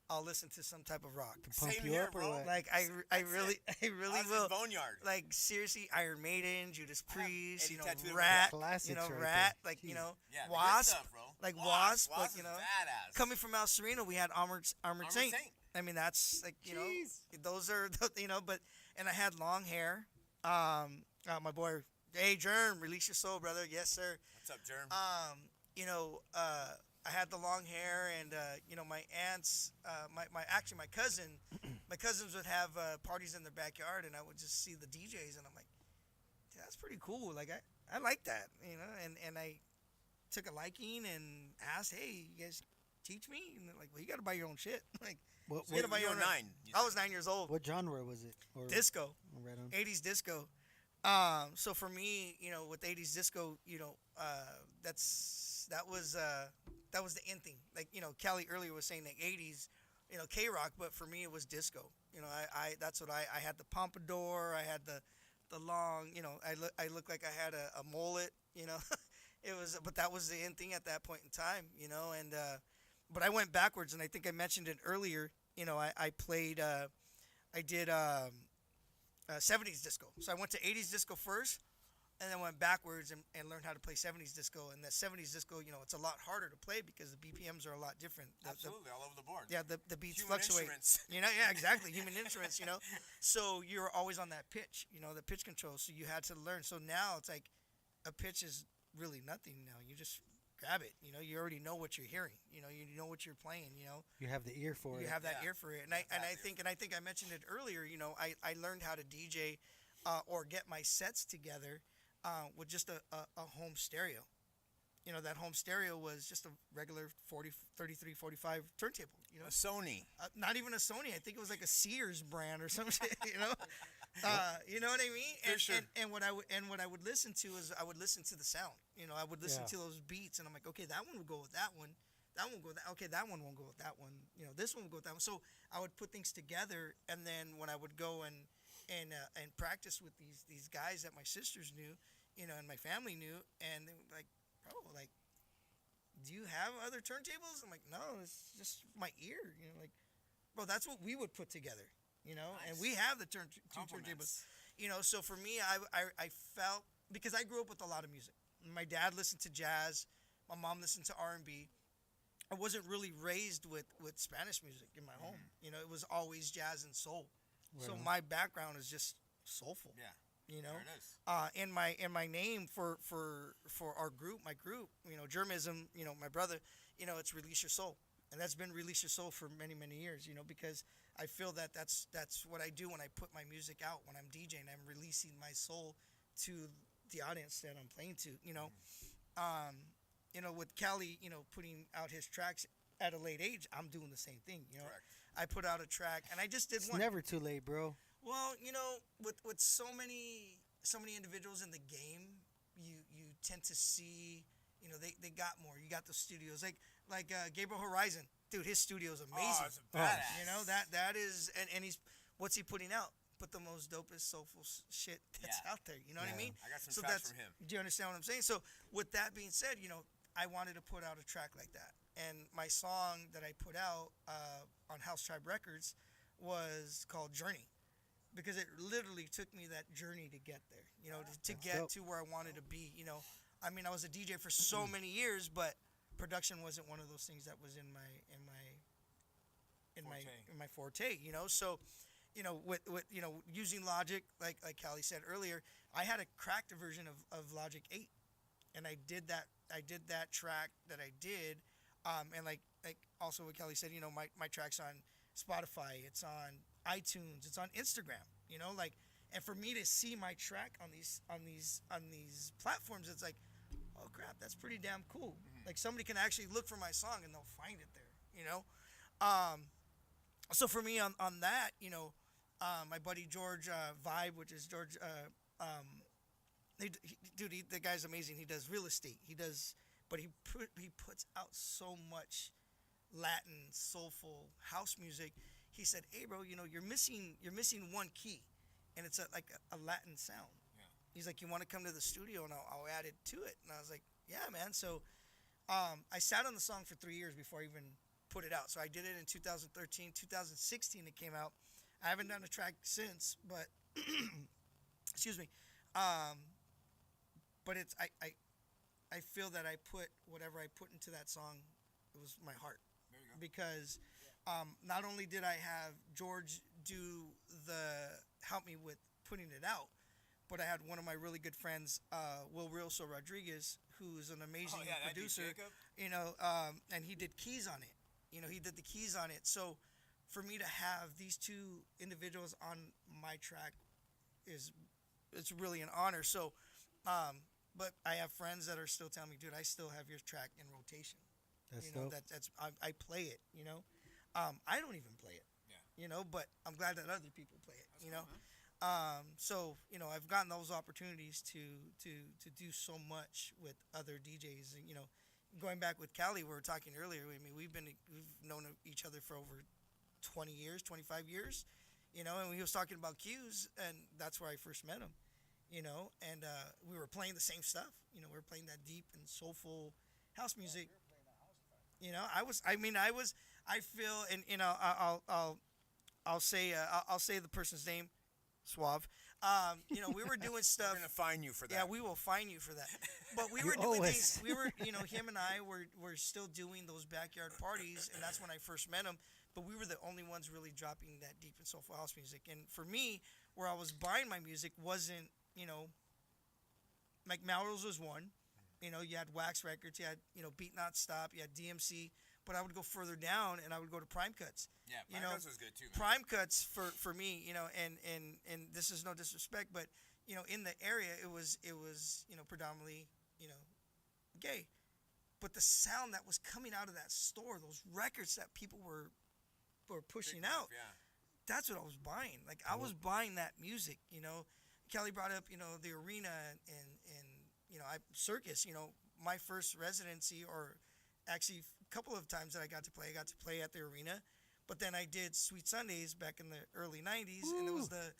I'll listen to some type of rock. Pump Same you here, up or bro. what? Like I really Ozzy's will. Boneyard. Like seriously, Iron Maiden, Judas Priest, Eddie you know, tattooed Rat, Classics you know, right Rat, there. like you Jeez. know, Yeah, the good Wasp, stuff, bro. like Wasp, Wasp like is you know, badass. coming from El Sereno, we had Armored Saint. Saint. I mean, that's like you Jeez. know, those are you know, but and I had long hair. My boy, hey Germ, release your soul, brother. Yes, sir. What's up, Germ? You know, I had the long hair, and you know, my aunts, my cousins would have parties in their backyard, and I would just see the DJs, and I'm like, "Dude, that's pretty cool. Like I like that, you know, and I took a liking and asked, hey, you guys teach me? And they're like, well, you got to buy your own shit. Like, What, you got to buy You your were own. 9. you I said. was 9 years old. what genre was it? Or Disco. right on. 80s disco. So for me, with 80s disco, that was the in thing. Like, Callie earlier was saying like 80s, K-rock, but for me it was disco. I that's what I had the pompadour, I had the long, I looked like I had a mullet, It was, but that was the in thing at that point in time, and but I went backwards, and I think I mentioned it earlier. I played, I did 70s disco. So I went to 80s disco first, and then went backwards and learned how to play 70s disco. And that 70s disco, it's a lot harder to play because the BPMs are a lot different. Absolutely, all over the board. Yeah, the beats Human fluctuate. instruments. Yeah, exactly. Human instruments, So you're always on that pitch, the pitch control. So you had to learn. So now it's like a pitch is really nothing now. You just grab it. You already know what you're hearing. You know what you're playing. You have the ear for it. You have that Yeah. ear for it. And I think I mentioned it earlier. I learned how to DJ or get my sets together with just a home stereo. That home stereo was just a regular 33, 45 turntable. A Sony. Not even a Sony. I think it was like a Sears brand or some shit. You know what I mean? For sure. And what I would listen to is I would listen to the sound. I would listen Yeah. to those beats, and I'm like, okay, that one will go with that one. That one will go with that. Okay, that one won't go with that one. This one will go with that one. So I would put things together, and then when I would go and practice with these guys that my sisters knew, and my family knew, and they were like, bro, like, do you have other turntables? I'm like, no, it's just my ear. Like, bro, that's what we would put together. And we have the two turntables. So for me, I felt, because I grew up with a lot of music. My dad listened to jazz. My mom listened to R&B. I wasn't really raised with Spanish music in my home. It was always jazz and soul. So Right on. my background is just soulful. Yeah. There it is. And my name for our group, Germism, my brother, it's Release Your Soul. And that's been Release Your Soul for many, many years, because I feel that that's what I do when I put my music out, when I'm DJing. I'm releasing my soul to the audience that I'm playing to, with Callie, putting out his tracks at a late age, I'm doing the same thing, Correct. I put out a track, and I just did It's one. never too late, bro. Well, with so many individuals in the game, you tend to see, they got more. You got the studios like Gabriel Horizon, dude. His studio is amazing. Oh, it's a badass. That is, and he's, what's he putting out? But the most dopest soulful shit that's Yeah. out there. You know what I mean? I got some So tracks that's, from him. do you understand what I'm saying? So with that being said, I wanted to put out a track like that, and my song that I put out on House Tribe Records was called Journey. Because it literally took me that journey to get there, to get dope. to where I wanted to be. I mean, I was a DJ for so many years, but production wasn't one of those things that was in my forte. So, with using Logic, like Callie said earlier, I had a cracked version of Logic 8, and I did that track that I did, and like also what Kelly said, my track's on Spotify, it's on iTunes, it's on Instagram, and for me to see my track on these platforms, it's like, oh crap, that's pretty damn cool. Like somebody can actually look for my song and they'll find it there. So for me on that, my buddy George Vibe, which is George, the guy's amazing. He does real estate. But he puts out so much Latin soulful house music. He said, "Hey, bro, you're missing one key, and it's like a Latin sound." Yeah. He's like, "You want to come to the studio and I'll add it to it?" And I was like, "Yeah, man." So I sat on the song for 3 years before I even put it out. So I did it in 2013, 2016 it came out. I haven't done a track since, but excuse me. But it's I feel that I put whatever I put into that song, it was my heart. There you go. Because not only did I have George help me with putting it out, but I had one of my really good friends, Will Rilso Rodriguez, who's an amazing that dude, producer. Jacob? And he did keys on it. He did the keys on it. So for me to have these two individuals on my track it's really an honor. So, but I have friends that are still telling me, dude, I still have your track in rotation. That's you know, dope. I play it. You know, I don't even play it. Yeah. You know, but I'm glad that other people play it. That's You cool, know, man. so you know, I've gotten those opportunities to do so much with other DJs. And, you know, going back with Cali, we were talking earlier. I mean, we've known each other for over 20 years, 25 years. You know, and we was talking about cues, and that's where I first met him. You know, and we were playing the same stuff. You know, we were playing that deep and soulful house music. You know, I feel, and you know, I'll say the person's name, Suave. You know, we were doing stuff. We're gonna fine you for that. Yeah, we will fine you for that. But we You were doing always- things. We were, you know, him and I were still doing those backyard parties, and that's when I first met him. But we were the only ones really dropping that deep and soulful house music. And for me, where I was buying my music wasn't, you know, like Melrose was one. You know, you had Wax Records, you had, you know, Beat Not Stop, you had DMC. But I would go further down, and I would go to Prime Cuts. Yeah, You Prime know, Cuts was good too, man. Prime Cuts for me, you know, and this is no disrespect, but you know, in the area it was you know, predominantly, you know, gay, but the sound that was coming out of that store, those records that people were pushing Big out, move, yeah. that's what I was buying. Like I was buying that music, you know. Kelly brought up, you know, the arena and you know, circus, you know, my first residency, or actually a couple of times that I got to play at the arena. But then I did Sweet Sundays back in the early 90s, and it was the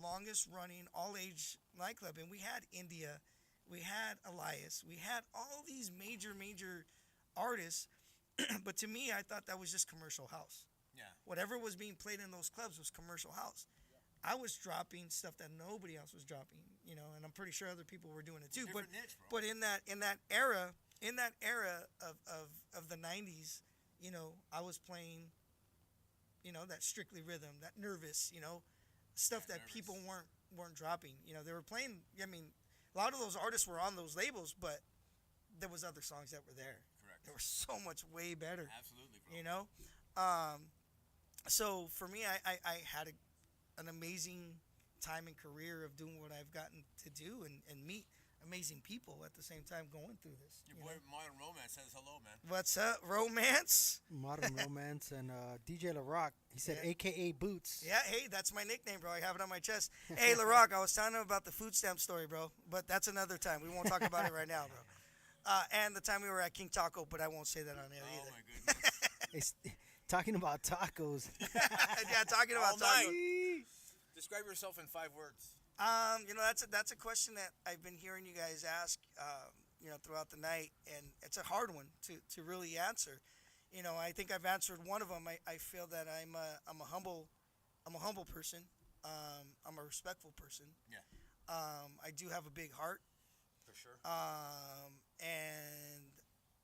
longest running all-age nightclub. And we had India, we had Elias, we had all these major artists. But to me, I thought that was just commercial house. Yeah. Whatever was being played in those clubs was commercial house. I was dropping stuff that nobody else was dropping, you know, and I'm pretty sure other people were doing it too. Different niche, bro. But in that era of the 90s, you know, I was playing, you know, that Strictly Rhythm, that Nervous, you know, stuff Yeah, that Nervous. people weren't dropping. You know, they were playing. I mean, a lot of those artists were on those labels, but there was other songs that were there. Correct. They were so much way better. Absolutely, bro. You know, so for me, I had an amazing time and career of doing what I've gotten to do and meet amazing people at the same time going through this. Your you boy know? Modern Romance says hello, man. What's up, Romance? Modern Romance and DJ LaRock. He said, Yeah. AKA Boots. Yeah, hey, that's my nickname, bro. I have it on my chest. Hey, LaRock, I was telling him about the food stamp story, bro, but that's another time. We won't talk about it right now, bro. And the time we were at King Taco, but I won't say that on air Oh either. my goodness. It's, talking about tacos. Yeah, talking about All night. tacos. Describe yourself in 5 words. You know, that's a question that I've been hearing you guys ask, you know, throughout the night, and it's a hard one to really answer. You know, I think I've answered one of them. I feel that I'm a humble person. I'm a respectful person. Yeah. I do have a big heart, For sure. and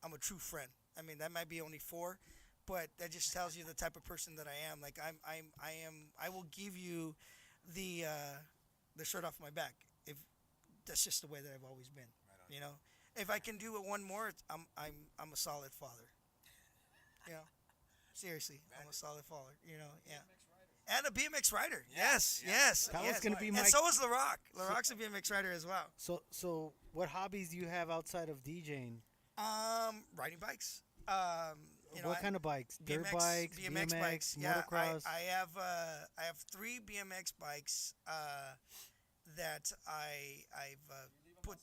I'm a true friend. I mean, that might be only 4, but that just tells you the type of person that I am. Like I will give you the shirt off my back. If that's just the way that I've always been. Right on. You know, if I can do it one more, I'm a solid father. You know, seriously, I'm a solid father. You know, yeah. And a BMX rider. Yeah, Yes, yeah. yes. That yes. was gonna be And my- so is LaRock. LaRock's a BMX rider as well. So what hobbies do you have outside of DJing? Riding bikes. You know, What kind of bikes? Dirt BMX, bikes, BMX bikes. Yeah, motocross. I have 3 BMX bikes that I've put.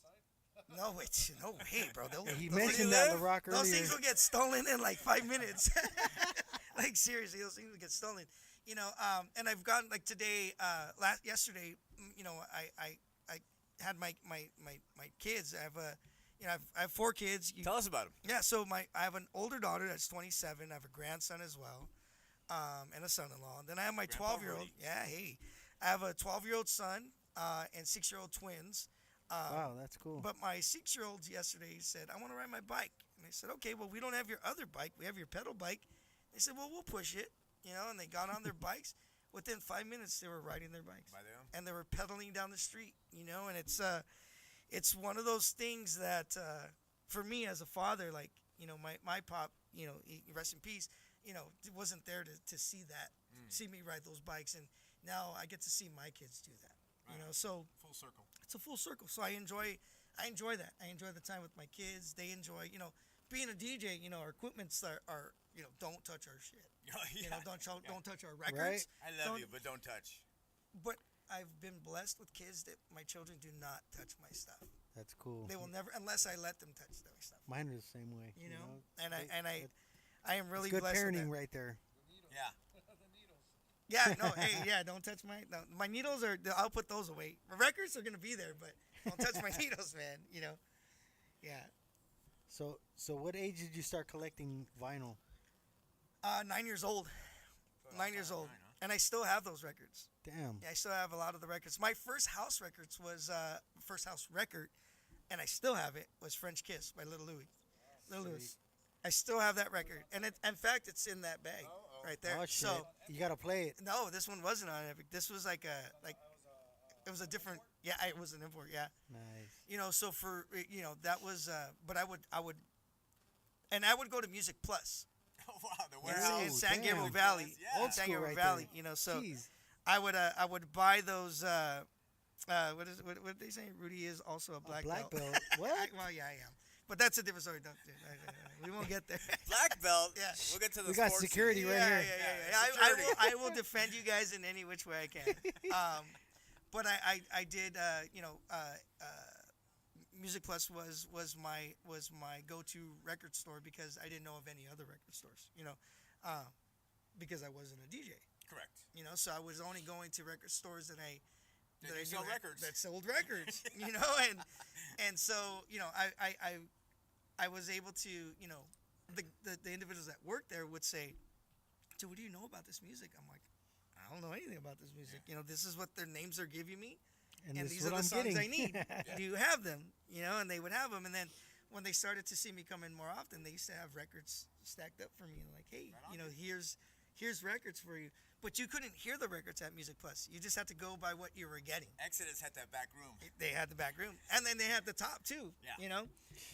No, wait, no way, bro. He those mentioned things- that, LaRock, Those earlier. things will get stolen in like 5 minutes. Like seriously, those things will get stolen. You know, and I've gotten like today, yesterday. You know, I had my kids. I have 4 kids. Tell us about him. Yeah, so I have an older daughter that's 27. I have a grandson as well, and a son-in-law. Then I have my Grandpa 12-year-old. Rudy. Yeah, hey, I have a 12-year-old son and 6-year-old twins. Wow, that's cool. But my 6-year-old yesterday said, "I want to ride my bike," and I said, "Okay, well, we don't have your other bike. We have your pedal bike." They said, "Well, we'll push it," you know. And they got on their bikes. Within 5 minutes, they were riding their bikes, By them? and they were pedaling down the street, you know. And it's one of those things that for me as a father, like, you know, my pop, you know, rest in peace, you know, wasn't there to see that, see me ride those bikes, and now I get to see my kids do that, you know. So Full circle. it's a full circle. So I enjoy that. I enjoy the time with my kids. They enjoy, you know, being a DJ, you know, our equipments are you know, don't touch our shit. Yeah. You know, don't touch our records. Right. I love Don't- you, but don't touch. But I've been blessed with kids that my children do not touch my stuff. That's cool. They will never, unless I let them touch their stuff. Mine are the same way. You know, It- I am really it's good blessed with parenting that. right there. Yeah. Yeah, no, hey, yeah, don't touch my needles are. I'll put those away. My records are gonna be there, but don't touch my needles, man. You know, yeah. So what age did you start collecting vinyl? 9 years old. 9 years old, and I still have those records. Damn. Yeah, I still have a lot of the records. My first house records was first house record, and I still have it. Was French Kiss by Little Louis. Little Louis. I still have that record, and in fact, it's in that bag right there. Oh shit. So You gotta play it. no, this one wasn't on Epic. This was like it was a different. Yeah, it was an import. Yeah. Nice. You know, so for you know that was, but I would go to Music Plus Oh, wow. The in, warehouse. in San Gabriel damn. Valley, Yeah. Old in San school Gabriel right Valley. there. You know, so Jeez. I would buy those. What did they say? Rudy is also a black black belt. belt. What? Well, yeah, I am. But that's a different story. We won't get there. Black belt. Yeah. We'll get to the We got sports security scene. right yeah, here. Yeah. security. I will defend you guys in any which way I can. But I did Music Plus was my go-to record store because I didn't know of any other record stores. You know, because I wasn't a DJ. Correct. You know, so I was only going to record stores that I That I you sell knew records. that sold records. You know, and so you know I was able to, you know, the individuals that worked there would say, "Dude, what do you know about this music?" I'm like, "I don't know anything about this music. You know, this is what their names are giving me, and this these is are what the I'm songs I getting. need. Do you have them?" You know, and they would have them, and then when they started to see me come in more often, they used to have records stacked up for me, and like, "Hey, you know, here's records for you." But you couldn't hear the records at Music Plus. You just had to go by what you were getting. Exodus had that back room. They had the back room, and then they had the top too. Yeah. You know,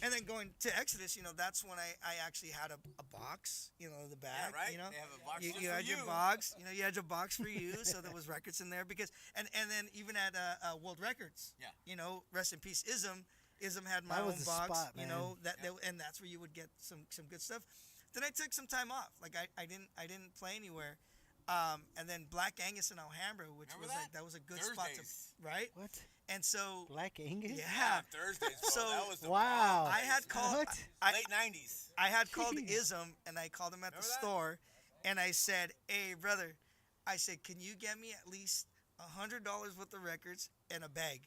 and then going to Exodus, you know, that's when I actually had a box. You know, the back. Yeah, right? You know, They have a box you, just you for had your you. box. You know, you had your box for you, so there was records in there because, and then even at World Records. Yeah. You know, rest in peace, Ism. Ism had my That was own the box. spot, you man. know and that's where you would get some good stuff. Then I took some time off. Like I didn't play anywhere. And then Black Angus in Alhambra, which Remember was that? like that was a good spot Thursdays. to right. What? And so Black Angus? yeah, Thursdays, bro. So- that was the Wow. bomb I had days. called. What? I, late 90s. I had called Jeez. Ism and I called him at the Remember that? store, and I said, "Hey, brother," I said, "can you get me at least $100 worth of records and a bag?"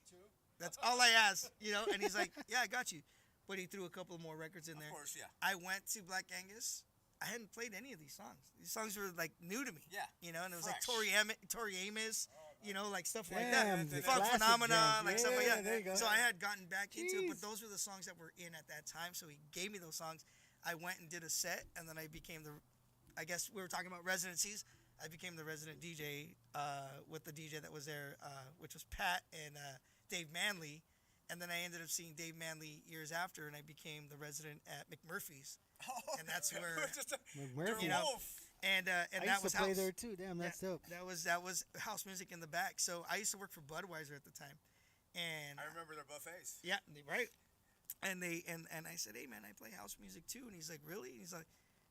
That's all I asked, you know. And he's like, "Yeah, I got you," but he threw a couple more records in there. Of course, yeah. I went to Black Angus. I hadn't played any of these songs. These songs were like new to me. Yeah. You know, and it was like Fresh. Tori Amos, you know, like stuff like Damn, that. the Funk classic Phenomena, jams. like stuff like Yeah, that. there you go. So I had gotten back into it, but Jeez. those were the songs that were in at that time. So he gave me those songs. I went and did a set, and then I became I guess we were talking about residencies. I became the resident DJ with the DJ that was there, which was Pat and Dave Manley. And then I ended up seeing Dave Manley years after, and I became the resident at McMurphy's. And that's where- Just a- McMurphy. You know, wolf. And I that used was to play house. there too. Damn, that's dope. That was house music in the back. So I used to work for Budweiser at the time, and I remember their buffets. yeah, right. And I said, "Hey man, I play house music too." And he's like, "Really?" And he's like,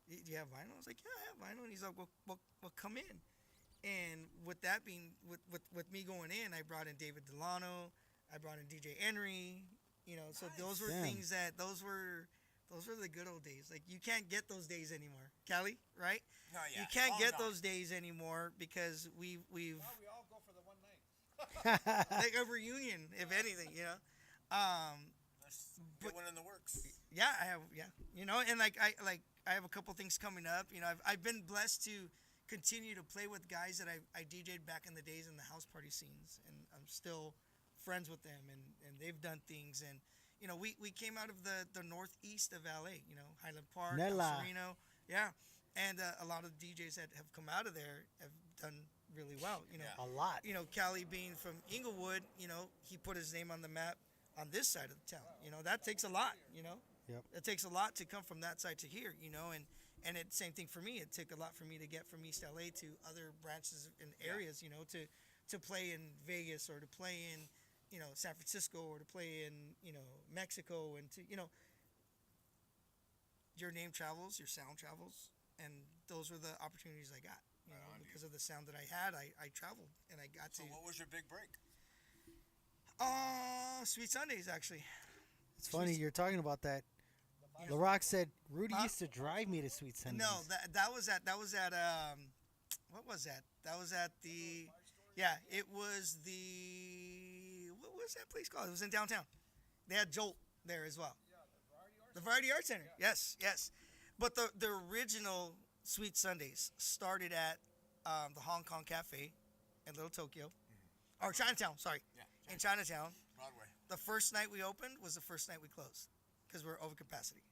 "Do you have vinyl?" I was like, "Yeah, I have vinyl." And he's like, "Well, come in." And with that being with me going in, I brought in David Delano, I brought in DJ Henry, you know. So those were Damn. things those were the good old days. Like you can't get those days anymore, Cali, right? No, yeah. You can't Long get gone. those days anymore because we've We all go for the one night. like a reunion, if anything, you know. Let's but- get one in the works. Yeah, I have. Yeah, you know, and I have a couple things coming up. You know, I've been blessed to continue to play with guys that I DJ'd back in the days in the house party scenes, and I'm still friends with them, and they've done things, and you know, we came out of the northeast of LA, you know, Highland Park, Nella. El Sereno, yeah, and a lot of DJs that have come out of there have done really well, you know. Yeah. A lot. You know, Cali being from Inglewood, you know, he put his name on the map on this side of the town. You know, that takes a lot, you know. Yep. It takes a lot to come from that side to here, you know, and it's same thing for me. It took a lot for me to get from East LA to other branches and areas, you know, to play in Vegas or to play in, you know, San Francisco or to play in, you know, Mexico and to, you know, your name travels, your sound travels, and those were the opportunities I got. You know, because of the sound that I had, I traveled and I got So to. what was your big break? Sweet Sundays actually. It's funny you're talking about that. LaRock said Rudy used to drive me to Sweet Sundays. No, that was at what was that? That was at the it was the what was that place called? It was in downtown. They had Jolt there as well. The Variety Arts Center. Yes, yes. But the original Sweet Sundays started at the Hong Kong Cafe in Little Tokyo. Or Chinatown, sorry. Yeah. In Chinatown. Broadway. The first night we opened was the first night we closed because we're over capacity.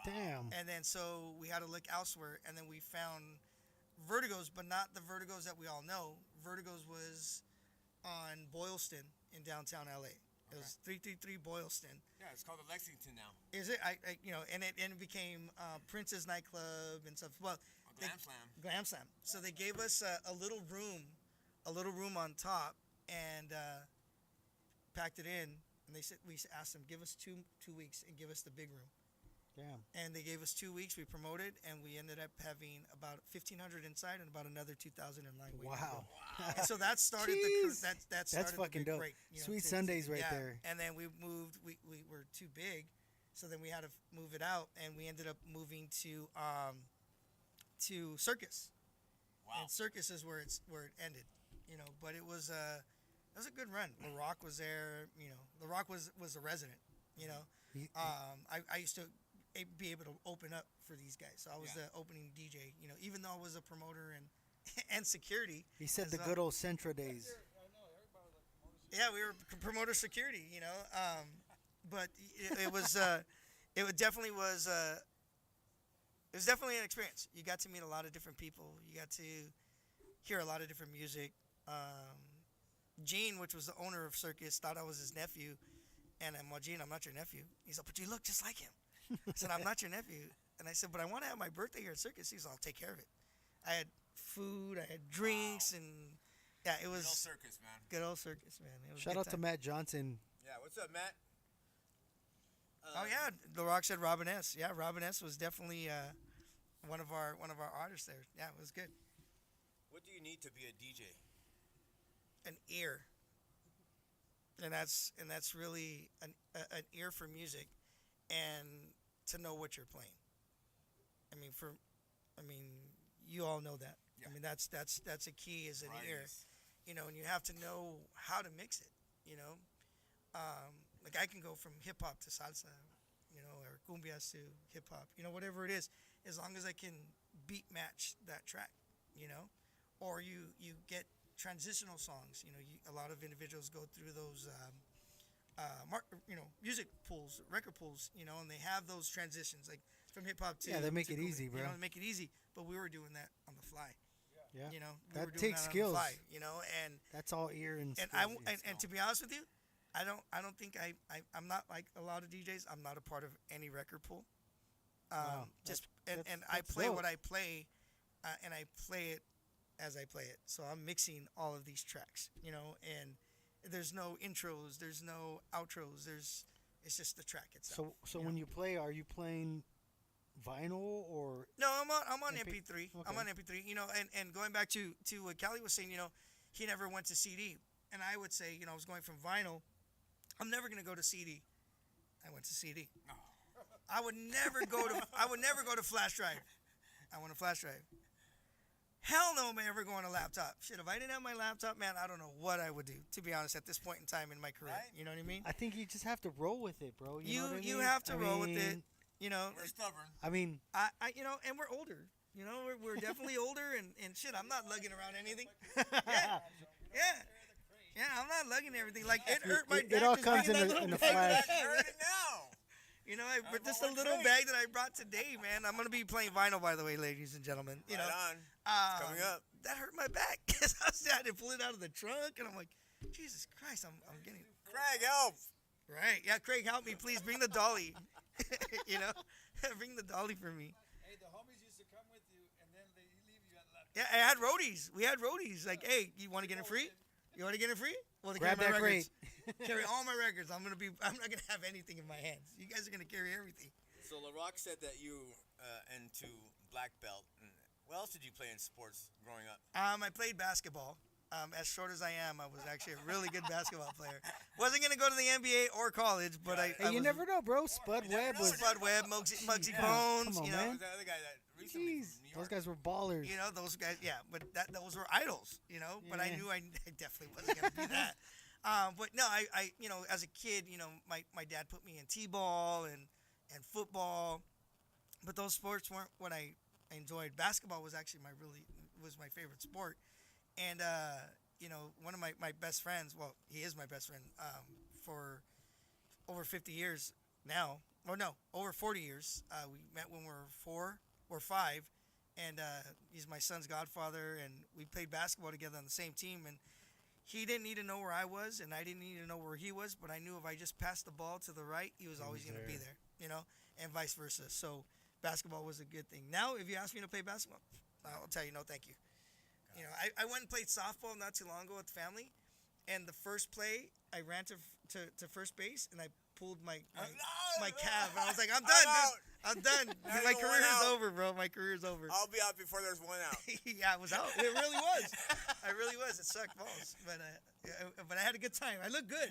Damn. And then so we had to look elsewhere, and then we found Vertigo's, but not the Vertigo's that we all know. Vertigo's was on Boylston in downtown LA. It was 333 Boylston. Yeah, it's called the Lexington now. Is it? I and it became Prince's nightclub and stuff. Well, Glam Slam. Glam Slam. So they gave us a little room on top, and packed it in. And we asked them, give us two weeks and give us the big room. Damn. And they gave us 2 weeks. We promoted, and we ended up having about 1,500 inside and about another 2,000 in line. Wow. And so that started Jeez. that started That's fucking the big dope. break, Sweet Sundays right yeah. there. And then we moved. We were too big, so then we had to move it out, and we ended up moving to Circus. Wow. And Circus is where it ended, But it was a good run. LaRock was there, LaRock was a resident, I used to be able to open up for these guys. So I was the opening DJ, even though I was a promoter and security. He said as the well. good old Centra days. Yeah, we were promoter security, but it was it definitely was it was definitely an experience. You got to meet a lot of different people. You got to hear a lot of different music. Gene, which was the owner of Circus, thought I was his nephew, and I'm, well, Gene, I'm not your nephew. He's like, but you look just like him. I said, I'm not your nephew. And I said, but I want to have my birthday here at Circus. He's like, I'll take care of it. I had food, I had drinks, and yeah, it was Good old Circus, man. good old Circus, man. It was a Shout good out to time. Matt Johnson. Yeah, what's up, Matt? Oh yeah, LaRock said Robin S. Yeah, Robin S. was definitely one of our artists there. Yeah, it was good. What do you need to be a DJ? An ear, and that's really an ear for music, and to know what you're playing. I mean, you all know that. Yeah. I mean, that's a key is an ear, Varieties. and you have to know how to mix it. Like I can go from hip hop to salsa, or cumbias to hip hop, whatever it is, as long as I can beat match that track, or you get transitional songs. A lot of individuals go through those, music pools, record pools, and they have those transitions, like from hip hop to. Yeah, they make to it cumbia, easy, bro. They make it easy, but we were doing that on the fly. Yeah. We That were doing takes that skills. On the fly, and That's all ear and and skills. and to be honest with you, I don't think I'm not like a lot of DJs. I'm not a part of any record pool. Wow. Just That's- and I that's play dope. what I play, and I play it as I play it. So I'm mixing all of these tracks, and there's no intros, there's no outros, it's just the track itself. So when you play, are you playing vinyl or? No, I'm on MP3? MP3. Okay. I'm on MP3. And going back to what Callie was saying, he never went to CD, and I would say, I was going from vinyl. I'm never gonna go to CD. I went to CD. I would never go to flash drive. I want a flash drive. Hell no, am I ever going to laptop. Shit, if I didn't have my laptop, man, I don't know what I would do, to be honest, at this point in time in my career. Right? You know what I mean? I think you just have to roll with it, bro. You know what I You mean? have to I roll with mean, it. We're stubborn. I mean, I and we're older. We're definitely older, and shit, I'm not lugging around anything. Yeah, I'm not lugging everything. Like, it hurt my It back all just comes bringing in that the- little in the bag flash. that I Heard had. it now. But just a one little drink. bag that I brought today, man. I'm gonna be playing vinyl, by the way, ladies and gentlemen. Right on. Coming up. That hurt my back because I had to pull it out of the trunk, and I'm like, Jesus Christ, I'm getting Craig, help. right. Yeah, Craig, help me, please. Bring the dolly. Bring the dolly for me. Hey, the homies used to come with you, and then they leave you at left. Yeah, I had roadies. We had roadies. Like, hey, you want to get it free? You want to get it free? Well, they Grab carry my that records. Carry all my records. I'm not gonna have anything in my hands. You guys are gonna carry everything. So LaRock said that you into black belt. And what else did you play in sports growing up? I played basketball. As short as I am, I was actually a really good basketball player. Wasn't gonna go to the NBA or college, but I Hey, you was never know, bro. Spud Webb was. Spud Webb, Muggsy Yeah, Bones, come on, you know. man. Who's the other guy that recently Jeez, from New those York? guys were ballers. You know, those guys, yeah, but those were idols, you know. But I Yeah. knew I definitely wasn't gonna be that. But no, I you know, as a kid, you know, my dad put me in t-ball and football, but those sports weren't what I enjoyed. Basketball was actually was my favorite sport, and you know, one of my best friends. Well, he is my best friend for over 50 years now. Or no, over 40 years. We met when we were 4 or 5, and he's my son's godfather, and we played basketball together on the same team. And he didn't need to know where I was, and I didn't need to know where he was, but I knew if I just passed the ball to the right, he was always going to be there, you know, and vice versa. So basketball was a good thing. Now, if you ask me to play basketball, I'll tell you no, thank you. You know, I went and played softball not too long ago with the family, and the first play, I ran to first base, and I pulled my calf, and I was like, I'm done, dude. I'm done. Now My you're career one is out. over, bro. My career is over. I'll be out before there's one out. Yeah, I was out. It really was. I really was. It sucked balls, but I had a good time. I looked good.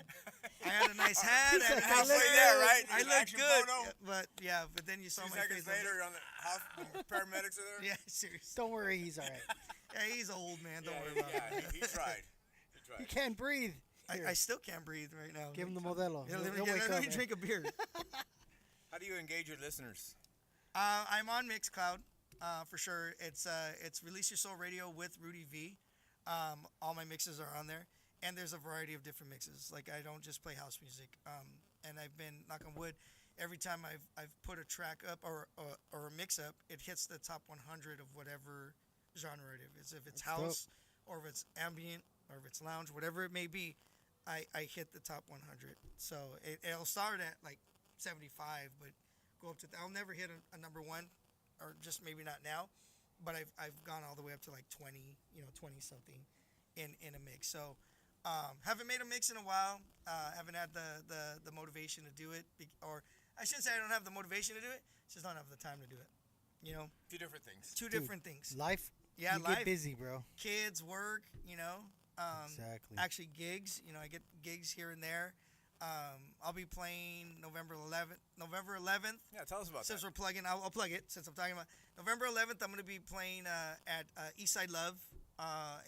I had a nice hat. I had a nice Halfway hair. there, right? I An looked action good. photo. But then you saw 2 my seconds face. I was later, on the house, the paramedics are there. like, yeah, seriously. Don't worry, he's all right. Yeah, he's old, man. Don't worry yeah, about it. he tried. He He tried. can't breathe. Here, I still can't breathe right now. give him the Modelo. Yeah, He'll- let me, he'll get- wake let up, me man. drink a beer. How do you engage your listeners? I'm on Mixcloud for sure. It's Release Your Soul Radio with Rudy V. All my mixes are on there, and there's a variety of different mixes. Like I don't just play house music. And I've been, knock on wood, every time I've put a track up or a mix up, it hits the top 100 of whatever genre it is. If it's That's house or if it's ambient or if it's lounge, whatever it may be, I hit the top 100. So it'll start at like 75, but go up to I'll never hit a number one, or just maybe not now, but I've gone all the way up to like 20, 20 something in a mix. So haven't made a mix in a while. Haven't had the motivation to do it, or I shouldn't say I don't have the motivation to do it. Just don't have the time to do it. Two different things. Two Dude, different things. Life. Yeah, you life. get busy, bro. Kids, work. Exactly. Actually gigs. I get gigs here and there. I'll be playing November 11th. Yeah, tell us about Since that. we're plugging, I'll plug it since I'm talking about November 11th. I'm going to be playing at Eastside Love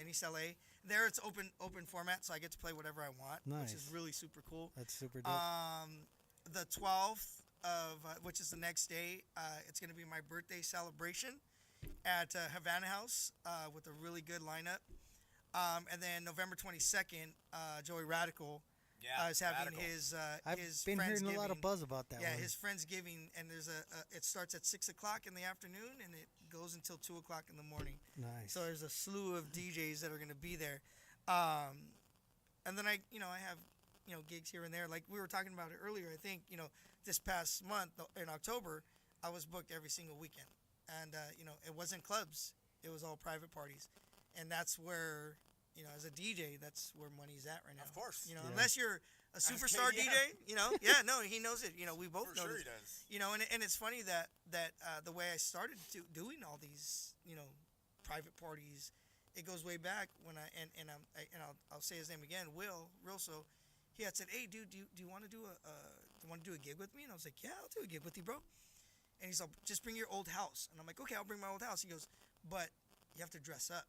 in East LA. There it's open format, so I get to play whatever I want, which is Nice. really super cool. That's super dope. The 12th of which is the next day, it's going to be my birthday celebration at Havana House with a really good lineup. And then November 22nd, Joey Radical is having Radical. I've his been hearing a lot of Friendsgiving. buzz about that Yeah, one. his Friendsgiving, and there's it starts at 6:00 in the afternoon, and it goes until 2:00 in the morning. Nice. So there's a slew of DJs that are going to be there. And then I have, gigs here and there. Like we were talking about it earlier, I think, this past month in October, I was booked every single weekend. And, it wasn't clubs. It was all private parties. And that's where, as a DJ, that's where money's at right now. Of course. Yeah. Unless you're a superstar yeah. DJ, no, he knows it. We both For know sure it. he does. And it's funny that the way I started doing all these, private parties, it goes way back when I'll say his name again, Will Rilso. He had said, "Hey, dude, do you want to do a gig with me?" And I was like, "Yeah, I'll do a gig with you, bro." And he's like, "Just bring your old house." And I'm like, "Okay, I'll bring my old house." He goes, "But you have to dress up."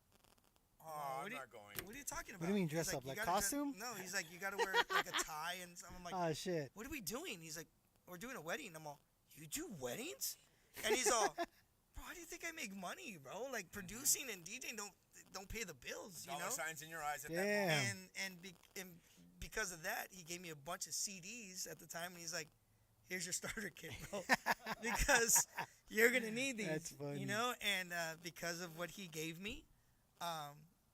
Oh, What I'm not going. What are you talking about? What do you mean He's dress up? "You Like gotta dress-" costume? No, he's like, "You got to wear like a tie." And I'm like, Oh shit. "What are we doing?" He's like, "We're doing a wedding." I'm all, "You do weddings?" And he's all, "Bro, how do you think I make money, bro? Like producing and DJing don't pay the bills, you Dollar know?" signs in your eyes at that Yeah. moment. And because of that, he gave me a bunch of CDs at the time, and he's like, "Here's your starter kit, bro, because you're gonna need these." That's funny. And because of what he gave me,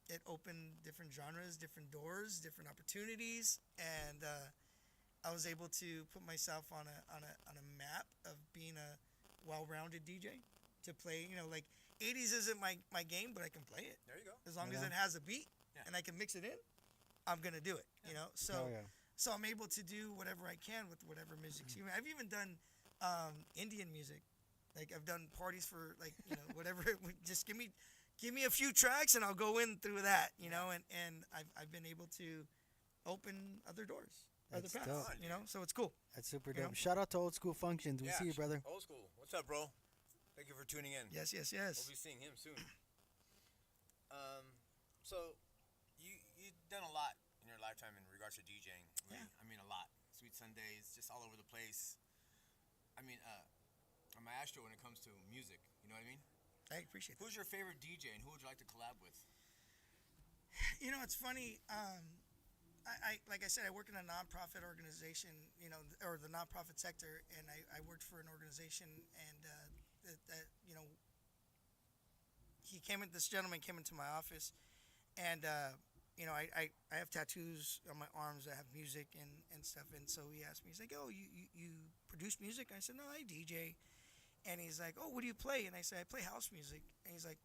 it opened different genres, different doors, different opportunities, and I was able to put myself on a map of being a well-rounded DJ to play. Like 80s isn't my game, but I can play it There you go. as long as Yeah. it has a beat Yeah. and I can mix it in. I'm gonna do it. So Oh yeah. so I'm able to do whatever I can with whatever music's. I've even done Indian music. Like I've done parties for like whatever. Just give me a few tracks and I'll go in through that. And I've been able to open other doors, other That's paths. dope. So it's cool. That's super You know? dope. Shout out to Old School Functions. We see you, brother. Old school. What's up, bro? Thank you for tuning in. Yes. We'll be seeing him soon. So you've done a lot in your lifetime in regards to DJing. Really. Yeah. I mean, a lot. Sweet Sundays, just all over the place. I mean, I'm a Astro when it comes to music. You know what I mean? I appreciate that. Who's your favorite DJ and who would you like to collab with? It's funny. I like I said, I work in a nonprofit organization, or the nonprofit sector, and I worked for an organization, and that this gentleman came into my office, and I have tattoos on my arms that have music and stuff, and so he asked me, he's like, oh, you produce music? I said, no, I DJ. And he's like, oh, what do you play? And I said, I play house music. And he's like,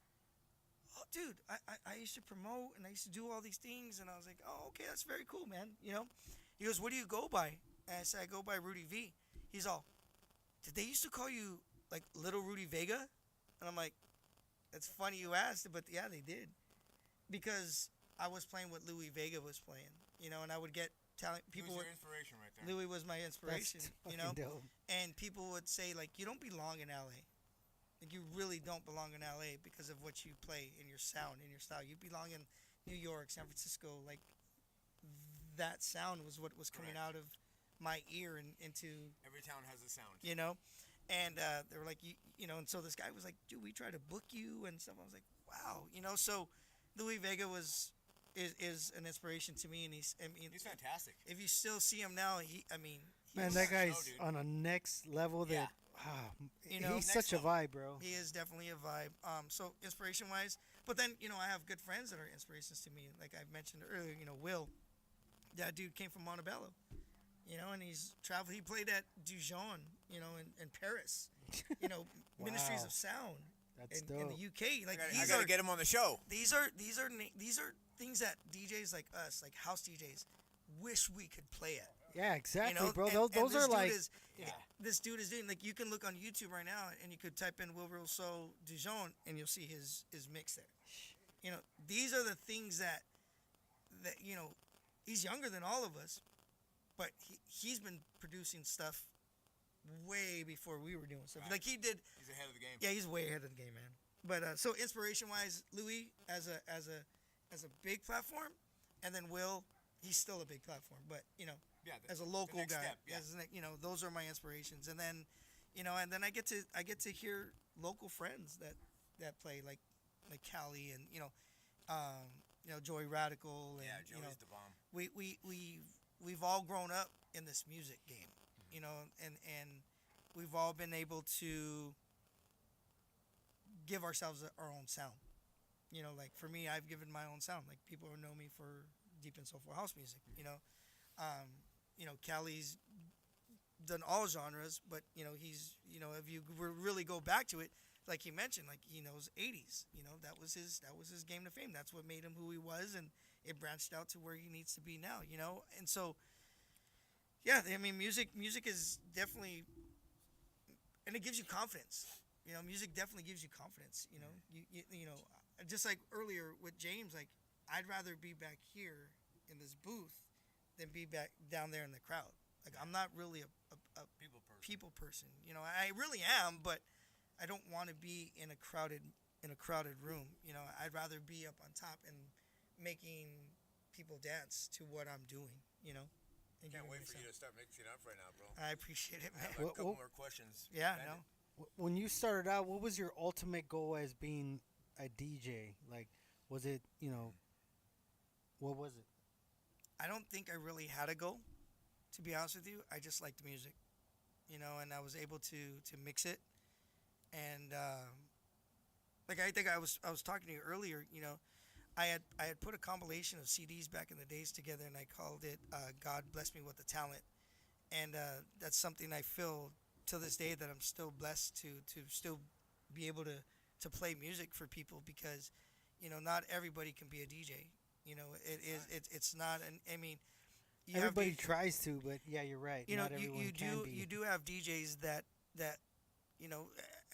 oh, dude, I used to promote and I used to do all these things. And I was like, oh, okay, that's very cool, man. He goes, what do you go by? And I said, I go by Rudy V. He's all, did they used to call you like Little Rudy Vega? And I'm like, that's funny you asked, but yeah, they did. Because I was playing what Louis Vega was playing, and I would get talent. People Who's would, your inspiration right there? Louis was my inspiration, That's dope. And people would say, like, you don't belong in LA. Like, you really don't belong in LA because of what you play in your sound, in your style. You belong in New York, San Francisco. Like, that sound was what was coming out of my ear and into, Every town has a sound. And they were like, and so this guy was like, dude, we try to book you and stuff. I was like, wow, so Louis Vega is an inspiration to me, and he's fantastic. If you still see him now, Man, that guy's on a next level. That he's such a vibe, bro. He is definitely a vibe. So inspiration wise, but then I have good friends that are inspirations to me. Like I mentioned earlier, Will, that dude came from Montebello, and he's traveled. He played at Dijon, in Paris, Ministries of Sound. That's in dope. the UK. Like I gotta get him on the show. These are things that DJs like us, like house DJs, wish we could play at. Yeah, exactly, bro. And Those this are dude like, this dude is doing, like, you can look on YouTube right now and you could type in Will Rousseau Dijon and you'll see his mix there. These are the things that he's younger than all of us, but he's been producing stuff way before we were doing stuff. Right. Like he did. He's ahead of the game. Yeah, he's way ahead of the game, man. But so inspiration wise, Louis as a big platform, and then Will, he's still a big platform, but as a local guy, those are my inspirations. And then, and then I get to hear local friends that play like Cali and Joey Radical and Joey's the bomb. We've all grown up in this music game, and we've all been able to give ourselves our own sound. Like for me, I've given my own sound. Like people know me for deep and soulful house music. Cali's done all genres, but he's if you really go back to it, like he mentioned, like he knows 80s. That was his game to fame. That's what made him who he was, and it branched out to where he needs to be now. And so yeah, music is definitely, and it gives you confidence. Music definitely gives you confidence. You just like earlier with James, like I'd rather be back here in this booth than be back down there in the crowd. Like I'm not really a people person. I really am, but I don't want to be in a crowded room. I'd rather be up on top and making people dance to what I'm doing. Can't wait for you to start mixing up right now, bro. I appreciate it, I man. have a couple more questions. Yeah, Bandit. no. when you started out, what was your ultimate goal as being a DJ? Like, was it, what was it? I don't think I really had a goal, to be honest with you. I just liked music, and I was able to mix it. And like I think I was talking to you earlier, I had put a compilation of CDs back in the days together, and I called it God Bless Me with the Talent. And that's something I feel to this day that I'm still blessed to still be able to play music for people, because not everybody can be a DJ. It's not an, everybody tries to, but yeah, you're right. Not everyone can be. You do have DJs that that,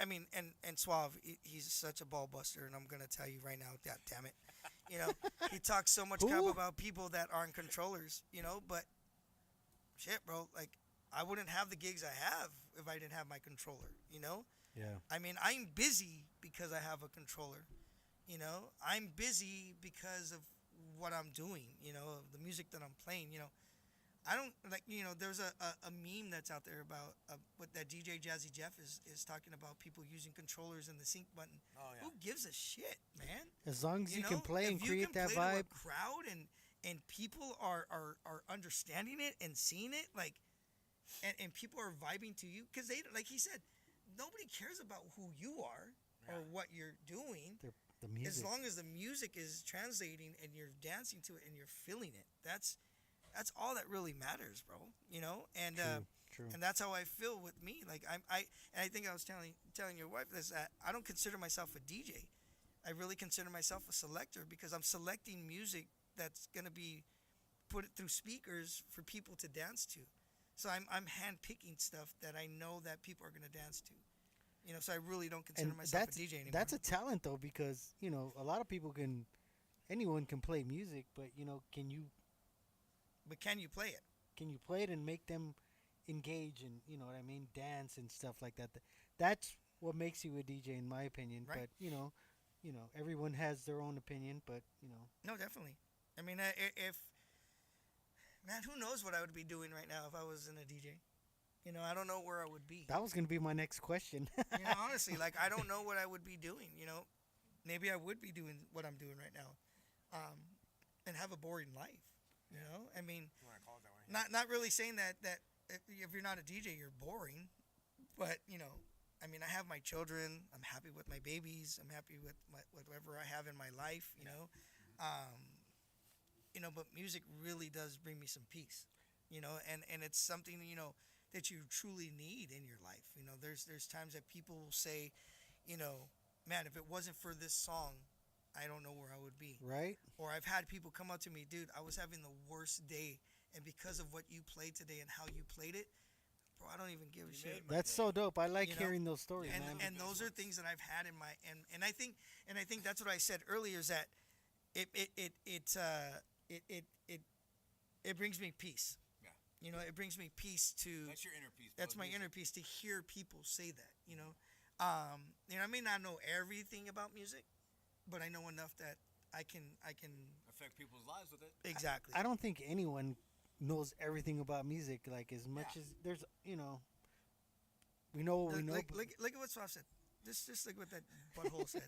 I mean, and Suave, he's such a ball buster, and I'm gonna tell you right now, God damn it, he talks so much crap Who? about people that aren't controllers, but shit, bro, like I wouldn't have the gigs I have if I didn't have my controller, Yeah. I mean, I'm busy because I have a controller, I'm busy because of what I'm doing, of the music that I'm playing, I don't like there's a meme that's out there about what that DJ Jazzy Jeff is talking about people using controllers and the sync button. Oh yeah. Who gives a shit, man? As long as you can play if and you create can that play to a vibe. crowd and people are understanding it and seeing it like and people are vibing to you because they like he said nobody cares about who you are or what you're doing The music. as long as the music is translating and you're dancing to it and you're feeling it. That's all that really matters, bro. And True. and that's how I feel with me. Like and I think I was telling your wife this that I don't consider myself a DJ. I really consider myself a selector because I'm selecting music that's gonna be put it through speakers for people to dance to. So I'm hand picking stuff that I know that people are gonna dance to. So I really don't consider And myself a that's DJ anymore. that's a talent though, because a lot of people anyone can play music, but but can you play it? can you play it and make them engage and what I mean, dance and stuff like that. That's what makes you a DJ, in my opinion. Right. But everyone has their own opinion. But No, definitely. I mean, if man, who knows what I would be doing right now if I wasn't a DJ? I don't know where I would be. that was gonna be my next question. Honestly, like I don't know what I would be doing. Maybe I would be doing what I'm doing right now, and have a boring life. I mean, You want to call it that way? not really saying that if you're not a DJ, you're boring, but I mean, I have my children. I'm happy with my babies. I'm happy with whatever I have in my life. But music really does bring me some peace. And it's something that you truly need in your life. There's times that people will say, man, if it wasn't for this song, I don't know where I would be. Right? Or I've had people come up to me, dude, I was having the worst day, and because of what you played today and how you played it, bro, I don't even give a shit. That's so dope. I like You know? hearing those stories, And man. and those are things that I've had in my and I think that's what I said earlier is that it brings me peace. Yeah. It brings me peace to. That's your inner peace. That's bro. my inner peace to hear people say that. I may not know everything about music, but I know enough that I can Affect people's lives with it. exactly. I don't think anyone knows everything about music, like as much as there's we know what we know. Look at what Swaff said. Just look what that butthole said.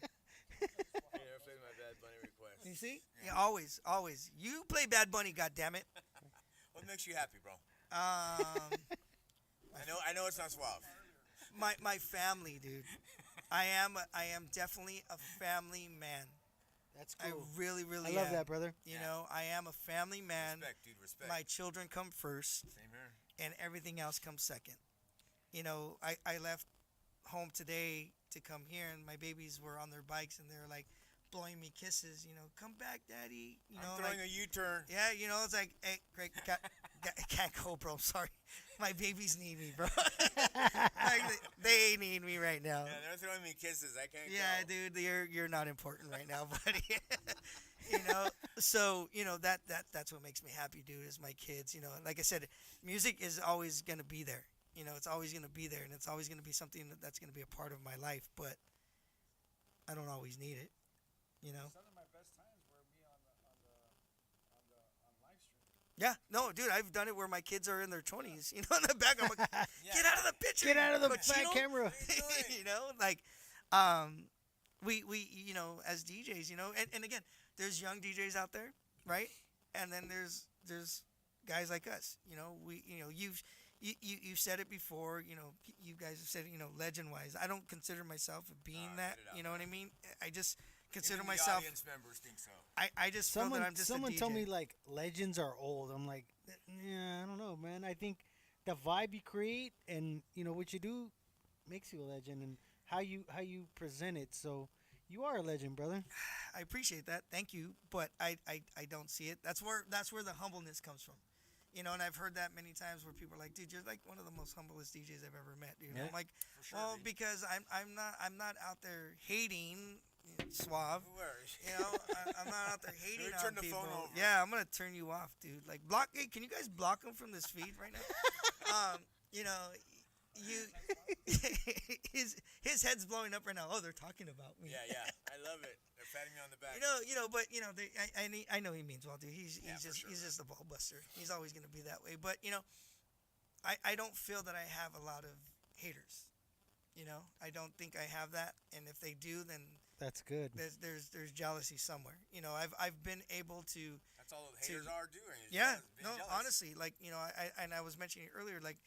You never played my Bad Bunny request. You see? Yeah, always. You play Bad Bunny, goddammit. What makes you happy, bro? Um, I know it's not suave. my family, dude. I am definitely a family man. That's I cool. really I love am. that, brother. I am a family man. Respect, dude. Respect. My children come first, Same here. and everything else comes second. I left home today to come here, and my babies were on their bikes, and they were like blowing me kisses. Come back, daddy. I'm throwing a U-turn. Yeah, it's like, hey, Greg, can't go, bro. I'm sorry. My babies need me, bro. Like, they need me right now. Yeah, they're throwing me kisses. I can't Yeah, go. dude, you're not important right now, buddy. So that's what makes me happy, dude. Is my kids. Like I said, music is always gonna be there. It's always gonna be there, and it's always gonna be something that's gonna be a part of my life. But I don't always need it. Some of my best times were me on live stream. Yeah, no, dude, I've done it where my kids are in their 20s. In the back, I'm like, get out of the picture. Get out of the Cochino." back camera. Like, we as DJs, and again, there's young DJs out there, right? And then there's guys like us. You've said it before. You guys have said it. Legend wise, I don't consider myself being that. get it out, You know what I mean? I just consider Even myself. The audience members think so. I just feel that I'm just Someone a DJ. told me like legends are old. I'm like, yeah, I don't know, man. I think the vibe you create and what you do makes you a legend, and how you present it. So you are a legend, brother. I appreciate that. Thank you, but I don't see it. That's where the humbleness comes from. You know, and I've heard that many times where people are like, "Dude, you're like one of the most humblest DJs I've ever met." Dude, Yeah. I'm like, sure, well, dude. because I'm not out there hating, suave. Where? You know, I'm not out there hating Let me on turn the people. phone over. Yeah, I'm gonna turn you off, dude. Like, block. Hey, can you guys block him from this feed right now? You know, you his head's blowing up right now. Oh, they're talking about me. Yeah. I love it. They're patting me on the back. But I know he means well, dude. He's Yeah, for sure, he's just a ball buster. He's always gonna be that way. But I don't feel that I have a lot of haters. I don't think I have that. And if they do, then That's good. there's jealousy somewhere. I've been able to. That's all the haters are doing. Is Yeah, being no, jealous. honestly, like I was mentioning earlier, like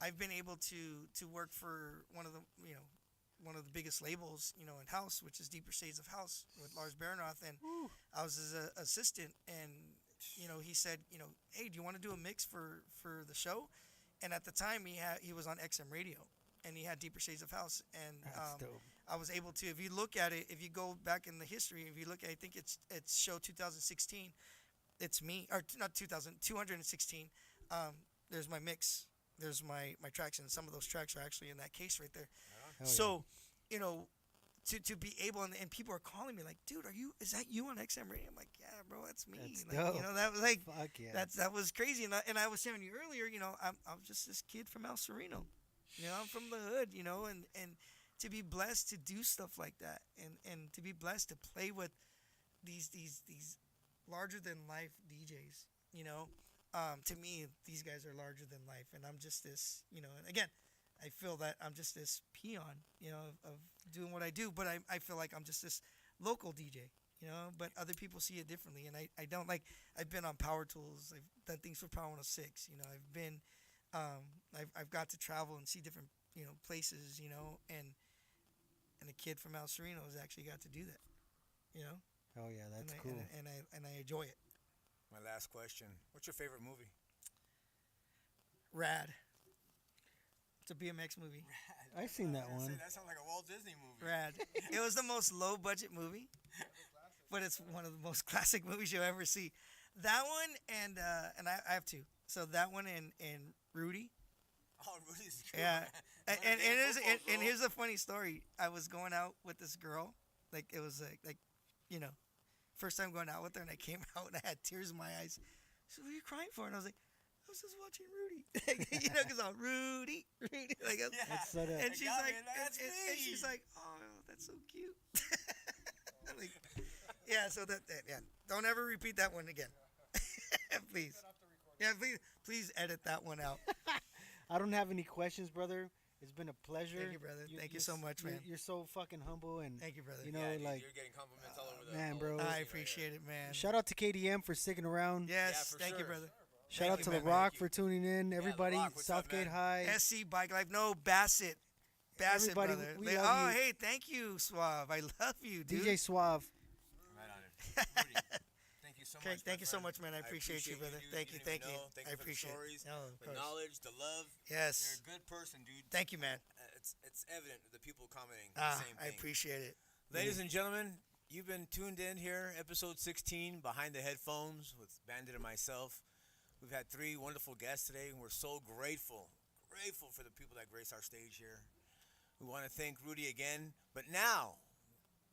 I've been able to work for one of the biggest labels in house, which is Deeper Shades of House with Lars Barenroth, and I was his assistant, and he said, hey, do you want to do a mix for the show? And at the time he was on XM Radio, and he had Deeper Shades of House, and That's dope. I was able to. If you look at it, if you go back in the history, if you look at, I think it's show 2016. It's me, or not 216. There's my mix. There's my tracks, and some of those tracks are actually in that case right there. Hell So, to be able, and people are calling me like, dude, is that you on XM Radio? I'm like, yeah, bro, that's me. That's like, dope. that was like, Fuck yeah. that was crazy. And I was telling you earlier, I'm just this kid from El Sereno. I'm from the hood, and to be blessed to do stuff like that, and to be blessed to play with these larger than life DJs, to me, these guys are larger than life, and I'm just this, and again, I feel that I'm just this peon, of doing what I do, but I feel like I'm just this local DJ, but other people see it differently, and I don't. Like, I've been on Power Tools, I've done things for Power 106, I've been, I've got to travel and see different, places, and a kid from El Sereno has actually got to do that, Oh yeah, that's and cool. and I enjoy it. My last question. What's your favorite movie? Rad. It's a BMX movie. I've seen that one. That sounds like a Walt Disney movie. Rad. It was the most low budget movie, but it's one of the most classic movies you'll ever see. That one and I have two. So that one and Rudy. Oh, Rudy's cool. Yeah. Football, And bro. here's a funny story. I was going out with this girl. Like, it was like first time going out with her, and I came out and I had tears in my eyes. She said, "What are you crying for?" And I was like, "I was just watching Rudy." Because I'm Rudy. Like, That's so dope. and she's got like, me, that's and me. she's like, "Oh, that's so cute." I'm like, yeah. So yeah. Don't ever repeat that one again, please. Yeah, please edit that one out. I don't have any questions, brother. It's been a pleasure. Thank you, brother. Thank you so much, man. You're so fucking humble, and Thank you, brother. you know, Yeah, dude, like, you're getting compliments all over the man, all bro. over the I scene right appreciate it, man. shout out to KDM for sticking around. Yes, for thank you, sure. brother. Shout Thank out you, to man. The Rock Thank you. for tuning in. Everybody, Rock, what's up, Southgate man? High. SC Bike Life. No, Bassett, Everybody, brother. we love you. Hey, thank you, Suave. I love you, dude. DJ Suave. Right on it. Rudy, thank you so Okay, much. thank my you so friend. much, man. I appreciate you, brother. dude. Thank you, don't thank even you. know. Thank I you for appreciate the it. stories, No, of the course. knowledge, the love. Yes. You're a good person, dude. Thank you, man. It's evident the people commenting Ah, the same I thing. appreciate it. Ladies and gentlemen, you've been tuned in here, episode 16, Behind the Headphones with Bandit and myself. We've had 3 wonderful guests today, and we're so grateful for the people that grace our stage here. We want to thank Rudy again, but now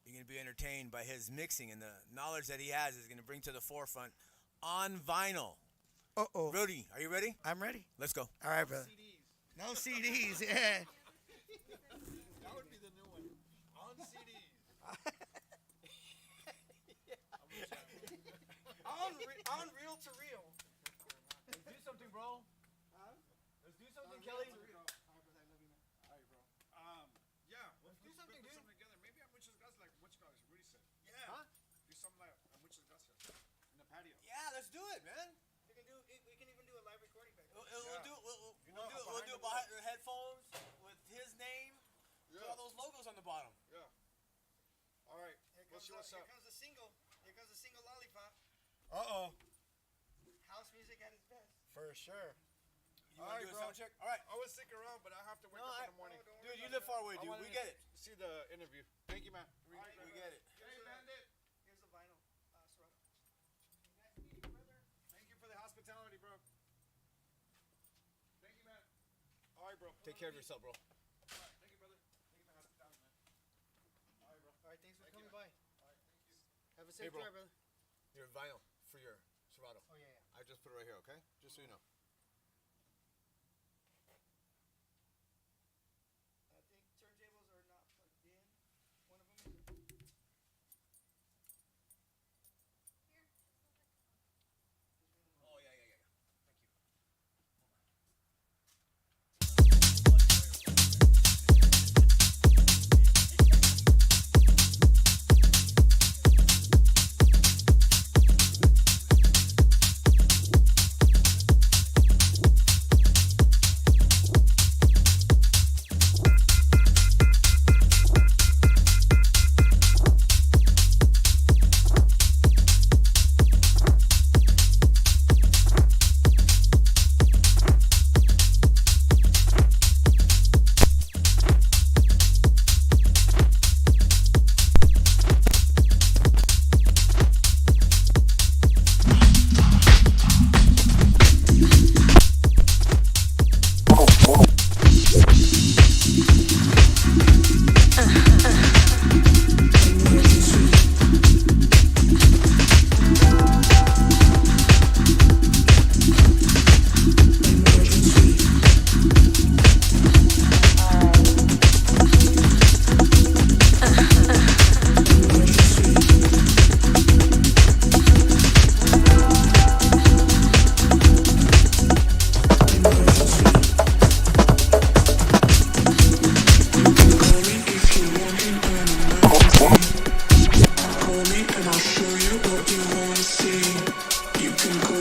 you're going to be entertained by his mixing and the knowledge that he has is going to bring to the forefront on vinyl. Uh-oh. Rudy, are you ready? I'm ready. Let's go. All right, brother. No CDs. Yeah. That would be the new one. On CDs. On reel to reel. Let's do something, bro. Let's do something, Kelly. Alright, bro. Yeah, let's do something, dude. Something together. Maybe on Muchas Gracias, like Muchas Gracias, Rudy said. Yeah. Huh? Do something like on Muchas Gracias in the patio. Yeah, let's do it, man. We can even do a live recording back there. We'll do it behind the headphones with his name. With all those logos on the bottom. Yeah. All right. Let's see what's up. Here comes the single. Here comes the single Lollipop. Uh-oh. House music at its best. For sure. You want to do a sound check? All right. I would stick around, but I have to wake up in the morning. Dude, you live far away, I dude. wanted We to get it. See the interview. Thank you, man. We get it. K-Bandit. Here's the vinyl. Serato. Thank you for the hospitality, bro. Take care of yourself, bro. All right, thanks for coming by. Have a Hey, safe bro. drive, brother. Your vinyl for your Serato. Oh, yeah, yeah. I just put it right here, okay? Just so you know. I think turntables are not plugged in. One of them is. Oh, yeah, yeah, yeah. Thank you. Call me and I'll show you what you wanna see. You can call.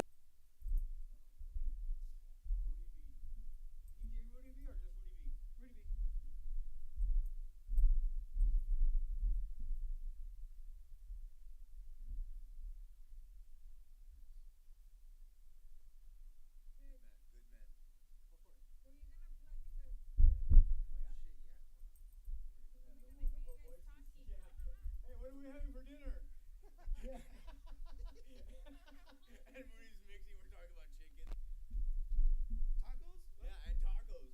Hey, what are we having for dinner? Yeah. And Rudy's mixing. We're talking about chicken. Tacos? Yeah, and tacos.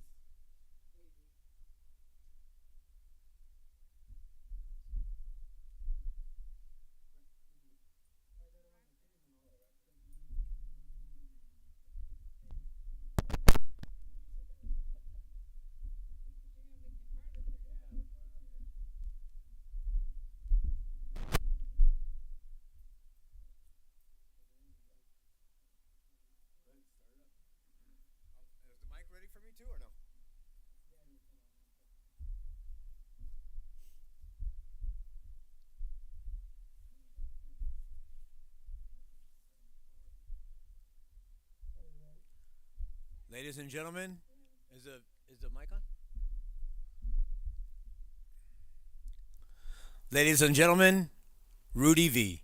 Is the mic ready for me too, or no? Ladies and gentlemen, is the mic on? Ladies and gentlemen, Rudy V.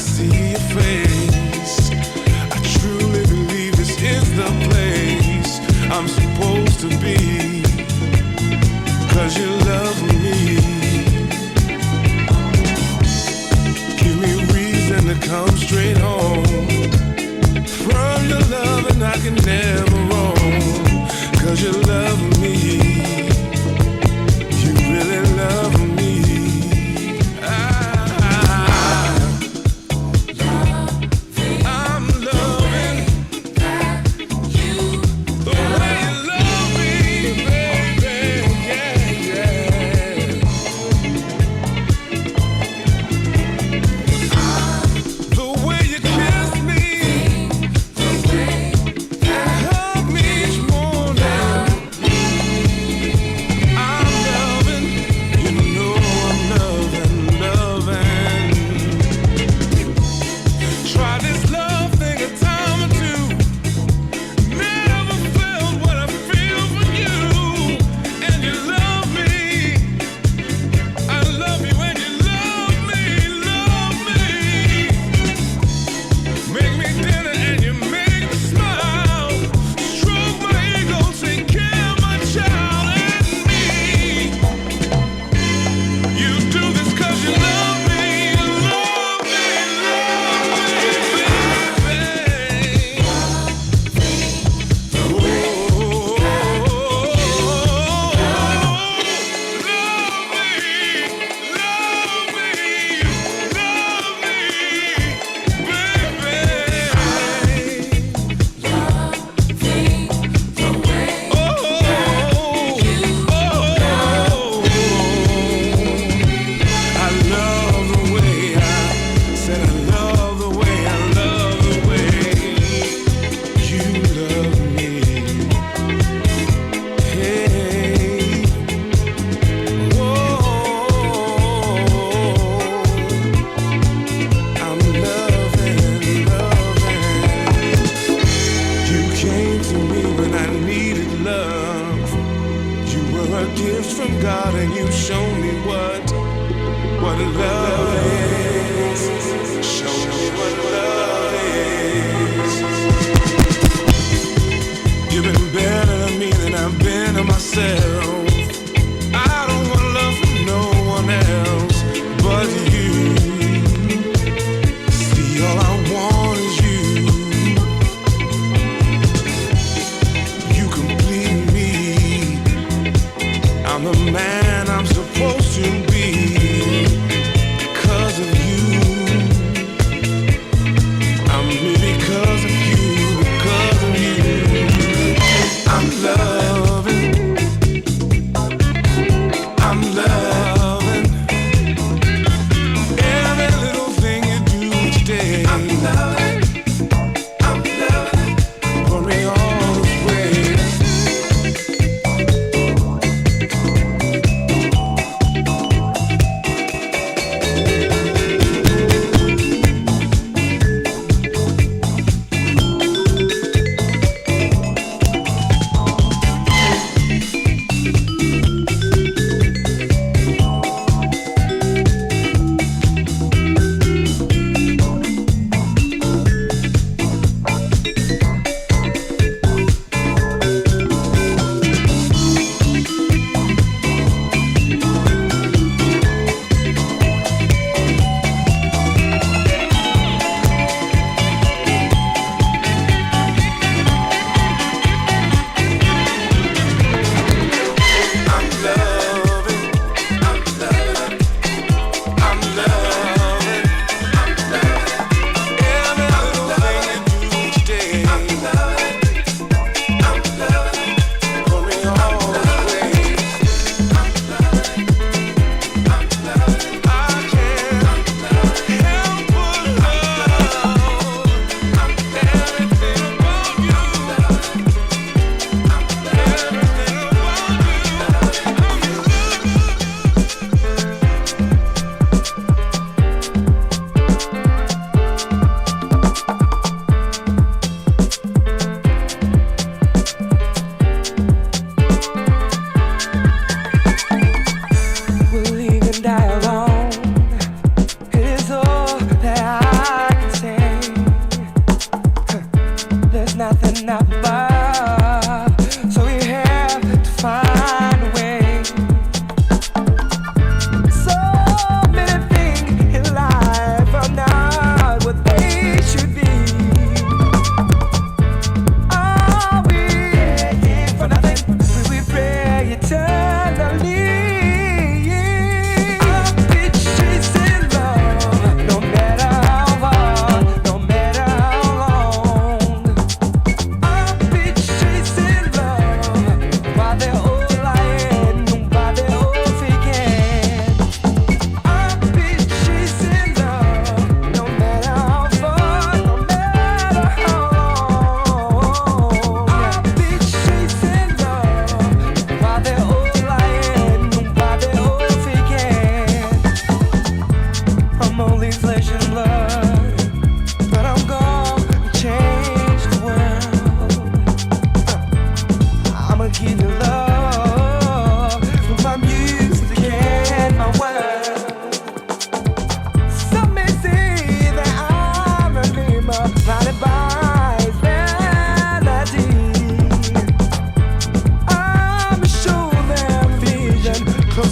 see your face. I truly believe this is the place I'm supposed to be. 'Cause you love me. Give me reason to come straight home. From your love and I can never roam. 'Cause you love me. You really love me. I'm loving the way you love me, baby. Yeah, yeah. The way you kiss me, hug me each morning. I'm loving, you know I'm loving, loving. Try this love thing a time or two. Never felt what I feel for you. And you love me. I love you and you love me, love me. Make me dinner and you make me smile. Stroke my ego, take care of my child and me. You do this 'cause you love me, love me, baby. Oh, love me, I love the way said I love the way you love me. Hey, whoa, I'm loving. You came to me when I needed love. You were a gift from God and you showed me what love is. Show me what love is. You've been better to me than I've been to myself. I don't want love from no one else but you. See, all I want is you. You complete me. I'm the man I'm supposed to be. Because of you. I'm me because of you. Because of you. I'm loving. I'm loving every little thing you do each day. I'm loving. Put me all this way.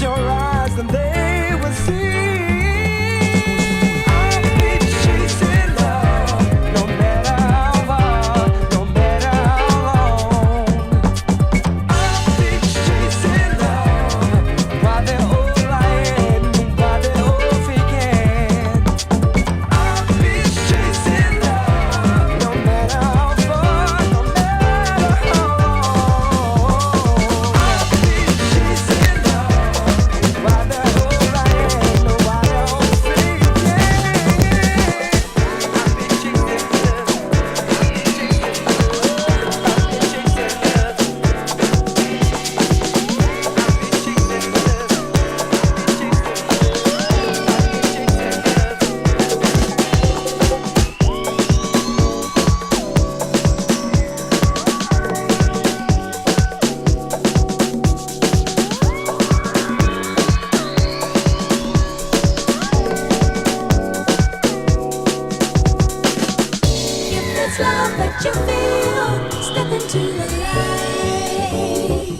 close your eyes and they will see. I'll be chasing love, no matter how far, no matter how long. I'll be chasing love, while they're all lying, while they're all faking. I'll be chasing love, no matter how far, no matter how long. I'll be chasing love, while they're all lying, while they're all faking. I'll be chasing If it's love that you feel, step into the light.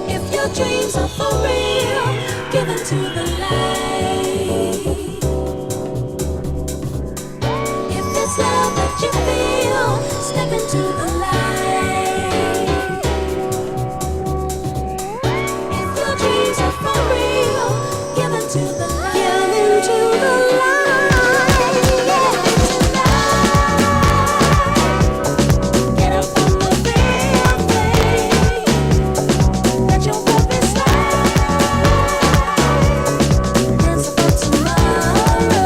If your dreams are for real, give into the light. If it's love that you feel, step into the light. If your dreams are for real, give into the light. Give into the light. Get up on the real thing. Let your love be dance for tomorrow.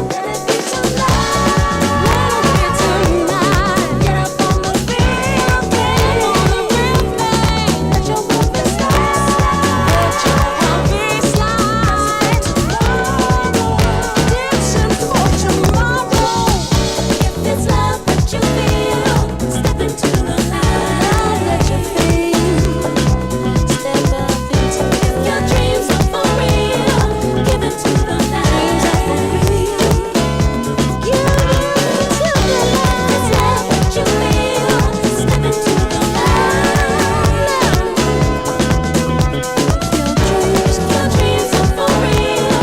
Let it be tonight. Let it be tonight. Get up on the real thing. Let your love be Let your love be dancing for tomorrow. If it's love that you feel, step into the light. Let your feet step up into it. If your dreams are for real, give it to the light. Give it to the light. If it's love that you feel, step into the light. If your dreams are for real,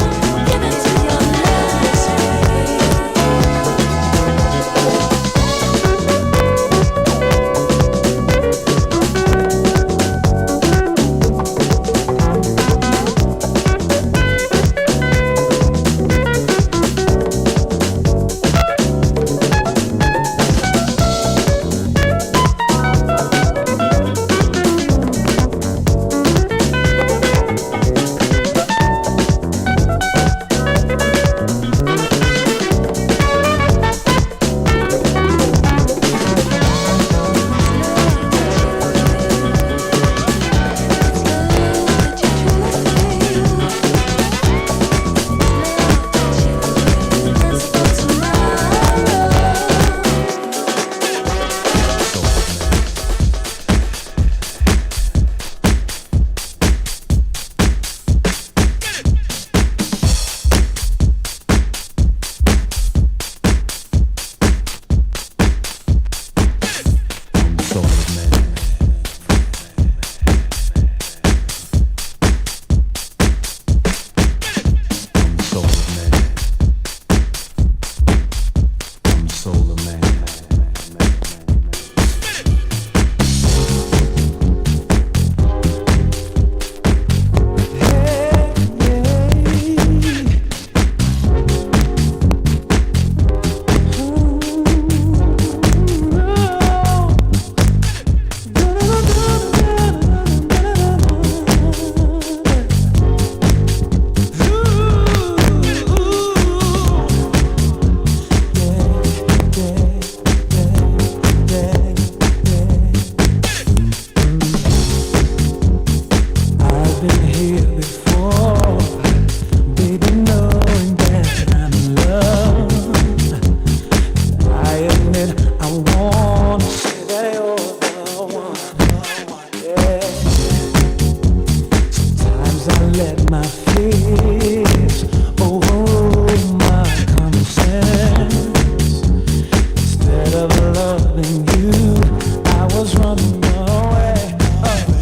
give it to your light. loving you, I was running away.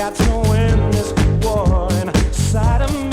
got to win this war inside of me.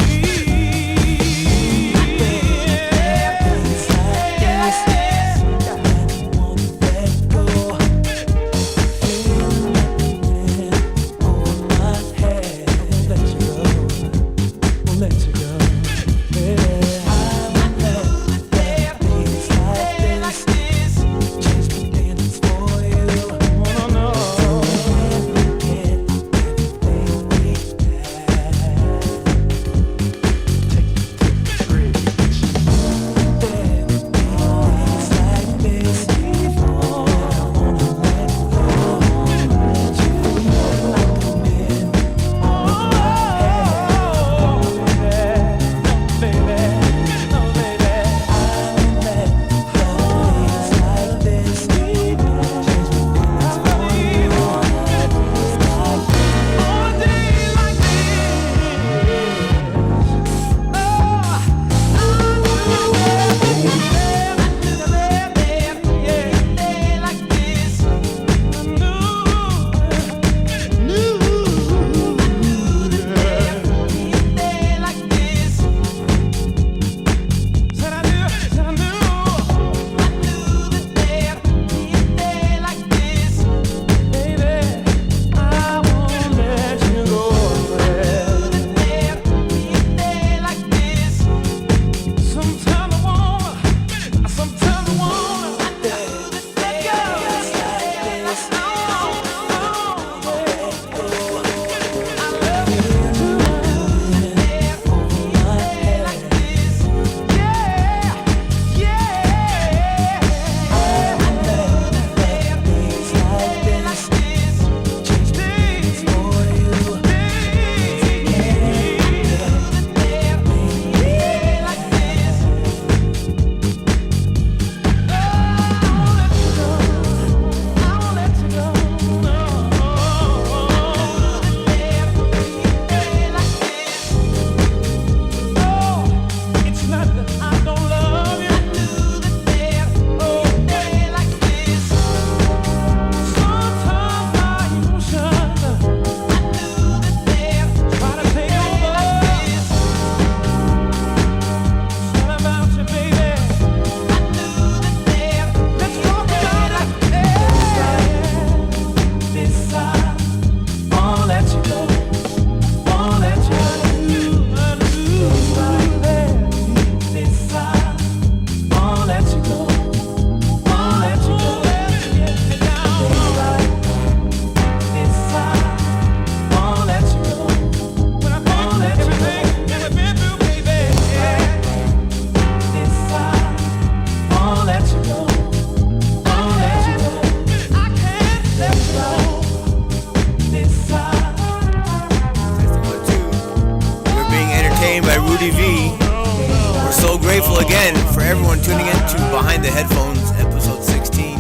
By Rudy V. We're so grateful again for everyone tuning in to Behind the Headphones, episode 16.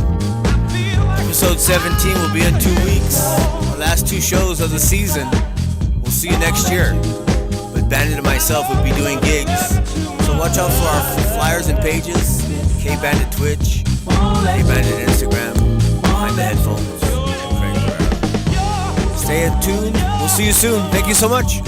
Episode 17 will be in 2 weeks. Our last 2 shows of the season. We'll see you next year. But Bandit and myself will be doing gigs. So watch out for our flyers and pages. K-Bandit Twitch, K-Bandit Instagram, Behind the Headphones. Stay tuned. We'll see you soon. Thank you so much.